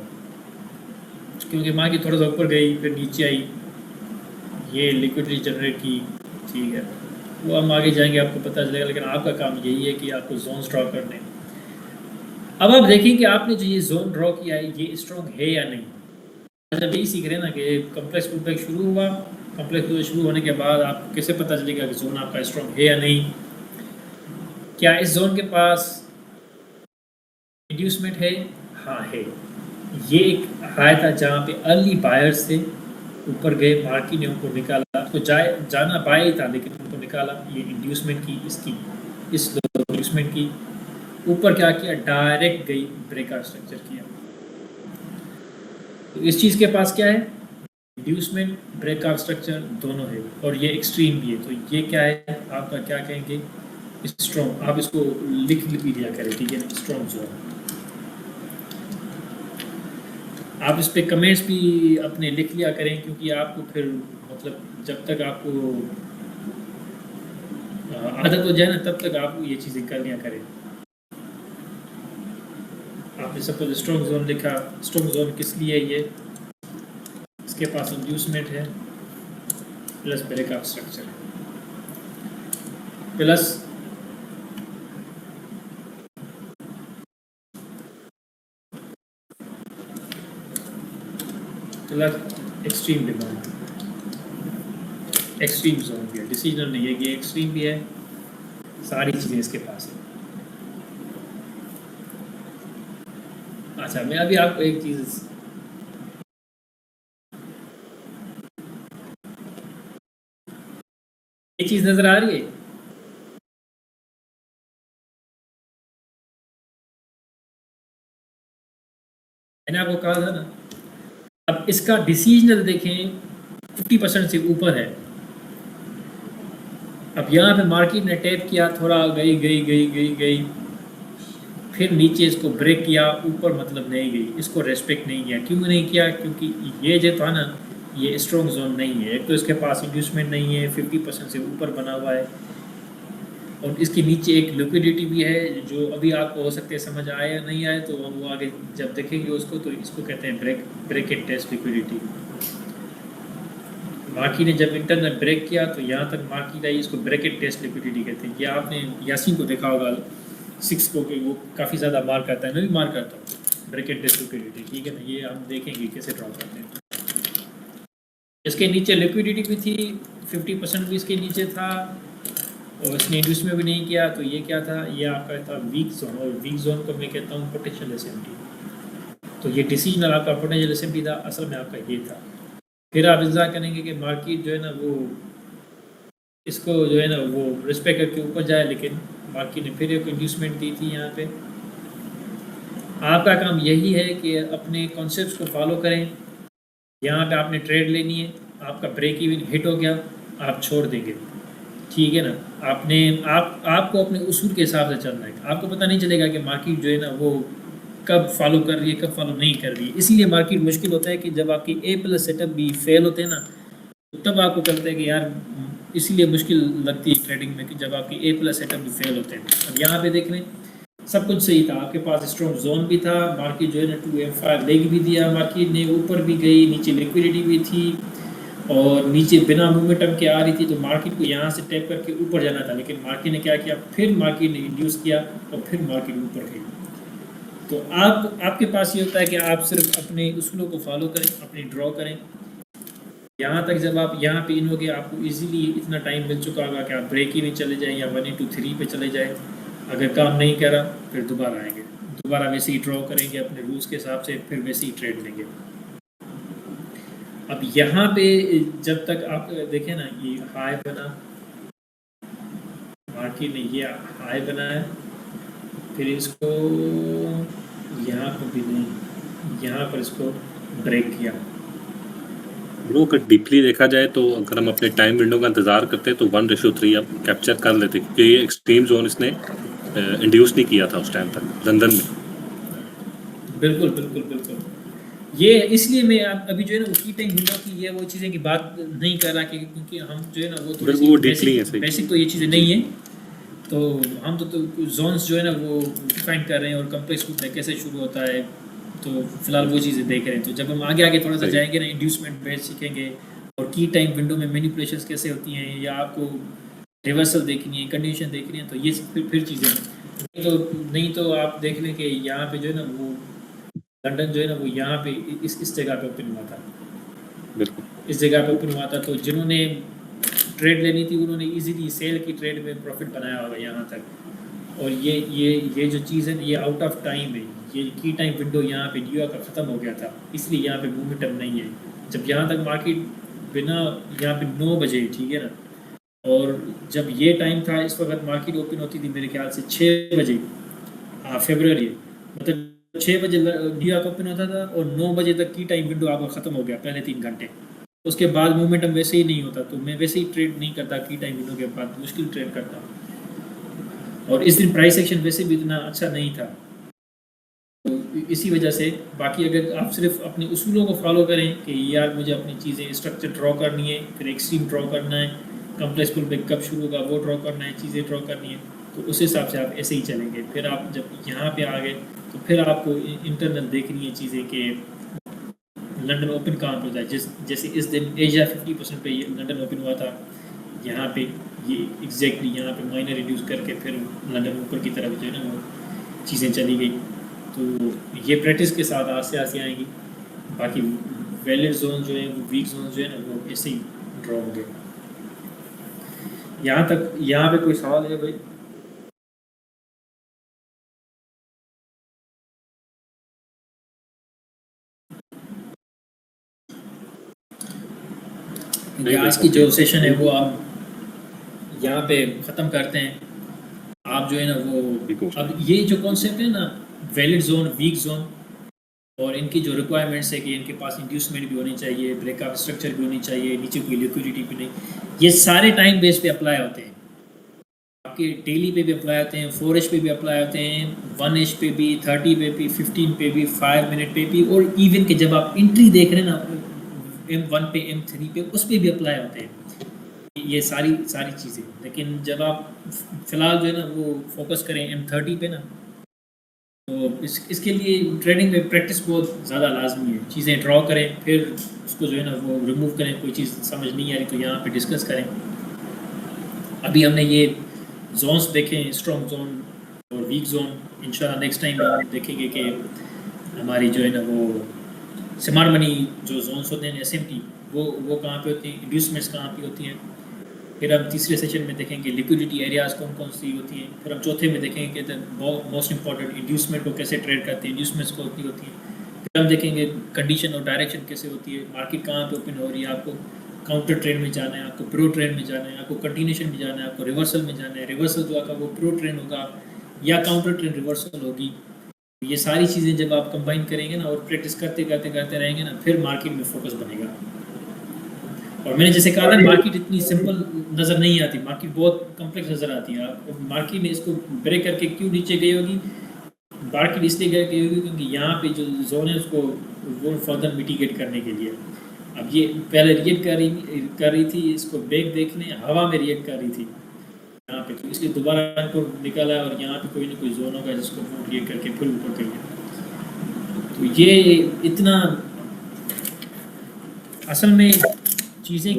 क्योंकि मार्केट थोड़ा सा ऊपर गई फिर नीचे आई, ये लिक्विडिटी जनरेट की, ठीक है। वो हम आगे जाएंगे, आपको पता चलेगा। लेकिन आपका काम यही है कि आपको जोन्स ड्रॉ करने। अब आप देखें कि आपने जो ये जोन ड्रॉ किया है ये स्ट्रॉन्ग है या नहीं। जब यही सीख रहे हैं ना कि कम्प्लेक्स पुलबैक शुरू हुआ, कम्प्लेक्स पुलबैक शुरू होने के बाद आपको कैसे पता चलेगा कि जोन आपका स्ट्रॉन्ग है या नहीं। क्या इस जोन के पास इंड्यूसमेंट है? हाँ है। ये एक हाई था जहाँ पे अर्ली बायर्स थे, ऊपर गए, मार्केट ने उनको निकाला। तो जाना बाय ही था लेकिन उनको निकाला। ये इंड्यूसमेंट की इसकी इस इंड्यूसमेंट की ऊपर क्या किया, डायरेक्ट गई, ब्रेकआउट स्ट्रक्चर किया। तो इस चीज़ के पास क्या है, इंड्यूसमेंट ब्रेकआउट स्ट्रक्चर दोनों है, और ये एक्सट्रीम भी है। तो ये क्या है आपका, क्या कहेंगे, स्ट्रॉन्ग। आप इसको लिख भी दिया करें, ठीक है ना, स्ट्रॉन्ग जोन। आप इस पे कमेंट्स भी अपने लिख लिया करें, क्योंकि आपको फिर मतलब जब तक आपको आदत हो जाए ना, तब तक आप ये चीज़ें कर लिया करें। आपने सपोज स्ट्रॉन्ग जोन लिखा, स्ट्रॉन्ग जोन किस लिए है? ये इसके पास इंड्यूसमेंट है plus breakout structure plus extreme demand, extreme zone भी है, डिसीजन नहीं है कि एक्सट्रीम भी है, सारी चीज़ें इसके पास है। अच्छा, मैं अभी आपको एक चीज़, ये चीज़ नज़र आ रही है, मैंने आपको कहा था ना। अब इसका डिसीजनल देखें 50% से ऊपर है। अब यहाँ पे मार्केट ने टैप किया, थोड़ा गई गई गई गई गई, फिर नीचे इसको ब्रेक किया, ऊपर मतलब नहीं गई, इसको रेस्पेक्ट नहीं किया। क्यों नहीं किया? क्योंकि ये जो था ना, ये स्ट्रॉन्ग जोन नहीं है। एक तो इसके पास इंड्यूसमेंट नहीं है, 50% से ऊपर बना हुआ है, और इसके नीचे एक लिक्विडिटी भी है, जो अभी आपको हो सकता है समझ आए या नहीं आए, तो वो आगे जब देखेंगे उसको, तो इसको कहते हैं break and test liquidity. Market ने जब इंटरनल ब्रेक किया तो यहाँ तक मार्केट आई, इसको ब्रेक एंड टेस्ट लिक्विडिटी कहते हैं। ये आपने यासीन को देखा होगा 6 को, कि वो काफ़ी ज़्यादा मार करता है, मैं भी मार करता हूँ ब्रेक एंड टेस्ट लिक्विडिटी, ठीक है ना। ये हम देखेंगे कैसे ड्रॉ करते हैं। इसके नीचे लिक्विडिटी भी थी, 50% भी इसके नीचे था, और इसने इंड्यूस में भी नहीं किया। तो ये क्या था, ये आपका था वीक जोन, और वीक जोन को मैं कहता हूँ पोटेंशियल एसएमटी। तो ये डिसीजनल आपका पोटेंशियल एसएमटी था, असल में आपका ये था। फिर आप इंतजार करेंगे कि मार्केट जो है ना वो इसको जो है ना वो रिस्पेक्ट करके ऊपर जाए, लेकिन मार्केट ने फिर एक इंड्यूसमेंट दी थी यहाँ पे। आपका काम यही है कि अपने कॉन्सेप्ट्स को फॉलो करें। यहाँ पे आपने ट्रेड लेनी है, आपका ब्रेक इवन हिट हो गया, आप छोड़ देंगे, ठीक है ना। आपको अपने उसूल के हिसाब से चलना है। आपको पता नहीं चलेगा कि मार्केट जो है ना वो कब फॉलो कर रही है, कब फॉलो नहीं कर रही है। इसीलिए मार्केट मुश्किल होता है कि जब आपकी A+ सेटअप भी फेल होते हैं ना, तो तब आपको लगता है कि यार, इसीलिए मुश्किल लगती है ट्रेडिंग में कि जब आपकी A+ सेटअप भी फेल होते हैं। अब यहाँ पे देख लें, सब कुछ सही था, आपके पास स्ट्रॉन्ग जोन भी था, मार्केट जो है ना 2M5 लेग भी दिया, मार्केट ने ऊपर भी गई, नीचे लिक्विडिटी भी थी, और नीचे बिना मोमेंटम के आ रही थी। तो मार्केट को यहाँ से टैप करके ऊपर जाना था, लेकिन मार्केट ने क्या किया, फिर मार्केट ने इंड्यूस किया और फिर मार्केट ऊपर गई। तो आपके पास ये होता है कि आप सिर्फ अपने उसूलों को फॉलो करें, अपनी ड्रॉ करें। यहाँ तक जब आप यहाँ पे इन हो गए, आपको इजीली इतना टाइम मिल चुका होगा कि आप ब्रेक ही नहीं चले जाएँ या 1 into 3 पे चले जाएँ। अगर काम नहीं करा फिर दोबारा आएंगे। दोबारा वैसे ही ड्रॉ करेंगे अपने रूल्स के हिसाब से, फिर वैसे ही ट्रेड लेंगे। अब यहाँ पे जब तक आप देखें ना, ये हाई बना, मार्केट ने ये हाई बनाया, फिर इसको यहाँ पर भी नहीं, यहाँ पर इसको ब्रेक किया। ब्रो अगर डीपली देखा जाए तो अगर हम अपने टाइम विंडो का इंतजार करते हैं तो 1:3 अब कैप्चर कर लेते, क्योंकि ये एक्सट्रीम जोन इसने इंड्यूस नहीं किया था उस टाइम तक लंदन में। बिल्कुल बिल्कुल बिल्कुल, ये इसलिए मैं अभी जो है ना की टाइम विंडो की ये वो चीज़ें की बात नहीं कर रहा, क्योंकि हम जो है ना वो बिल्कुल वो डीपली है सही। बेसिक तो ये चीज़ें नहीं है, तो हम तो जोन्स जो है ना वो डिफाइन कर रहे हैं और कम्प्लेक्स ग्रुप में कैसे शुरू होता है, तो फिलहाल वो चीज़ें देख रहे हैं। तो जब हम आगे आगे थोड़ा सा जाएंगे ना, इंड्यूसमेंट बेस सीखेंगे और की टाइम विंडो में मैनिपुलेशंस कैसे होती हैं, या आपको रिवर्सल देखनी है, कंडीशन देखनी है, तो ये फिर चीज़ें नहीं तो आप देख लें कि यहाँ पे जो है ना वो लंदन जो है ना वो यहाँ पे इस जगह पे ओपन हुआ था, बिल्कुल इस जगह पे ओपन हुआ था। तो जिन्होंने ट्रेड लेनी थी उन्होंने इजीली सेल की ट्रेड में प्रॉफिट बनाया होगा यहाँ तक। और ये जो चीज़ है ये आउट ऑफ टाइम है, ये की टाइम विंडो यहाँ पे न्यूयॉर्क का ख़त्म हो गया था, इसलिए यहाँ पे मोमेंटम नहीं है। जब यहाँ तक मार्केट बिना यहाँ पे 9 बजे, ठीक है ना, और जब ये टाइम था इस वक्त मार्केट ओपन होती थी मेरे ख्याल से 6 बजे फरवरी, मतलब 6 बजे न्यूयॉर्क ओपन होता था और 9 बजे तक की टाइम विंडो आपका ख़त्म हो गया पहले 3 घंटे। उसके बाद मोमेंटम वैसे ही नहीं होता, तो मैं वैसे ही ट्रेड नहीं करता की टाइम विंडो के बाद, मुश्किल ट्रेड करता हूँ। और इस दिन प्राइस एक्शन वैसे भी इतना अच्छा नहीं था, तो इसी वजह से। बाकी अगर आप सिर्फ अपने उसूलों को फॉलो करें कि यार मुझे अपनी चीज़ें स्ट्रक्चर ड्रॉ करनी है, फिर एक्सट्रीम ड्रॉ करना है, कम्प्लेक्स पुल पे कब शुरू होगा वो ड्रॉ करना है, चीज़ें ड्रॉ करनी है, तो उस हिसाब से आप ऐसे ही चलेंगे। फिर आप जब यहाँ पे आ गए तो फिर आपको इंटरनल देखनी है चीज़ें कि लंदन ओपन कहाँ पे होता है। जैसे इस दिन एशिया 50% पे लंदन ओपन हुआ था, यहाँ पे ये एग्जैक्टली यहाँ पे माइनर रिड्यूस करके फिर लंदन ऊपर की तरफ जो है ना वो चीज़ें चली गई। तो ये प्रैक्टिस के साथ आस्ते आस्ते आएंगी। बाकी वैलिड जोन जो है वो वीक जोन जो है ना वो ऐसे ही ड्रॉ होंगे। यहाँ पे कोई सवाल है भाई? आज की जो सेशन है वो आप यहाँ पे ख़त्म करते हैं। आप जो है ना वो अब ये जो कॉन्सेप्ट है ना वैलिड जोन, वीक जोन, और इनकी जो रिक्वायरमेंट्स है कि इनके पास इंड्यूसमेंट भी होनी चाहिए, ब्रेकअप स्ट्रक्चर भी होनी चाहिए, नीचे कोई लिक्विडिटी भी नहीं, ये सारे टाइम बेस पे अप्लाई होते हैं। आपके डेली पे भी अप्लाई होते हैं, 4H पे भी अप्लाई होते हैं, 1H पे भी, 30 पे भी, 15 पे भी, 5 मिनट पे भी, और इवन के जब आप एंट्री देख रहे हैं ना M1 पे, M3 पे, उस पर भी अप्लाई होते हैं ये सारी चीज़ें। लेकिन जब आप फ़िलहाल जो है ना वो फोकस करें M30 पे ना, तो इसके लिए ट्रेडिंग में प्रैक्टिस बहुत ज़्यादा लाजमी है। चीज़ें ड्रॉ करें, फिर उसको जो है ना वो रिमूव करें। कोई चीज़ समझ नहीं आ रही तो यहाँ पे डिस्कस करें। अभी हमने ये जोन्स देखे, स्ट्रॉन्ग जोन और वीक जोन। इंशाल्लाह नेक्स्ट टाइम हम देखेंगे कि हमारी जो है ना वो स्मार्ट मनी जो जोन्स होते हैं SMT वो कहाँ पे होती हैं, इंड्यूसमेंट्स कहाँ पे होती हैं। फिर हम तीसरे सेशन में देखेंगे लिक्विडिटी एरियाज कौन कौन सी होती हैं। फिर हम चौथे में देखेंगे कि मोस्ट इंपॉर्टेंट इंड्यूसमेंट को कैसे ट्रेड करते हैं, इंड्यूसमेंट्स को होती है। फिर हम देखेंगे कंडीशन और डायरेक्शन कैसे होती है, मार्केट कहाँ पे ओपन हो रही है, आपको काउंटर ट्रेड में जाना है, आपको प्रो ट्रेड में जाना है, आपको कंटिन्यूशन में जाना है, आपको रिवर्सल में जाना है। रिवर्सल जो आपका वो प्रो ट्रेड होगा या काउंटर ट्रेड रिवर्सल होगी। ये सारी चीज़ें जब आप कंबाइन करेंगे ना और प्रैक्टिस करते रहेंगे ना, फिर मार्केट में फोकस बनेगा। और मैंने जैसे कहा था मार्केट इतनी सिंपल नज़र नहीं आती, मार्केट बहुत कॉम्प्लेक्स नज़र आती है। आप मार्केट ने इसको ब्रेक करके क्यों नीचे गई होगी, मार्केट इसलिए गई होगी क्योंकि यहाँ पे जो जोन है उसको वो फर्दर मिटिगेट करने के लिए। अब ये पहले रिएक्ट कर रही थी, इसको ब्रेक देखने हवा में रिएक्ट कर रही थी यहाँ पे, तो इसलिए दोबारा इनको निकाला और यहाँ पे कोई ना कोई जोन होगा जिसको वो रिएक्ट करके फिर ऊपर गई है। तो ये इतना असल में चीज़ें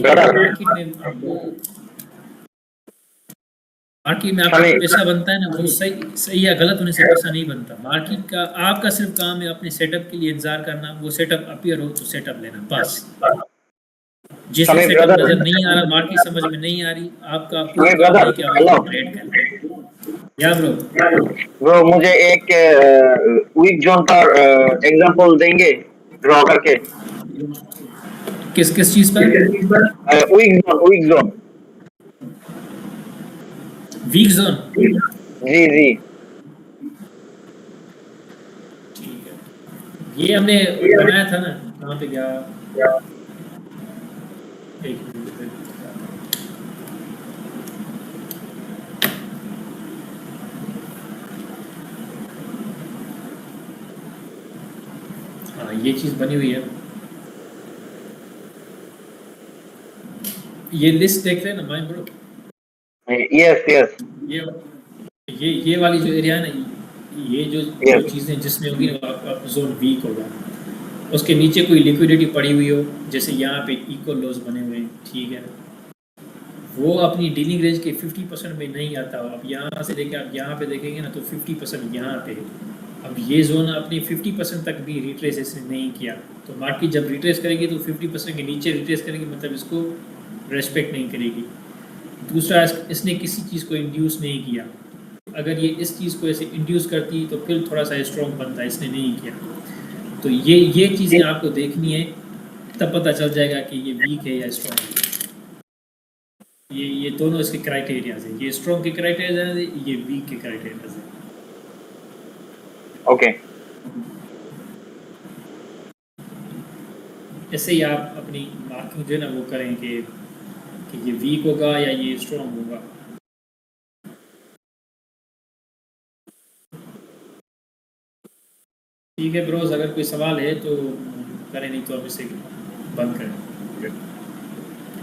मार्केट में आपका पैसा बनता है ना, वो सही या गलत होने से पैसा नहीं बनता। मार्केट का आपका सिर्फ काम है अपने सेटअप के लिए इंतजार करना, वो सेटअप अपीयर हो तो सेटअप लेना बस। जिसे सेटअप नजर नहीं आ रहा, मार्केट समझ में नहीं आ रही, आपका ट्रेड करना। या ब्रो ब्रो मुझे एक वीक जोन का एग्जांपल देंगे ड्रॉ करके? किस चीज पर? Weak zone weak zone. जी जी। ठीक है, ये हमने बनाया था ना, कहाँ पे गया? एक मिनट। हाँ, ये चीज बनी हुई है। ये लिस्ट देख रहे हैं ना माइंड ब्रो? यस यस ये वाली जो एरिया है ना, ये जो यस। चीज़ें जिसमें होगी ना, आपका जोन वीक होगा। उसके नीचे कोई लिक्विडिटी पड़ी हुई हो, जैसे यहाँ पे इक्वल लॉस बने हुए हैं, ठीक है, वो अपनी डीलिंग रेंज के 50% में नहीं आता हो। अब यहाँ से लेके आप यहाँ पे देखेंगे ना, तो 50% यहाँ पे है। अब ये जोन अपनी 50% तक भी रिट्रेस इसने नहीं किया, तो मार्केट जब रिट्रेस करेगी तो 50% के नीचे रिट्रेस करेगी, मतलब इसको रेस्पेक्ट नहीं करेगी। दूसरा, इसने किसी चीज़ को इंड्यूस नहीं किया। अगर ये इस चीज़ को ऐसे इंड्यूस करती तो फिर थोड़ा सा स्ट्रॉन्ग बनता, इसने नहीं किया। तो ये चीज़ें आपको देखनी है, तब पता चल जाएगा कि ये वीक है या स्ट्रॉन्ग है। ये दोनों इसके क्राइटेरियाज है, ये स्ट्रॉन्ग के क्राइटेरियाज है, ये वीक के क्राइटेरियाज है। ओके। ऐसे ही आप अपनी मार्किंग जो है ना वो करें कि ये वीक होगा या ये स्ट्रॉन्ग होगा। ठीक है ब्रोज, अगर कोई सवाल है तो करें, नहीं तो अब इसे बंद करें।